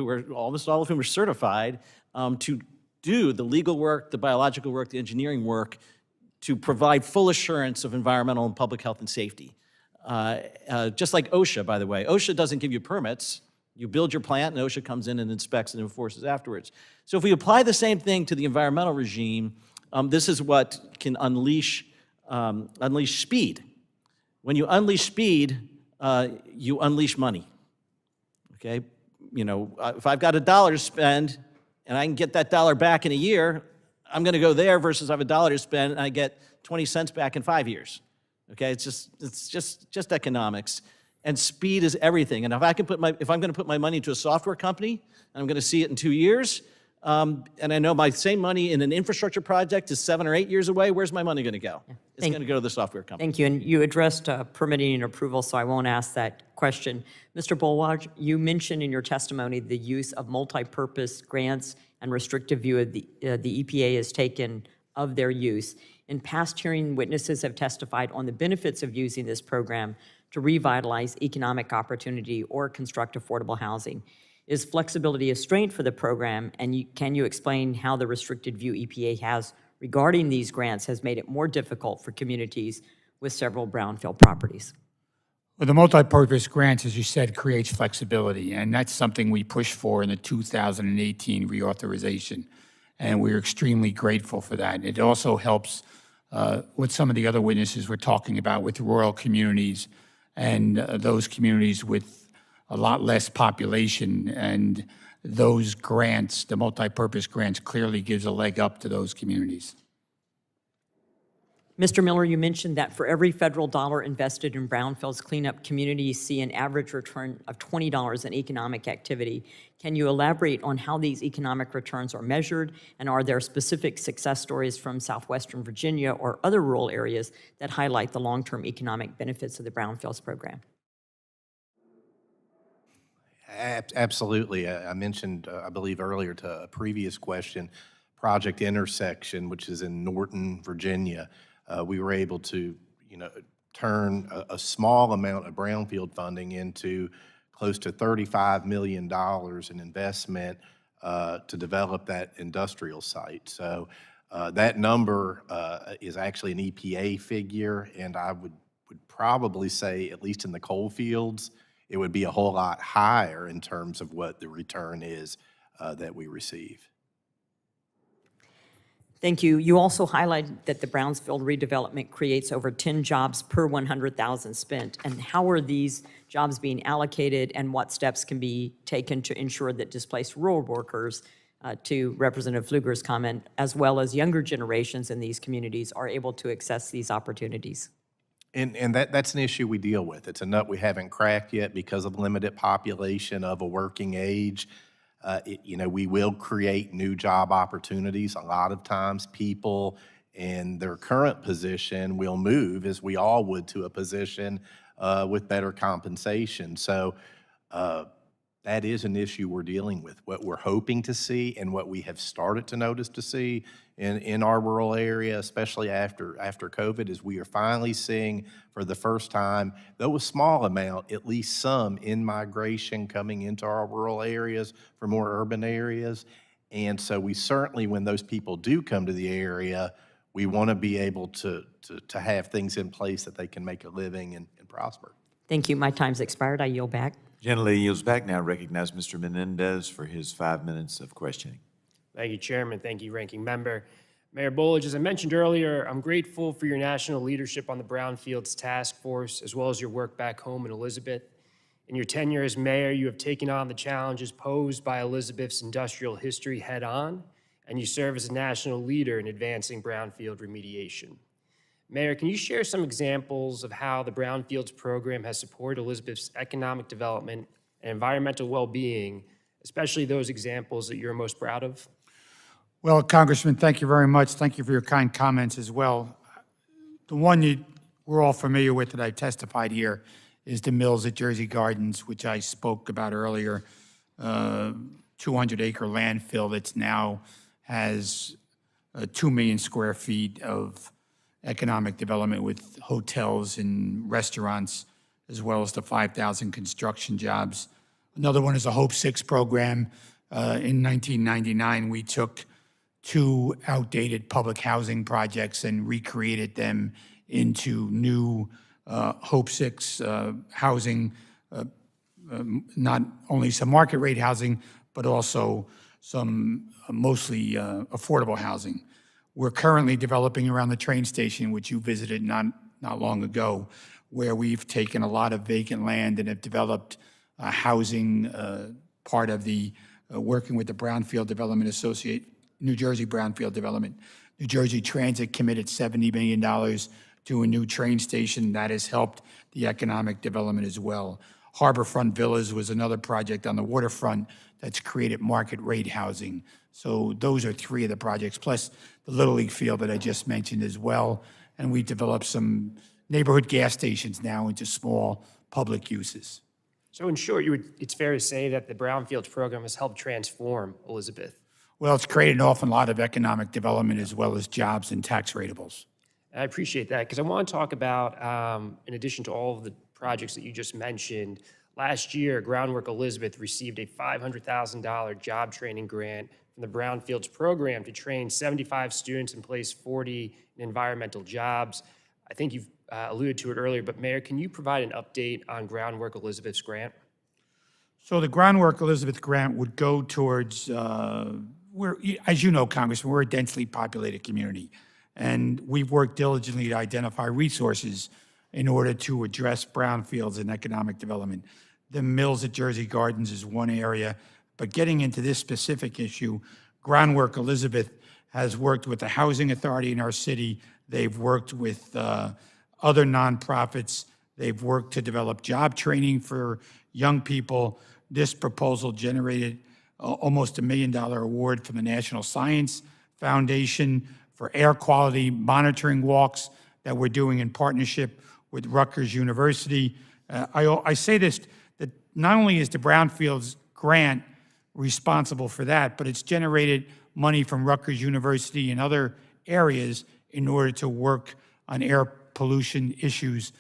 are almost all of whom are certified to do the legal work, the biological work, the engineering work, to provide full assurance of environmental and public health and safety. Just like OSHA, by the way. OSHA doesn't give you permits. You build your plant, and OSHA comes in and inspects and enforces afterwards. So if we apply the same thing to the environmental regime, this is what can unleash speed. When you unleash speed, you unleash money, okay? If I've got $1 to spend and I can get that dollar back in a year, I'm gonna go there versus I have $1 to spend and I get 20 cents back in 5 years, okay? It's just economics. and speed is everything. And if I'm going to put my money into a software company, and I'm going to see it in 2 years, and I know my same money in an infrastructure project is 7 or 8 years away, where's my money going to go? It's going to go to the software company. Thank you. And you addressed permitting and approval, so I won't ask that question. Mr. Bollwage, you mentioned in your testimony the use of multi-purpose grants and restrictive view of the EPA has taken of their use. In past hearing, witnesses have testified on the benefits of using this program to revitalize economic opportunity or construct affordable housing. Is flexibility a strength for the program, and can you explain how the restricted view EPA has regarding these grants has made it more difficult for communities with several brownfield properties? Well, the multi-purpose grants, as you said, creates flexibility, and that's something we pushed for in the 2018 reauthorization, and we're extremely grateful for that. It also helps what some of the other witnesses were talking about with rural communities and those communities with a lot less population, and those grants, the multi-purpose grants, clearly gives a leg up to those communities. Mr. Miller, you mentioned that for every federal dollar invested in brownfields cleanup, communities see an average return of $20 in economic activity. Can you elaborate on how these economic returns are measured, and are there specific success stories from southwestern Virginia or other rural areas that highlight the long-term economic benefits of the brownfields program? Absolutely. I mentioned, I believe earlier to a previous question, Project Intersection, which is in Norton, Virginia. We were able to, turn a small amount of brownfield funding into close to $35 million in investment to develop that industrial site. So that number is actually an EPA figure, and I would probably say, at least in the coal fields, it would be a whole lot higher in terms of what the return is that we receive. Thank you. You also highlighted that the Brownsfield redevelopment creates over 10 jobs per 100,000 spent. And how are these jobs being allocated, and what steps can be taken to ensure that displaced rural workers, to Representative Pfluger's comment, as well as younger generations in these communities, are able to access these opportunities? And that's an issue we deal with. It's a nut we haven't cracked yet because of limited population of a working age. We will create new job opportunities. A lot of times people in their current position will move, as we all would, to a position with better compensation. So that is an issue we're dealing with. What we're hoping to see, and what we have started to notice to see in our rural area, especially after COVID, is we are finally seeing for the first time, though a small amount, at least some in-migration coming into our rural areas from more urban areas. And so we certainly, when those people do come to the area, we want to be able to have things in place that they can make a living and prosper. Thank you. My time's expired. I yield back. Gentlelady yields back. Now recognize Mr. Menendez for his 5 minutes of questioning. Thank you, Chairman. Thank you, Ranking Member. Mayor Bollwage, as I mentioned earlier, I'm grateful for your national leadership on the Brownfields Task Force, as well as your work back home in Elizabeth. In your tenure as mayor, you have taken on the challenges posed by Elizabeth's industrial history head-on, and you serve as a national leader in advancing brownfield remediation. Mayor, can you share some examples of how the Brownfields program has supported Elizabeth's economic development and environmental well-being, especially those examples that you're most proud of? Well, Congressman, thank you very much. Thank you for your kind comments as well. The one we're all familiar with that I testified here is the mills at Jersey Gardens, which I spoke about earlier, 200-acre landfill that's now has 2 million square feet of economic development with hotels and restaurants, as well as the 5,000 construction jobs. Another one is the Hope 6 program. In 1999, we took 2 outdated public housing projects and recreated them into new Hope 6 housing, not only some market rate housing, but also some mostly affordable housing. We're currently developing around the train station, which you visited not long ago, where we've taken a lot of vacant land and have developed housing, part of the working with the Brownfield Development Associate, New Jersey Brownfield Development. New Jersey Transit committed $70 million to a new train station. That has helped the economic development as well. Harborfront Villas was another project on the waterfront that's created market rate housing. So those are three of the projects, plus the Little League field that I just mentioned as well. And we developed some neighborhood gas stations now into small public uses. So in short, it's fair to say that the Brownfields program has helped transform Elizabeth. Well, it's created an awful lot of economic development as well as jobs and tax ratables. I appreciate that because I want to talk about, in addition to all of the projects that you just mentioned, last year, Groundwork Elizabeth received a $500,000 job training grant from the Brownfields program to train 75 students and place 40 in environmental jobs. I think you've alluded to it earlier, but Mayor, can you provide an update on Groundwork Elizabeth's grant? So the Groundwork Elizabeth grant would go towards, as you know, Congressman, we're a densely populated community. And we've worked diligently to identify resources in order to address brownfields and economic development. The mills at Jersey Gardens is one area, but getting into this specific issue, Groundwork Elizabeth has worked with the Housing Authority in our city. They've worked with other nonprofits. They've worked to develop job training for young people. This proposal generated almost $1 million award from the National Science Foundation for air quality monitoring walks that we're doing in partnership with Rutgers University. I say this, that not only is the Brownfields grant responsible for that, but it's generated money from Rutgers University and other areas in order to work on air pollution issues,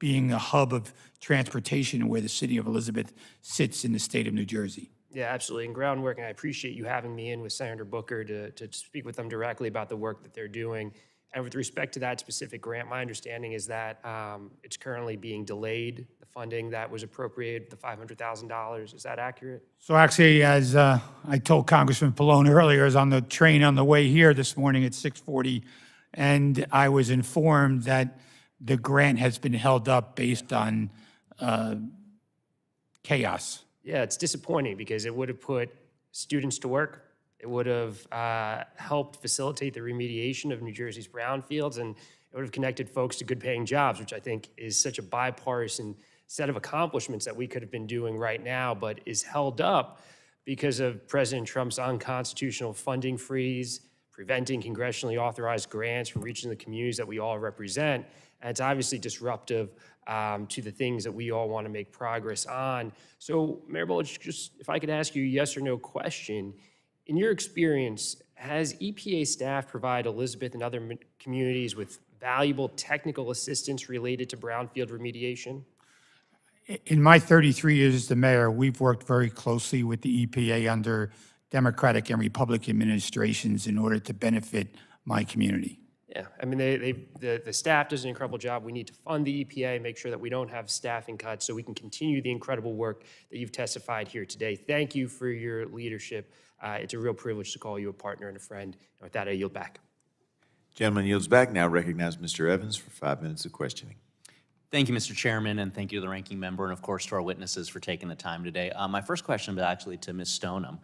being a hub of transportation where the city of Elizabeth sits in the state of New Jersey. Yeah, absolutely. And Groundwork, and I appreciate you having me in with Senator Booker to speak with them directly about the work that they're doing. And with respect to that specific grant, my understanding is that it's currently being delayed, the funding that was appropriated, the $500,000. Is that accurate? So actually, as I told Congressman Pallone earlier, I was on the train on the way here this morning at 6:40, and I was informed that the grant has been held up based on chaos. Yeah, it's disappointing because it would have put students to work. It would have helped facilitate the remediation of New Jersey's brownfields, and it would have connected folks to good-paying jobs, which I think is such a bipartisan set of accomplishments that we could have been doing right now, but is held up because of President Trump's unconstitutional funding freeze, preventing congressionally authorized grants from reaching the communities that we all represent. And it's obviously disruptive to the things that we all want to make progress on. So, Mayor Bollwage, just if I could ask you a yes or no question, in your experience, has EPA staff provided Elizabeth and other communities with valuable technical assistance related to brownfield remediation? In my 33 years as the mayor, we've worked very closely with the EPA under Democratic and Republican administrations in order to benefit my community. Yeah, I mean, the staff does an incredible job. We need to fund the EPA, make sure that we don't have staffing cuts so we can continue the incredible work that you've testified here today. Thank you for your leadership. It's a real privilege to call you a partner and a friend. And with that, I yield back. Gentleman yields back. Now recognize Mr. Evans for 5 minutes of questioning. Thank you, Mr. Chairman, and thank you to the ranking member and, of course, to our witnesses for taking the time today. My first question is actually to Ms. Stoneham.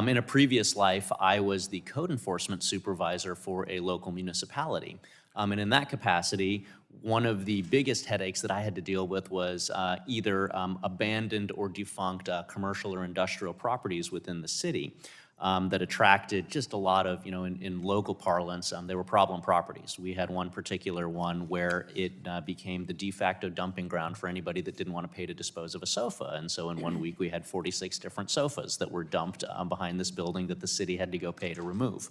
In a previous life, I was the code enforcement supervisor for a local municipality. And in that capacity, one of the biggest headaches that I had to deal with was either abandoned or defunct commercial or industrial properties within the city that attracted just a lot of, in local parlance, they were problem properties. We had one particular one where it became the de facto dumping ground for anybody that didn't want to pay to dispose of a sofa. And so in 1 week, we had 46 different sofas that were dumped behind this building that the city had to go pay to remove.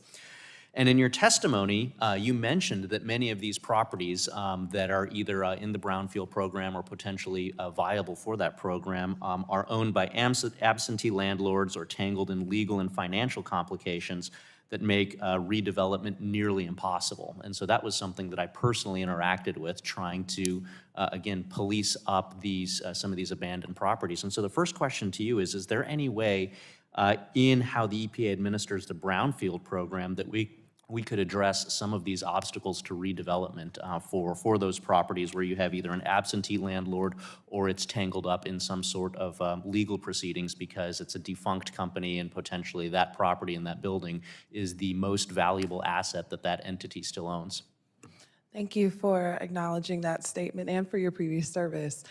And in your testimony, you mentioned that many of these properties that are either in the Brownfield program or potentially viable for that program are owned by absentee landlords or tangled in legal and financial complications that make redevelopment nearly impossible. And so that was something that I personally interacted with, trying to, again, police up some of these abandoned properties. And so the first question to you is there any way in how the EPA administers the Brownfield program that we could address some of these obstacles to redevelopment for those properties where you have either an absentee landlord or it's tangled up in some sort of legal proceedings because it's a defunct company and potentially that property and that building is the most valuable asset that that entity still owns? Thank you for acknowledging that statement and for your previous service.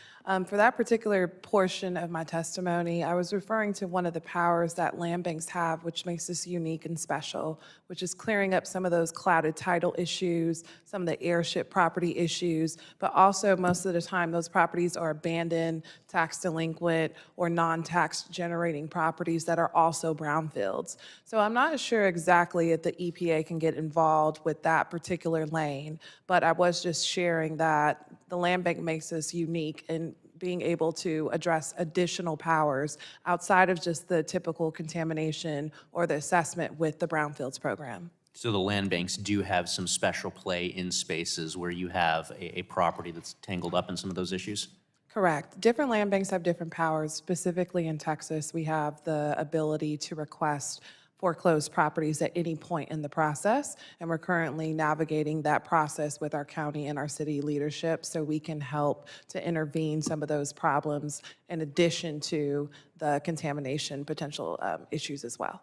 For that particular portion of my testimony, I was referring to one of the powers that land banks have, which makes us unique and special, which is clearing up some of those clouded title issues, some of the airship property issues, but also most of the time those properties are abandoned, tax delinquent, or non-tax generating properties that are also brownfields. So I'm not sure exactly if the EPA can get involved with that particular lane, but I was just sharing that the land bank makes us unique in being able to address additional powers outside of just the typical contamination or the assessment with the brownfields program. So the land banks do have some special play in spaces where you have a property that's tangled up in some of those issues? Correct. Different land banks have different powers. Specifically in Texas, we have the ability to request foreclosed properties at any point in the process, and we're currently navigating that process with our county and our city leadership so we can help to intervene some of those problems in addition to the contamination potential issues as well.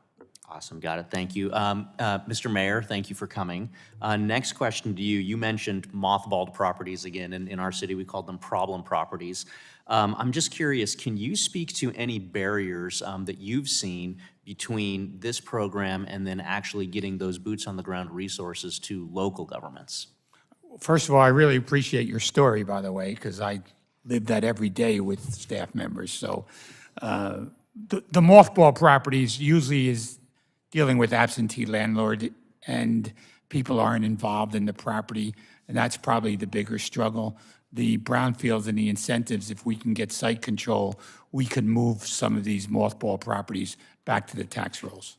Awesome, got it, thank you. Mr. Mayor, thank you for coming. Next question to you. You mentioned mothballed properties again. In our city, we call them problem properties. I'm just curious, can you speak to any barriers that you've seen between this program and then actually getting those boots on the ground resources to local governments? First of all, I really appreciate your story, by the way, because I live that every day with staff members. So the mothball properties usually is dealing with absentee landlord and people aren't involved in the property, and that's probably the bigger struggle. The brownfields and the incentives, if we can get site control, we could move some of these mothball properties back to the tax rolls.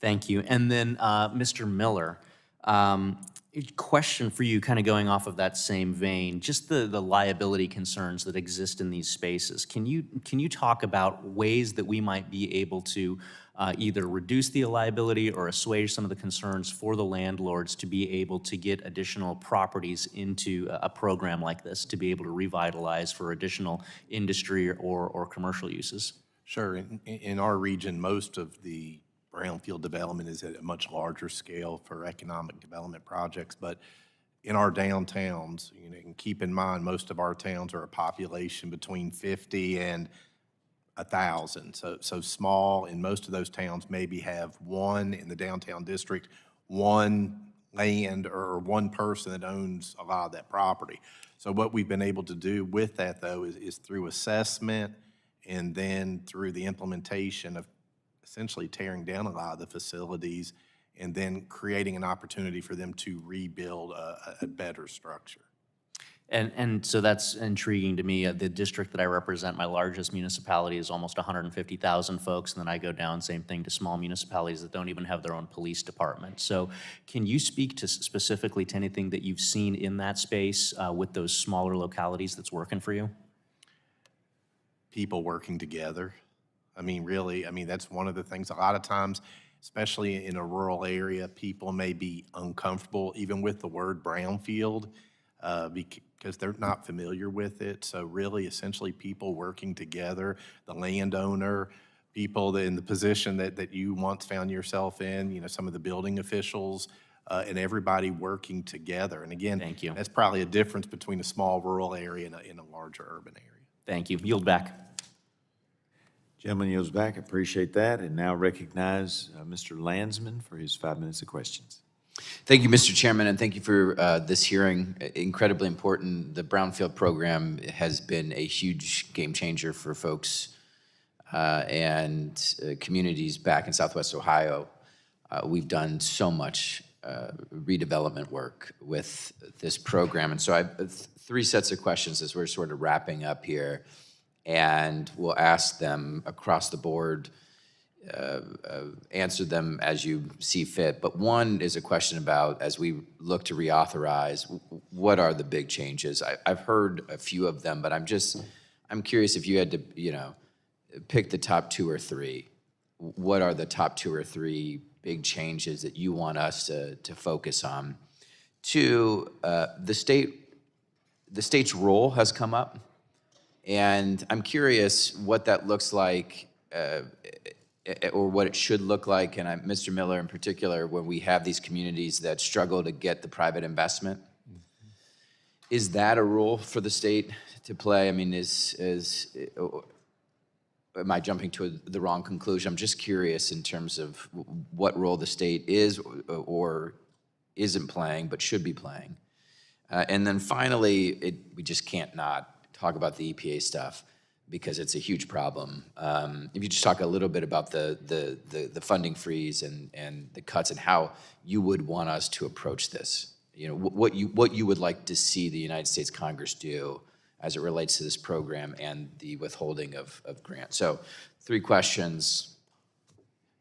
Thank you. And then, Mr. Miller, a question for you, kind of going off of that same vein, just the liability concerns that exist in these spaces. Can you talk about ways that we might be able to either reduce the liability or assuage some of the concerns for the landlords to be able to get additional properties into a program like this, to be able to revitalize for additional industry or commercial uses? Sure. In our region, most of the brownfield development is at a much larger scale for economic development projects, but in our downtowns, and keep in mind, most of our towns are a population between 50 and 1,000, so small, and most of those towns maybe have one in the downtown district, one land or one person that owns a lot of that property. So what we've been able to do with that, though, is through assessment and then through the implementation of essentially tearing down a lot of the facilities and then creating an opportunity for them to rebuild a better structure. And so that's intriguing to me. The district that I represent, my largest municipality, is almost 150,000 folks, and then I go down, same thing, to small municipalities that don't even have their own police department. So can you speak to specifically to anything that you've seen in that space with those smaller localities that's working for you? People working together. I mean, really, that's one of the things. A lot of times, especially in a rural area, people may be uncomfortable even with the word brownfield because they're not familiar with it. So really, essentially, people working together, the landowner, people in the position that you once found yourself in, some of the building officials, and everybody working together. And again, thank you. That's probably a difference between a small rural area and a larger urban area. Thank you. Yield back. Gentleman yields back. I appreciate that. And now recognize Mr. Landsman for his 5 minutes of questions. Thank you, Mr. Chairman, and thank you for this hearing. Incredibly important. The Brownfield program has been a huge game changer for folks and communities back in Southwest Ohio. We've done so much redevelopment work with this program. And so I have three sets of questions as we're sort of wrapping up here. And we'll ask them across the board, answer them as you see fit. But one is a question about, as we look to reauthorize, what are the big changes? I've heard a few of them, but I'm curious if you had to, pick the top two or three. What are the top two or three big changes that you want us to focus on? Two, the state's role has come up. And I'm curious what that looks like or what it should look like, and Mr. Miller in particular, when we have these communities that struggle to get the private investment. Is that a role for the state to play? I mean, am I jumping to the wrong conclusion? I'm just curious in terms of what role the state is or isn't playing, but should be playing. And then finally, we just can't not talk about the EPA stuff because it's a huge problem. If you just talk a little bit about the funding freeze and the cuts and how you would want us to approach this. You know, what you would like to see the United States Congress do as it relates to this program and the withholding of grants. So 3 questions.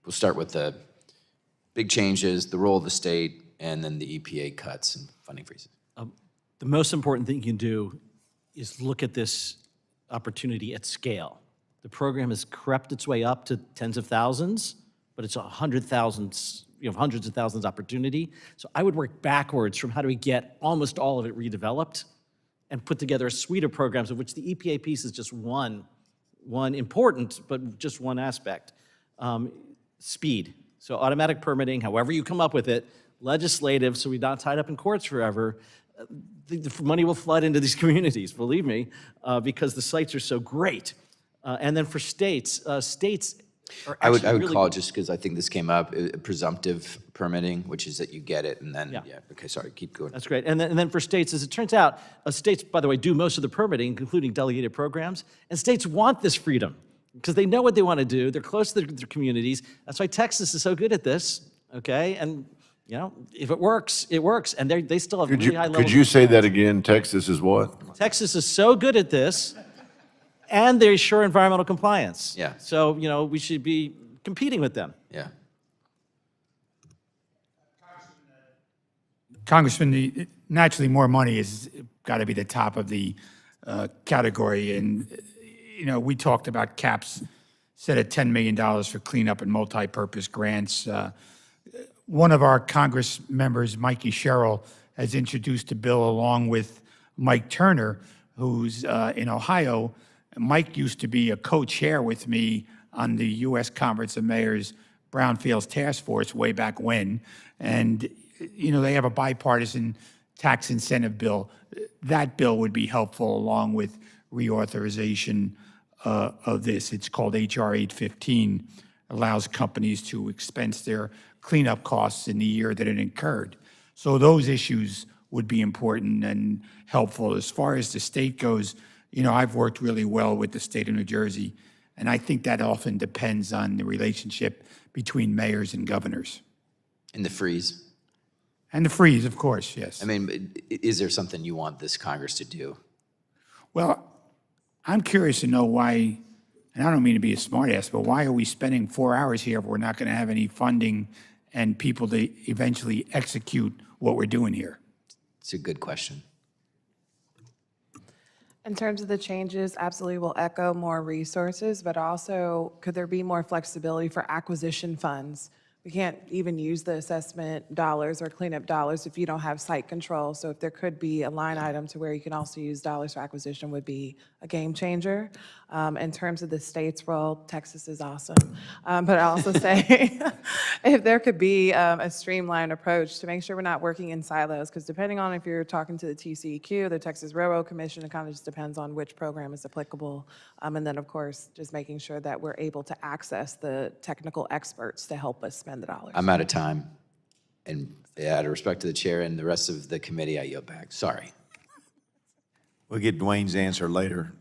We'll start with the big changes, the role of the state, and then the EPA cuts and funding freezes. The most important thing you can do is look at this opportunity at scale. The program has crept its way up to tens of thousands, but it's 100,000, hundreds of thousands opportunity. So I would work backwards from how do we get almost all of it redeveloped and put together a suite of programs of which the EPA piece is just one important, but just one aspect. Speed. So automatic permitting, however you come up with it, legislative, so we're not tied up in courts forever. The money will flood into these communities, believe me, because the sites are so great. And then for states, states are I would really call it, just because I think this came up, presumptive permitting, which is that you get it and then, okay, sorry, keep going. That's great. And then for states, as it turns out, states, by the way, do most of the permitting, including delegated programs, and states want this freedom because they know what they want to do. They're close to their communities. That's why Texas is so good at this, okay? And, if it works, it works. And they still have really high levels. Could you say that again? Texas is what? Texas is so good at this, and they assure environmental compliance. Yeah. So, we should be competing with them. Yeah. Congressman, naturally, more money has got to be the top of the category. And, we talked about caps set at $10 million for cleanup and multi-purpose grants. One of our Congress members, Mikey Sherrill, has introduced a bill along with Mike Turner, who's in Ohio. Mike used to be a co-chair with me on the U.S. Conference of Mayors Brownfields Task Force way back when. And, they have a bipartisan tax incentive bill. That bill would be helpful along with reauthorization of this. It's called H.R. 815, allows companies to expense their cleanup costs in the year that it incurred. So those issues would be important and helpful. As far as the state goes, I've worked really well with the state of New Jersey, and I think that often depends on the relationship between mayors and governors. And the freeze. And the freeze, of course, yes. I mean, is there something you want this Congress to do? Well, I'm curious to know why, and I don't mean to be a smartass, but why are we spending 4 hours here if we're not going to have any funding and people to eventually execute what we're doing here? It's a good question. In terms of the changes, absolutely will echo more resources, but also could there be more flexibility for acquisition funds? We can't even use the assessment dollars or cleanup dollars if you don't have site control. So if there could be a line item to where you can also use dollars for acquisition would be a game changer. In terms of the state's role, Texas is awesome. But I also say if there could be a streamlined approach to make sure we're not working in silos, because depending on if you're talking to the TCEQ, the Texas Railroad Commission, it kind of just depends on which program is applicable. And then, of course, just making sure that we're able to access the technical experts to help us spend the dollars. I'm out of time. And out of respect to the chair and the rest of the committee, I yield back. Sorry. We'll get Duane's answer later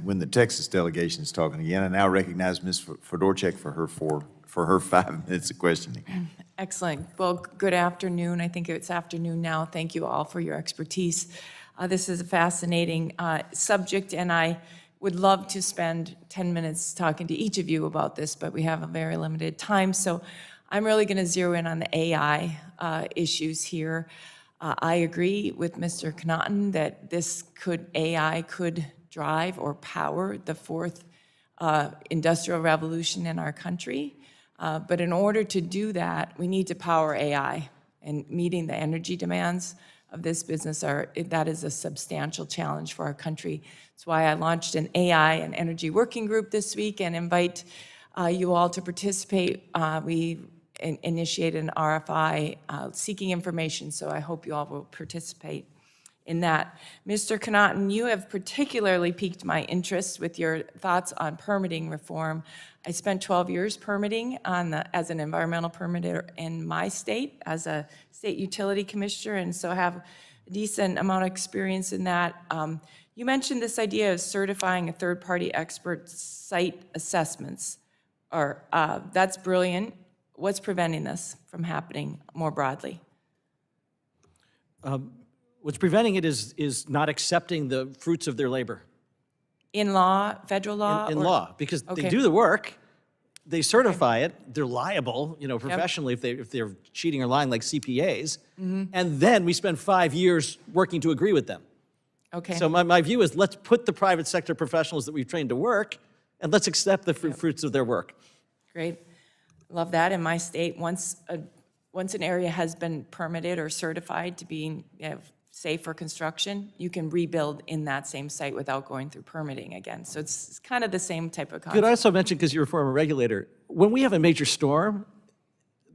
when the Texas delegation is talking again. I now recognize Ms. Fedorchak for her 5 minutes of questioning. Excellent. Well, good afternoon. I think it's afternoon now. Thank you all for your expertise. This is a fascinating subject, and I would love to spend 10 minutes talking to each of you about this, but we have a very limited time. So I'm really going to zero in on the AI issues here. I agree with Mr. Connaughton that AI could drive or power the fourth industrial revolution in our country. But in order to do that, we need to power AI, and meeting the energy demands of this business that is a substantial challenge for our country. That's why I launched an AI and energy working group this week and invite you all to participate. We initiated an RFI seeking information, so I hope you all will participate in that. Mr. Connaughton, you have particularly piqued my interest with your thoughts on permitting reform. I spent 12 years permitting as an environmental permitter in my state, as a state utility commissioner, and so have a decent amount of experience in that. You mentioned this idea of certifying a third-party expert site assessments. That's brilliant. What's preventing this from happening more broadly? What's preventing it is not accepting the fruits of their labor. In law, federal law? In or- law, because Okay. they do the work, they certify it, they're liable, professionally if they're cheating or lying like CPAs, and then we spend 5 years working to agree with them. Okay. So my view is let's put the private sector professionals that we've trained to work, and let's accept the fruits of their work. Great. Love that. In my state, once an area has been permitted or certified to be safe for construction, you can rebuild in that same site without going through permitting again. So it's kind of the same type of Could I concept. also mention, because you're a former regulator, when we have a major storm,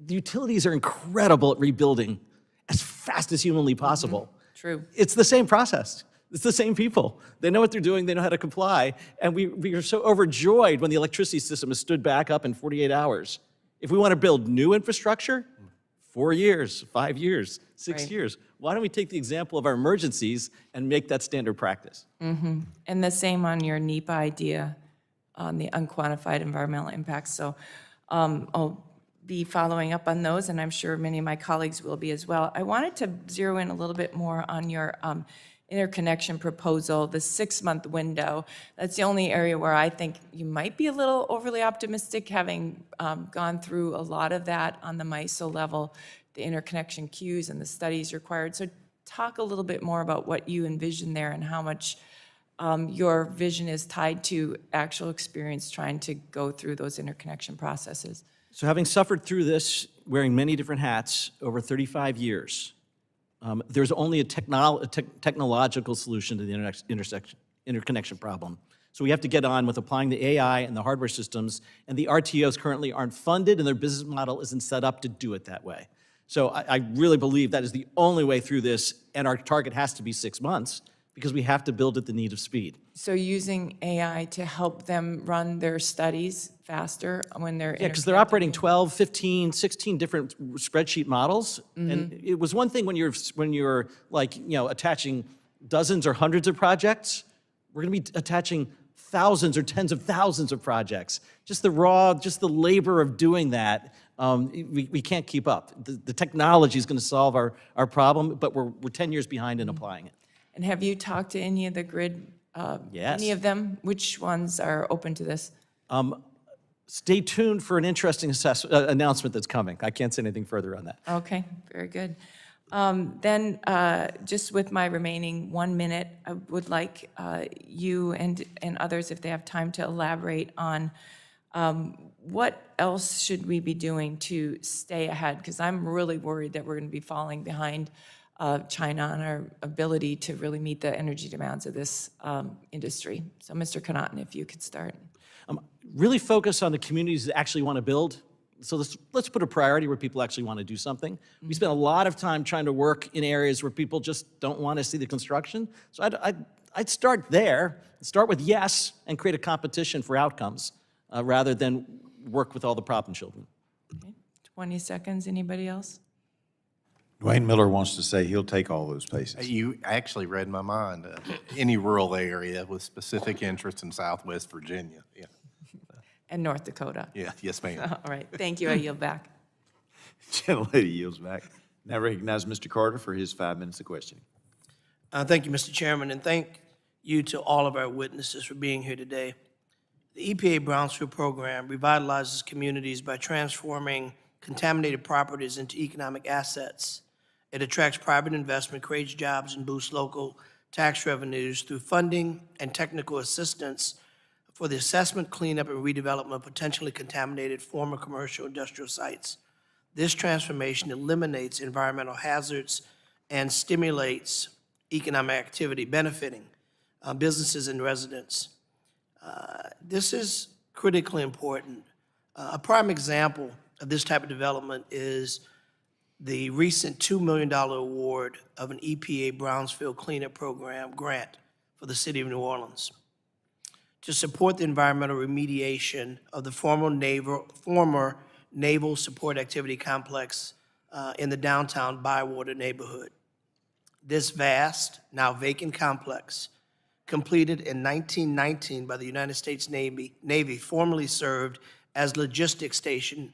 the utilities are incredible at rebuilding as fast as humanly possible. True. It's the same process. It's the same people. They know what they're doing, they know how to comply, and we are so overjoyed when the electricity system is stood back up in 48 hours. If we want to build new infrastructure, 4 years, 5 years, 6 Right. years, why don't we take the example of our emergencies and make that standard practice? And the same on your NEPA idea on the unquantified environmental impacts. So I'll be following up on those, and I'm sure many of my colleagues will be as well. I wanted to zero in a little bit more on your interconnection proposal, the 6-month window. That's the only area where I think you might be a little overly optimistic, having gone through a lot of that on the MISO level, the interconnection queues and the studies required. So talk a little bit more about what you envision there and how much your vision is tied to actual experience trying to go through those interconnection processes. So having suffered through this, wearing many different hats over 35 years, there's only a technological solution to the interconnection problem. So we have to get on with applying the AI and the hardware systems, and the RTOs currently aren't funded, and their business model isn't set up to do it that way. So I really believe that is the only way through this, and our target has to be 6 months, because we have to build at the need of speed. So using AI to help them run their studies faster when they're Yeah, because they're operating 12, 15, 16 different spreadsheet models. And it was one thing when you're like, attaching dozens or hundreds of projects. We're going to be attaching thousands or tens of thousands of projects. Just the labor of doing that, we can't keep up. The technology is going to solve our problem, but we're 10 years behind in applying it. And have you talked to any of the grid? Yes. Any of them? Which ones are open to this? Stay tuned for an interesting announcement that's coming. I can't say anything further on that. Okay, very good. Then, just with my remaining 1 minute, I would like you and others, if they have time, to elaborate on what else should we be doing to stay ahead? Because I'm really worried that we're going to be falling behind China on our ability to really meet the energy demands of this industry. So, Mr. Connaughton, if you could start. Really focus on the communities that actually want to build. So let's put a priority where people actually want to do something. We spend a lot of time trying to work in areas where people just don't want to see the construction. So I'd start there, start with yes, and create a competition for outcomes rather than work with all the problem children. Okay. 20 seconds, anybody else? Duane Miller wants to say he'll take all those places. You actually read my mind. Any rural area with specific interest in Southwest Virginia. Yeah. And North Dakota. Yeah. Yes, ma'am. All right, thank you, I yield back. Gentlelady yields back. Now recognize Mr. Carter for his 5 minutes of questioning. Thank you, Mr. Chairman, and thank you to all of our witnesses for being here today. The EPA Brownsfield program revitalizes communities by transforming contaminated properties into economic assets. It attracts private investment, creates jobs, and boosts local tax revenues through funding and technical assistance for the assessment, cleanup, and redevelopment of potentially contaminated former commercial industrial sites. This transformation eliminates environmental hazards and stimulates economic activity benefiting businesses and residents. This is critically important A prime example of this type of development is the recent $2 million award of an EPA Brownsfield Cleanup Program grant for the city of New Orleans to support the environmental remediation of the former Naval Support Activity Complex in the downtown Bywater neighborhood. This vast, now vacant complex, completed in 1919 by the United States Navy, formerly served as logistics station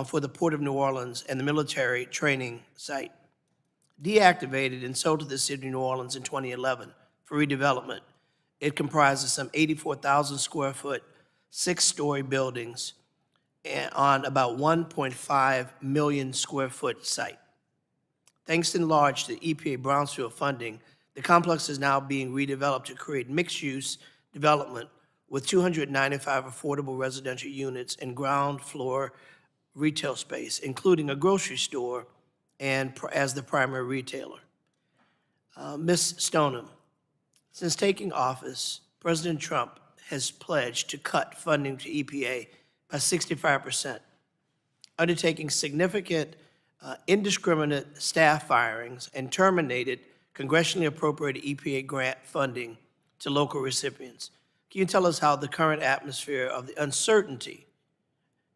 for the Port of New Orleans and the military training site. Deactivated and sold to the city of New Orleans in 2011 for redevelopment, it comprises some 84,000 square foot, 6-story buildings on about 1.5 million square foot site. Thanks in large to EPA Brownsfield funding, the complex is now being redeveloped to create mixed-use development with 295 affordable residential units and ground floor retail space, including a grocery store and as the primary retailer. Ms. Stoneham, since taking office, President Trump has pledged to cut funding to EPA by 65%, undertaking significant indiscriminate staff firings and terminated congressionally appropriated EPA grant funding to local recipients. Can you tell us how the current atmosphere of the uncertainty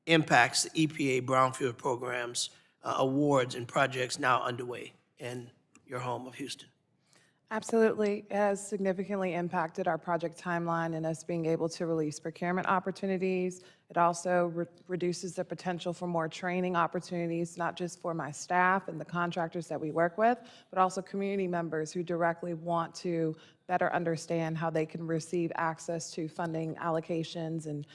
impacts the EPA Brownfield programs, awards, and projects now underway in your home of Houston? Absolutely. It has significantly impacted our project timeline and us being able to release procurement opportunities. It also reduces the potential for more training opportunities, not just for my staff and the contractors that we work with, but also community members who directly want to better understand how they can receive access to funding allocations and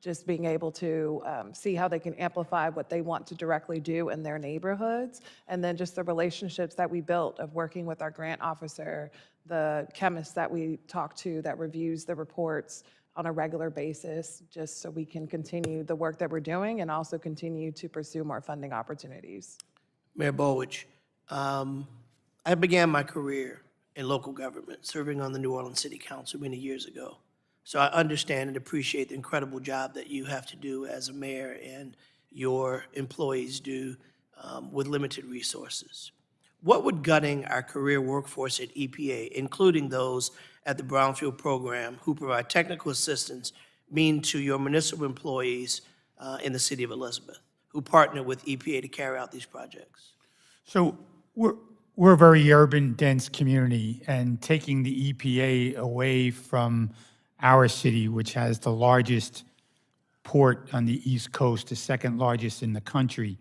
just being able to see how they can amplify what they want to directly do in their neighborhoods. And then just the relationships that we built of working with our grant officer, the chemist that we talk to that reviews the reports on a regular basis, just so we can continue the work that we're doing and also continue to pursue more funding opportunities. Mayor Bollwage, I began my career in local government, serving on the New Orleans City Council many years ago. So I understand and appreciate the incredible job that you have to do as a mayor and your employees do with limited resources. What would gutting our career workforce at EPA, including those at the Brownfield program who provide technical assistance, mean to your municipal employees in the city of Elizabeth who partner with EPA to carry out these projects? So we're a very urban, dense community, and taking the EPA away from our city, which has the largest port on the East Coast, the second largest in the country,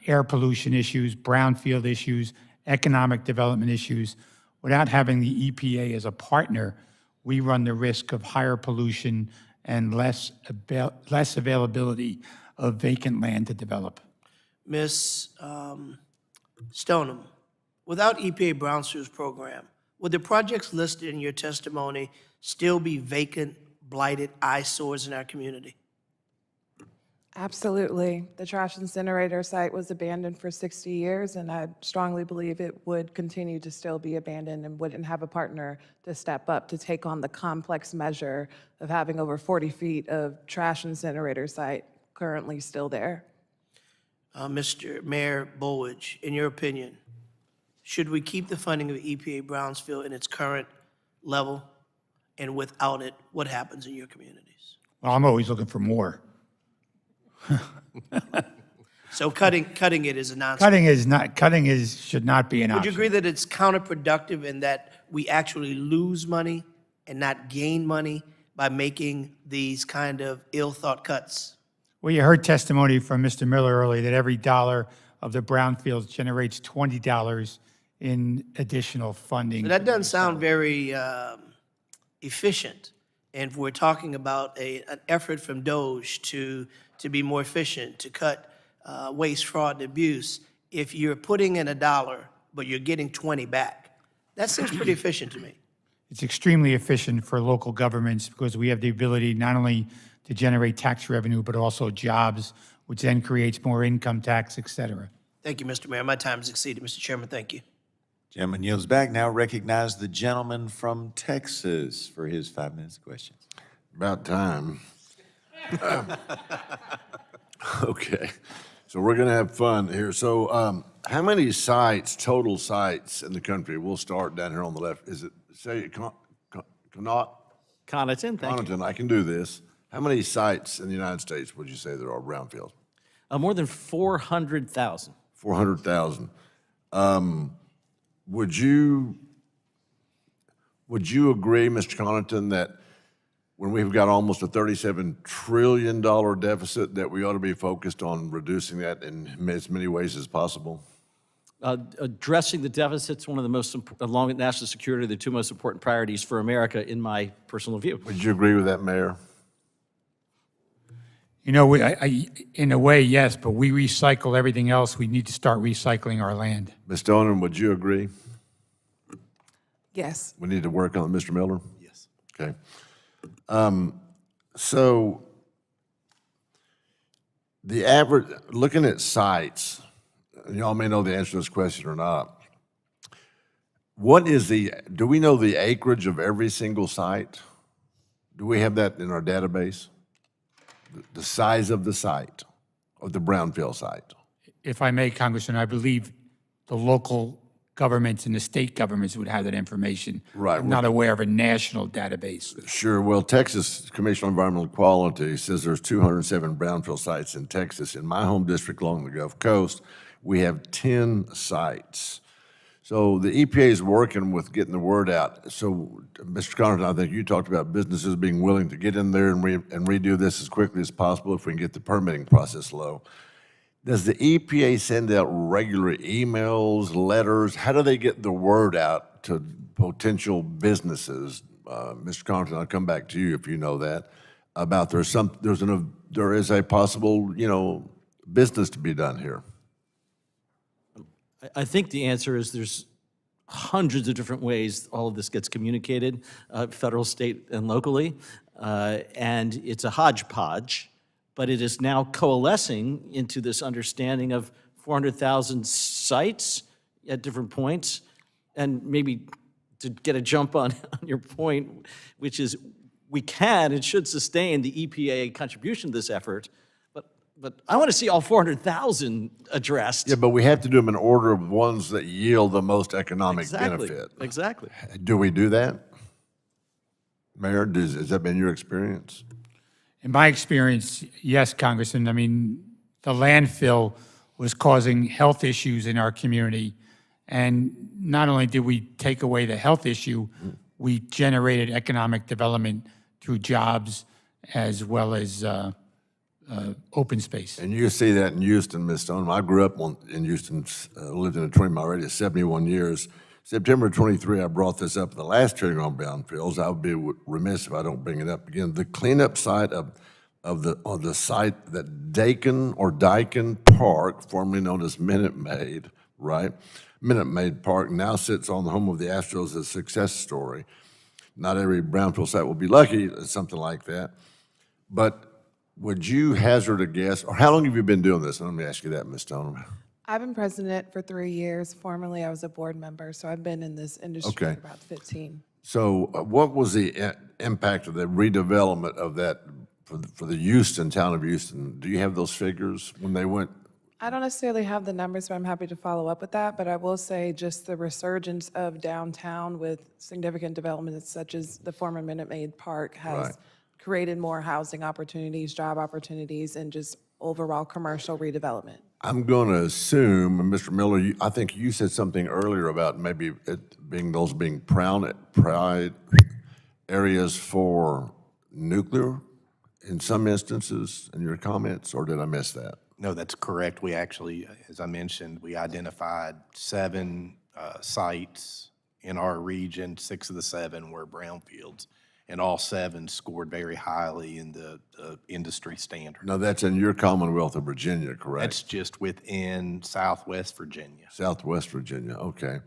air pollution issues, brownfield issues, economic development issues. Without having the EPA as a partner, we run the risk of higher pollution and less availability of vacant land to develop. Ms. Stoneham, without EPA Brownfield's program, would the projects listed in your testimony still be vacant, blighted eyesores in our community? Absolutely. The trash incinerator site was abandoned for 60 years, and I strongly believe it would continue to still be abandoned and wouldn't have a partner to step up to take on the complex measure of having over 40 feet of trash incinerator site currently still there. Mr. Mayor Bollwage, in your opinion, should we keep the funding of EPA Brownsfield in its current level? And without it, what happens in your communities? Well, I'm always looking for more. So cutting it is a nonsense. Cutting should not be an option. Would you agree that it's counterproductive in that we actually lose money and not gain money by making these kind of ill-thought cuts? Well, you heard testimony from Mr. Miller earlier that every dollar of the brownfields generates $20 in additional funding. So that doesn't sound very efficient. And we're talking about an effort from DOGE to be more efficient, to cut waste, fraud, and abuse. If you're putting in $1, but you're getting 20 back, that seems pretty efficient to me. It's extremely efficient for local governments because we have the ability not only to generate tax revenue, but also jobs, which then creates more income tax, et cetera. Thank you, Mr. Mayor. My time has exceeded. Mr. Chairman, thank you. Gentleman yields back. Now recognize the gentleman from Texas for his 5 minutes of questions. About time. Okay, so we're going to have fun here. So how many sites, total sites in the country? We'll start down here on the left. Is it, say, Connaughton, thank you. Connaughton, I can do this. How many sites in the United States would you say there are brownfields? More than 400,000. 400,000. Would you agree, Mr. Connaughton, that when we've got almost a $37 trillion deficit, that we ought to be focused on reducing that in as many ways as possible? Addressing the deficit's one of the most, along with national security, the two most important priorities for America, in my personal view. Would you agree with that, Mayor? You know, in a way, yes, but we recycle everything else. We need to start recycling our land. Ms. Stoneham, would you agree? Yes. We need to work on it, Mr. Miller? Yes. Okay. So the average, looking at sites, y'all may know the answer to this question or not. What is do we know the acreage of every single site? Do we have that in our database? The size of the site, of the brownfield site? If I may, Congressman, I believe the local governments and the state governments would have that information. Right. I'm not aware of a national database. Sure. Well, Texas Commission on Environmental Quality says there's 207 brownfield sites in Texas. In my home district along the Gulf Coast, we have 10 sites. So the EPA is working with getting the word out. So, Mr. Connaughton, I think you talked about businesses being willing to get in there and redo this as quickly as possible if we can get the permitting process low. Does the EPA send out regular emails, letters? How do they get the word out to potential businesses? Mr. Connaughton, I'll come back to you if you know that, about there is a possible, business to be done here. I think the answer is there's hundreds of different ways all of this gets communicated, federal, state, and locally, and it's a hodgepodge, but it is now coalescing into this understanding of 400,000 sites at different points, and maybe to get a jump on your point, which is we can and should sustain the EPA contribution to this effort, but I want to see all 400,000 addressed. Yeah, but we have to do them in order of ones that yield the most economic benefit. Exactly. Do we do that? Mayor, has that been your experience? In my experience, yes, Congressman. I mean, the landfill was causing health issues in our community. And not only did we take away the health issue, we generated economic development through jobs as well as open space. And you see that in Houston, Ms. Stoneham. I grew up in Houston, lived in a 20-mile radius, 71 years. September 23, I brought this up in the last hearing on brownfields. I would be remiss if I don't bring it up again. The cleanup site of the site that Dakin Park, formerly known as Minute Maid, right? Minute Maid Park now sits on the home of the Astros as a success story. Not every brownfield site will be lucky at something like that. But would you hazard a guess, or how long have you been doing this? Let me ask you that, Ms. Stoneham. I've been president for 3 years. Formerly, I was a board member, so I've been in this industry for about 15. So what was the impact of the redevelopment of that for the Houston, town of Houston? Do you have those figures when they went? I don't necessarily have the numbers, but I'm happy to follow up with that. But I will say just the resurgence of downtown with significant developments such as the former Minute Maid Park has created more housing opportunities, job opportunities, and just overall commercial redevelopment. I'm going to assume, and Mr. Miller, I think you said something earlier about maybe those being pride areas for nuclear in some instances in your comments, or did I miss that? No, that's correct. We actually, as I mentioned, we identified 7 sites in our region. 6 of the 7 were brownfields, and all 7 scored very highly in the industry standard. Now, that's in your Commonwealth of Virginia, correct? That's just within Southwest Virginia. Southwest Virginia, okay.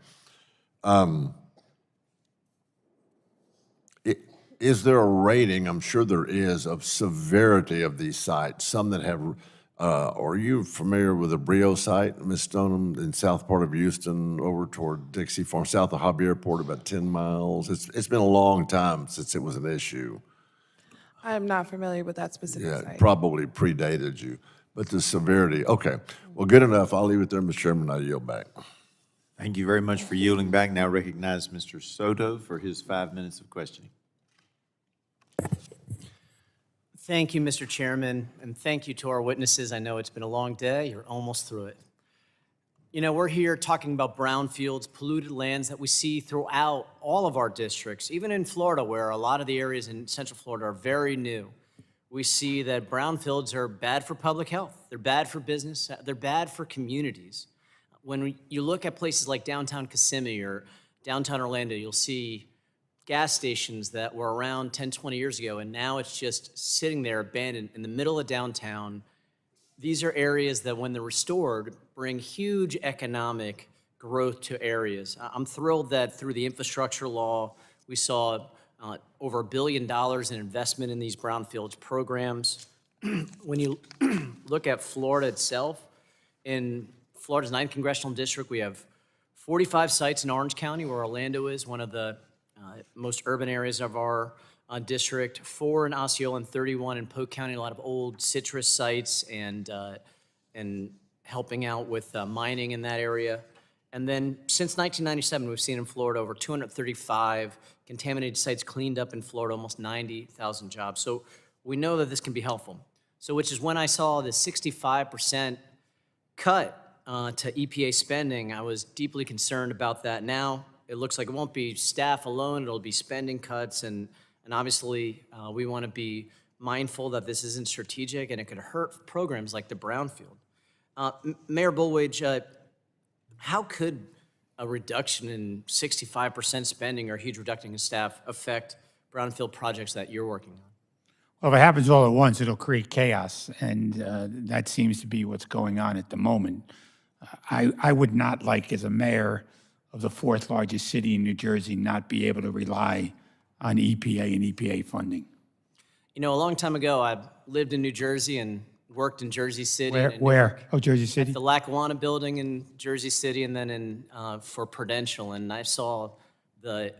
Is there a rating, I'm sure there is, of severity of these sites? Some that have, are you familiar with the Brio site, Ms. Stoneham, in south part of Houston, over toward Dixie Farm, south of Hobby Airport, about 10 miles? It's been a long time since it was an issue. I am not familiar with that specific Yeah, site. probably predated you, but the severity, okay. Well, good enough. I'll leave it there, Mr. Chairman. I yield back. Thank you very much for yielding back. Now recognize Mr. Soto for his 5 minutes of questioning. Thank you, Mr. Chairman, and thank you to our witnesses. I know it's been a long day. You're almost through it. You know, we're here talking about brownfields, polluted lands that we see throughout all of our districts, even in Florida, where a lot of the areas in Central Florida are very new. We see that brownfields are bad for public health. They're bad for business. They're bad for communities. When you look at places like downtown Kissimmee or downtown Orlando, you'll see gas stations that were around 10, 20 years ago, and now it's just sitting there abandoned in the middle of downtown. These are areas that, when they're restored, bring huge economic growth to areas. I'm thrilled that through the infrastructure law, we saw over $1 billion in investment in these brownfields programs. When you look at Florida itself, in Florida's 9th Congressional District, we have 45 sites in Orange County, where Orlando is, one of the most urban areas of our district, 4 in Osceola and 31 in Polk County, a lot of old citrus sites and helping out with mining in that area. And then since 1997, we've seen in Florida over 235 contaminated sites cleaned up in Florida, almost 90,000 jobs. So we know that this can be helpful. So which is when I saw the 65% cut to EPA spending, I was deeply concerned about that. Now it looks like it won't be staff alone, it'll be spending cuts, and obviously we want to be mindful that this isn't strategic and it could hurt programs like the brownfield. Mayor Bollwage, how could a reduction in 65% spending or a huge reduction in staff affect brownfield projects that you're working on? Well, if it happens all at once, it'll create chaos, and that seems to be what's going on at the moment. I would not like, as a mayor of the 4th largest city in New Jersey, not be able to rely on EPA and EPA funding. You know, a long time ago, I lived in New Jersey and worked in Jersey City. Where? Oh, Jersey City? At the Lackawanna building in Jersey City, and then for Prudential, and I saw the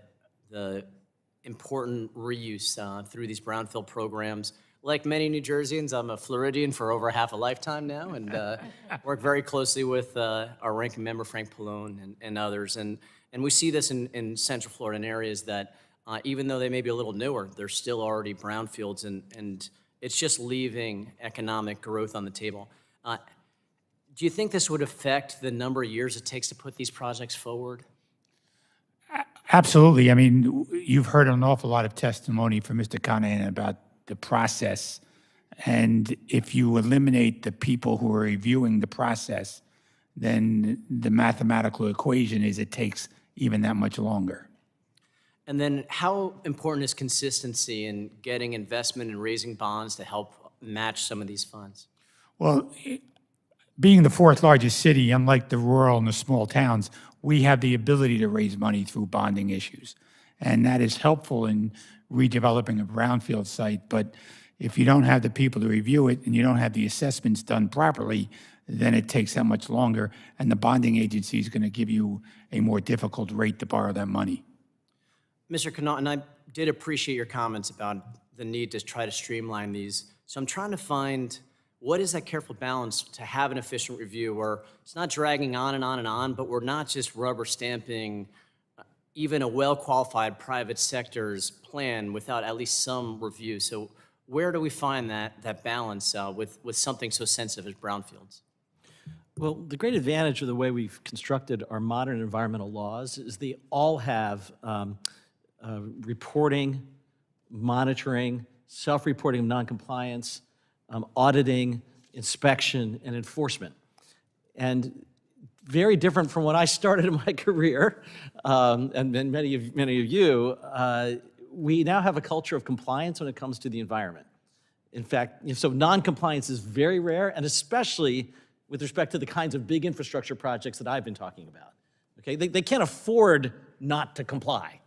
important reuse through these brownfield programs. Like many New Jerseyans, I'm a Floridian for over half a lifetime now, and work very closely with our ranking member, Frank Pallone, and others. And we see this in Central Florida, in areas that, even though they may be a little newer, they're still already brownfields, and it's just leaving economic growth on the table. Do you think this would affect the number of years it takes to put these projects forward? Absolutely. I mean, you've heard an awful lot of testimony from Mr. Connaughton about the process. And if you eliminate the people who are reviewing the process, then the mathematical equation is it takes even that much longer. And then how important is consistency in getting investment and raising bonds to help match some of these funds? Well, being the 4th largest city, unlike the rural and the small towns, we have the ability to raise money through bonding issues. And that is helpful in redeveloping a brownfield site. But if you don't have the people to review it and you don't have the assessments done properly, then it takes that much longer. And the bonding agency is going to give you a more difficult rate to borrow that money. Mr. Connaughton, I did appreciate your comments about the need to try to streamline these. So I'm trying to find, what is that careful balance to have an efficient review where it's not dragging on and on and on, but we're not just rubber stamping even a well-qualified private sector's plan without at least some review. So where do we find that balance with something so sensitive as brownfields? Well, the great advantage of the way we've constructed our modern environmental laws is they all have reporting, monitoring, self-reporting of noncompliance, auditing, inspection, and enforcement. And very different from when I started in my career, and many of you, we now have a culture of compliance when it comes to the environment. In fact, so non-compliance is very rare, and especially with respect to the kinds of big infrastructure projects that I've been talking about. Okay, they can't afford not to comply.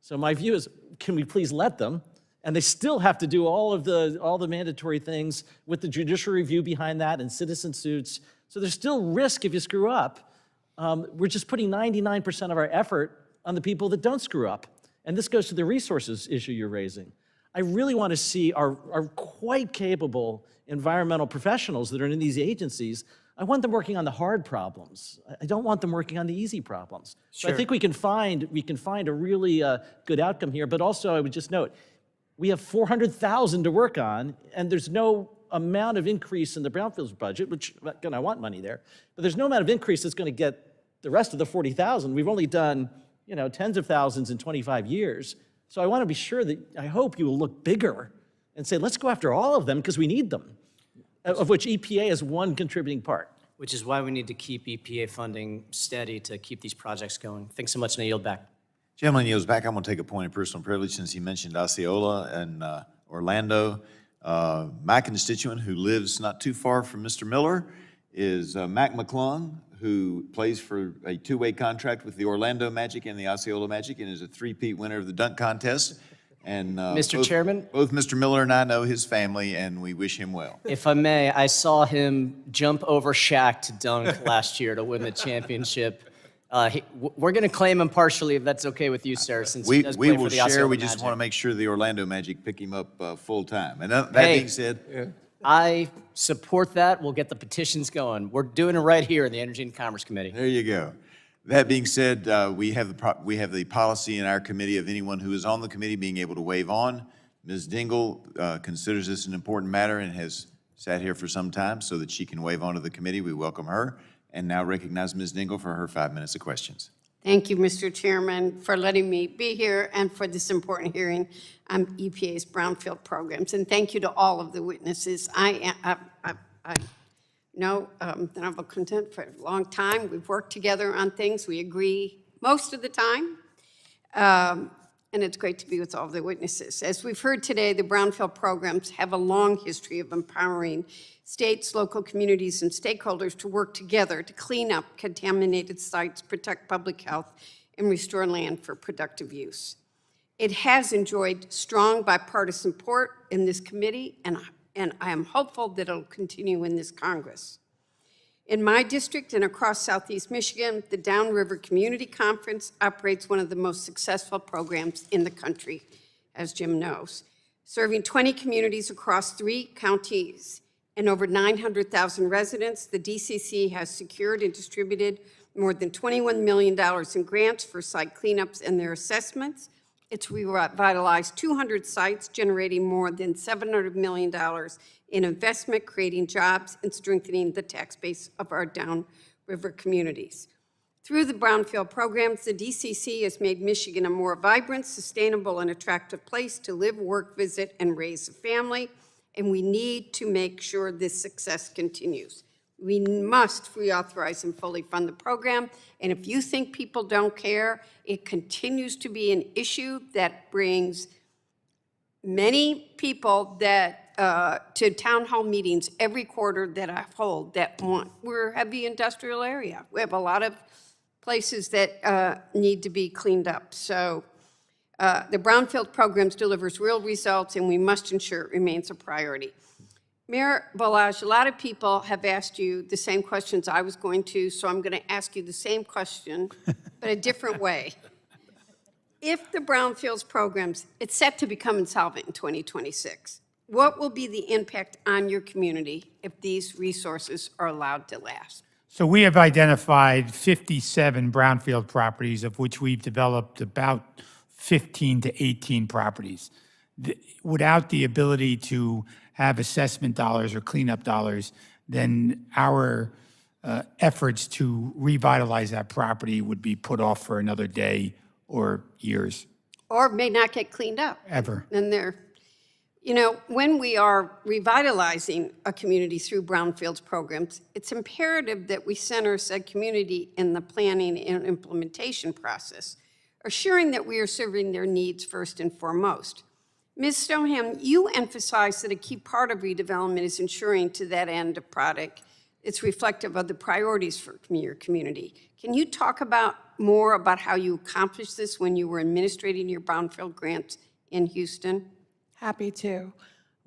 So my view is, can we please let them? And they still have to do all the mandatory things with the judicial review behind that and citizen suits. So there's still risk if you screw up. We're just putting 99% of our effort on the people that don't screw up. And this goes to the resources issue you're raising. I really want to see our quite capable environmental professionals that are in these agencies. I want them working on the hard problems. I don't want them working on the easy problems. So I think we can find a really good outcome here. But also, I would just note, we have 400,000 to work on, and there's no amount of increase in the brownfields budget, which, again, I want money there, but there's no amount of increase that's going to get the rest of the 40,000. We've only done, tens of thousands in 25 years. So I want to be sure that, I hope you will look bigger and say, let's go after all of them because we need them, of which EPA is one contributing part. Which is why we need to keep EPA funding steady to keep these projects going. Thanks so much, and I yield back. Gentleman yields back. I'm going to take a point of personal privilege since he mentioned Osceola and Orlando. My constituent who lives not too far from Mr. Miller is Mac McClung, who plays for a two-way contract with the Orlando Magic and the Osceola Magic and is a three-peat winner of the dunk contest. And Mr. Chairman? Both Mr. Miller and I know his family, and we wish him well. If I may, I saw him jump over Shaq to dunk last year to win the championship. We're going to claim him partially, if that's okay with you, sir, since he does play for the Osceola share. We Magic. just want to make sure the Orlando Magic pick him up full-time. And that being said... I support that. We'll get the petitions going. We're doing it right here in the Energy and Commerce Committee. There you go. That being said, we have the policy in our committee of anyone who is on the committee being able to waive on. Ms. Dingle considers this an important matter and has sat here for some time so that she can waive on to the committee. We welcome her and now recognize Ms. Dingle for her 5 minutes of questions. Thank you, Mr. Chairman, for letting me be here and for this important hearing on EPA's brownfield programs. And thank you to all of the witnesses. I know that I've content for a long time. We've worked together on things. We agree most of the time. And it's great to be with all the witnesses. As we've heard today, the brownfield programs have a long history of empowering states, local communities, and stakeholders to work together to clean up contaminated sites, protect public health, and restore land for productive use. It has enjoyed strong bipartisan support in this committee, and I am hopeful that it'll continue in this Congress. In my district and across Southeast Michigan, the Downriver Community Conference operates one of the most successful programs in the country, as Jim knows. Serving 20 communities across 3 counties and over 900,000 residents, the DCC has secured and distributed more than $21 million in grants for site cleanups and their assessments. It's revitalized 200 sites, generating more than $700 million in investment, creating jobs, and strengthening the tax base of our downriver communities. Through the brownfield programs, the DCC has made Michigan a more vibrant, sustainable, and attractive place to live, work, visit, and raise a family, and we need to make sure this success continues. We must reauthorize and fully fund the program, and if you think people don't care, it continues to be an issue that brings many people that to town hall meetings every quarter that I hold that want. We're a heavy industrial area. We have a lot of places that need to be cleaned up. So the brownfield programs delivers real results, and we must ensure it remains a priority. Mayor Bollwage, a lot of people have asked you the same questions I was going to, so I'm going to ask you the same question, but a different way. If the brownfields programs, it's set to become insolvent in 2026, what will be the impact on your community if these resources are allowed to last? So we have identified 57 brownfield properties, of which we've developed about 15 to 18 properties. Without the ability to have assessment dollars or cleanup dollars, then our efforts to revitalize that property would be put off for another day or years. Or may not get cleaned up. Ever. And when we are revitalizing a community through brownfields programs, it's imperative that we center said community in the planning and implementation process, assuring that we are serving their needs first and foremost. Ms. Stoneham, you emphasized that a key part of redevelopment is ensuring to that end of product it's reflective of the priorities for your community. Can you talk more about how you accomplished this when you were administrating your brownfield grants in Houston? Happy to.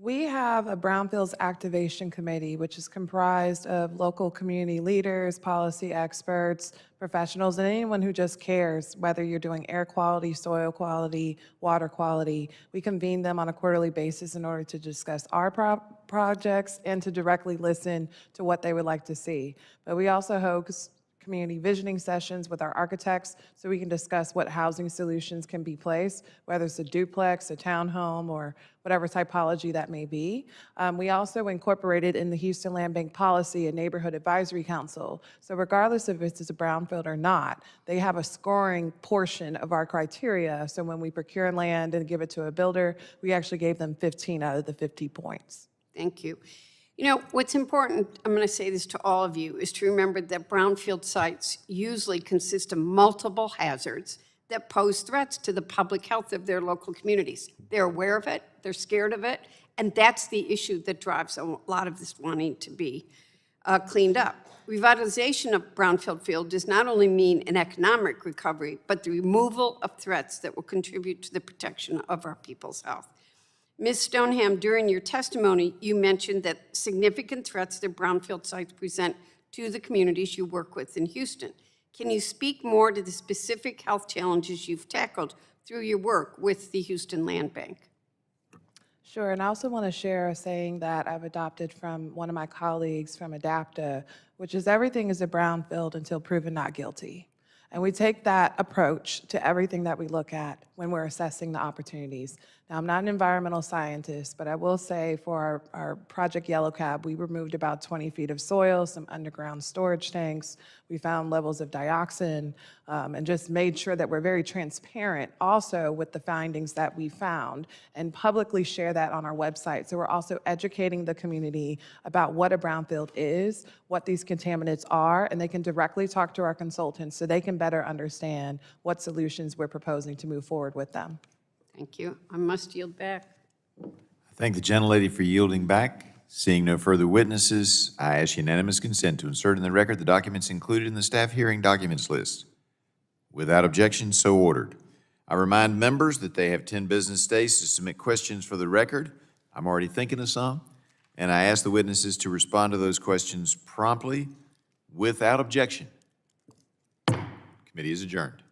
We have a Brownfields Activation Committee, which is comprised of local community leaders, policy experts, professionals, and anyone who just cares, whether you're doing air quality, soil quality, water quality. We convene them on a quarterly basis in order to discuss our projects and to directly listen to what they would like to see. But we also host community visioning sessions with our architects so we can discuss what housing solutions can be placed, whether it's a duplex, a townhome, or whatever typology that may be. We also incorporated in the Houston Land Bank policy a neighborhood advisory council. So regardless if it's a brownfield or not, they have a scoring portion of our criteria. So when we procure land and give it to a builder, we actually gave them 15 out of the 50 points. Thank you. You know, what's important, I'm going to say this to all of you, is to remember that brownfield sites usually consist of multiple hazards that pose threats to the public health of their local communities. They're aware of it, they're scared of it, and that's the issue that drives a lot of this wanting to be cleaned up. Revitalization of brownfield field does not only mean an economic recovery, but the removal of threats that will contribute to the protection of our people's health. Ms. Stoneham, during your testimony, you mentioned that significant threats that brownfield sites present to the communities you work with in Houston. Can you speak more to the specific health challenges you've tackled through your work with the Houston Land Bank? Sure, and I also want to share a saying that I've adopted from one of my colleagues from ADAPTA, which is everything is a brownfield until proven not guilty. And we take that approach to everything that we look at when we're assessing the opportunities. Now, I'm not an environmental scientist, but I will say for our Project Yellow Cab, we removed about 20 feet of soil, some underground storage tanks. We found levels of dioxin and just made sure that we're very transparent also with the findings that we found and publicly share that on our website. So we're also educating the community about what a brownfield is, what these contaminants are, and they can directly talk to our consultants so they can better understand what solutions we're proposing to move forward with them. Thank you. I must yield back. I thank the gentlelady for yielding back. Seeing no further witnesses, I ask unanimous consent to insert in the record the documents included in the staff hearing documents list. Without objection, so ordered. I remind members that they have 10 business days to submit questions for the record. I'm already thinking of some, and I ask the witnesses to respond to those questions promptly without objection. Committee is adjourned.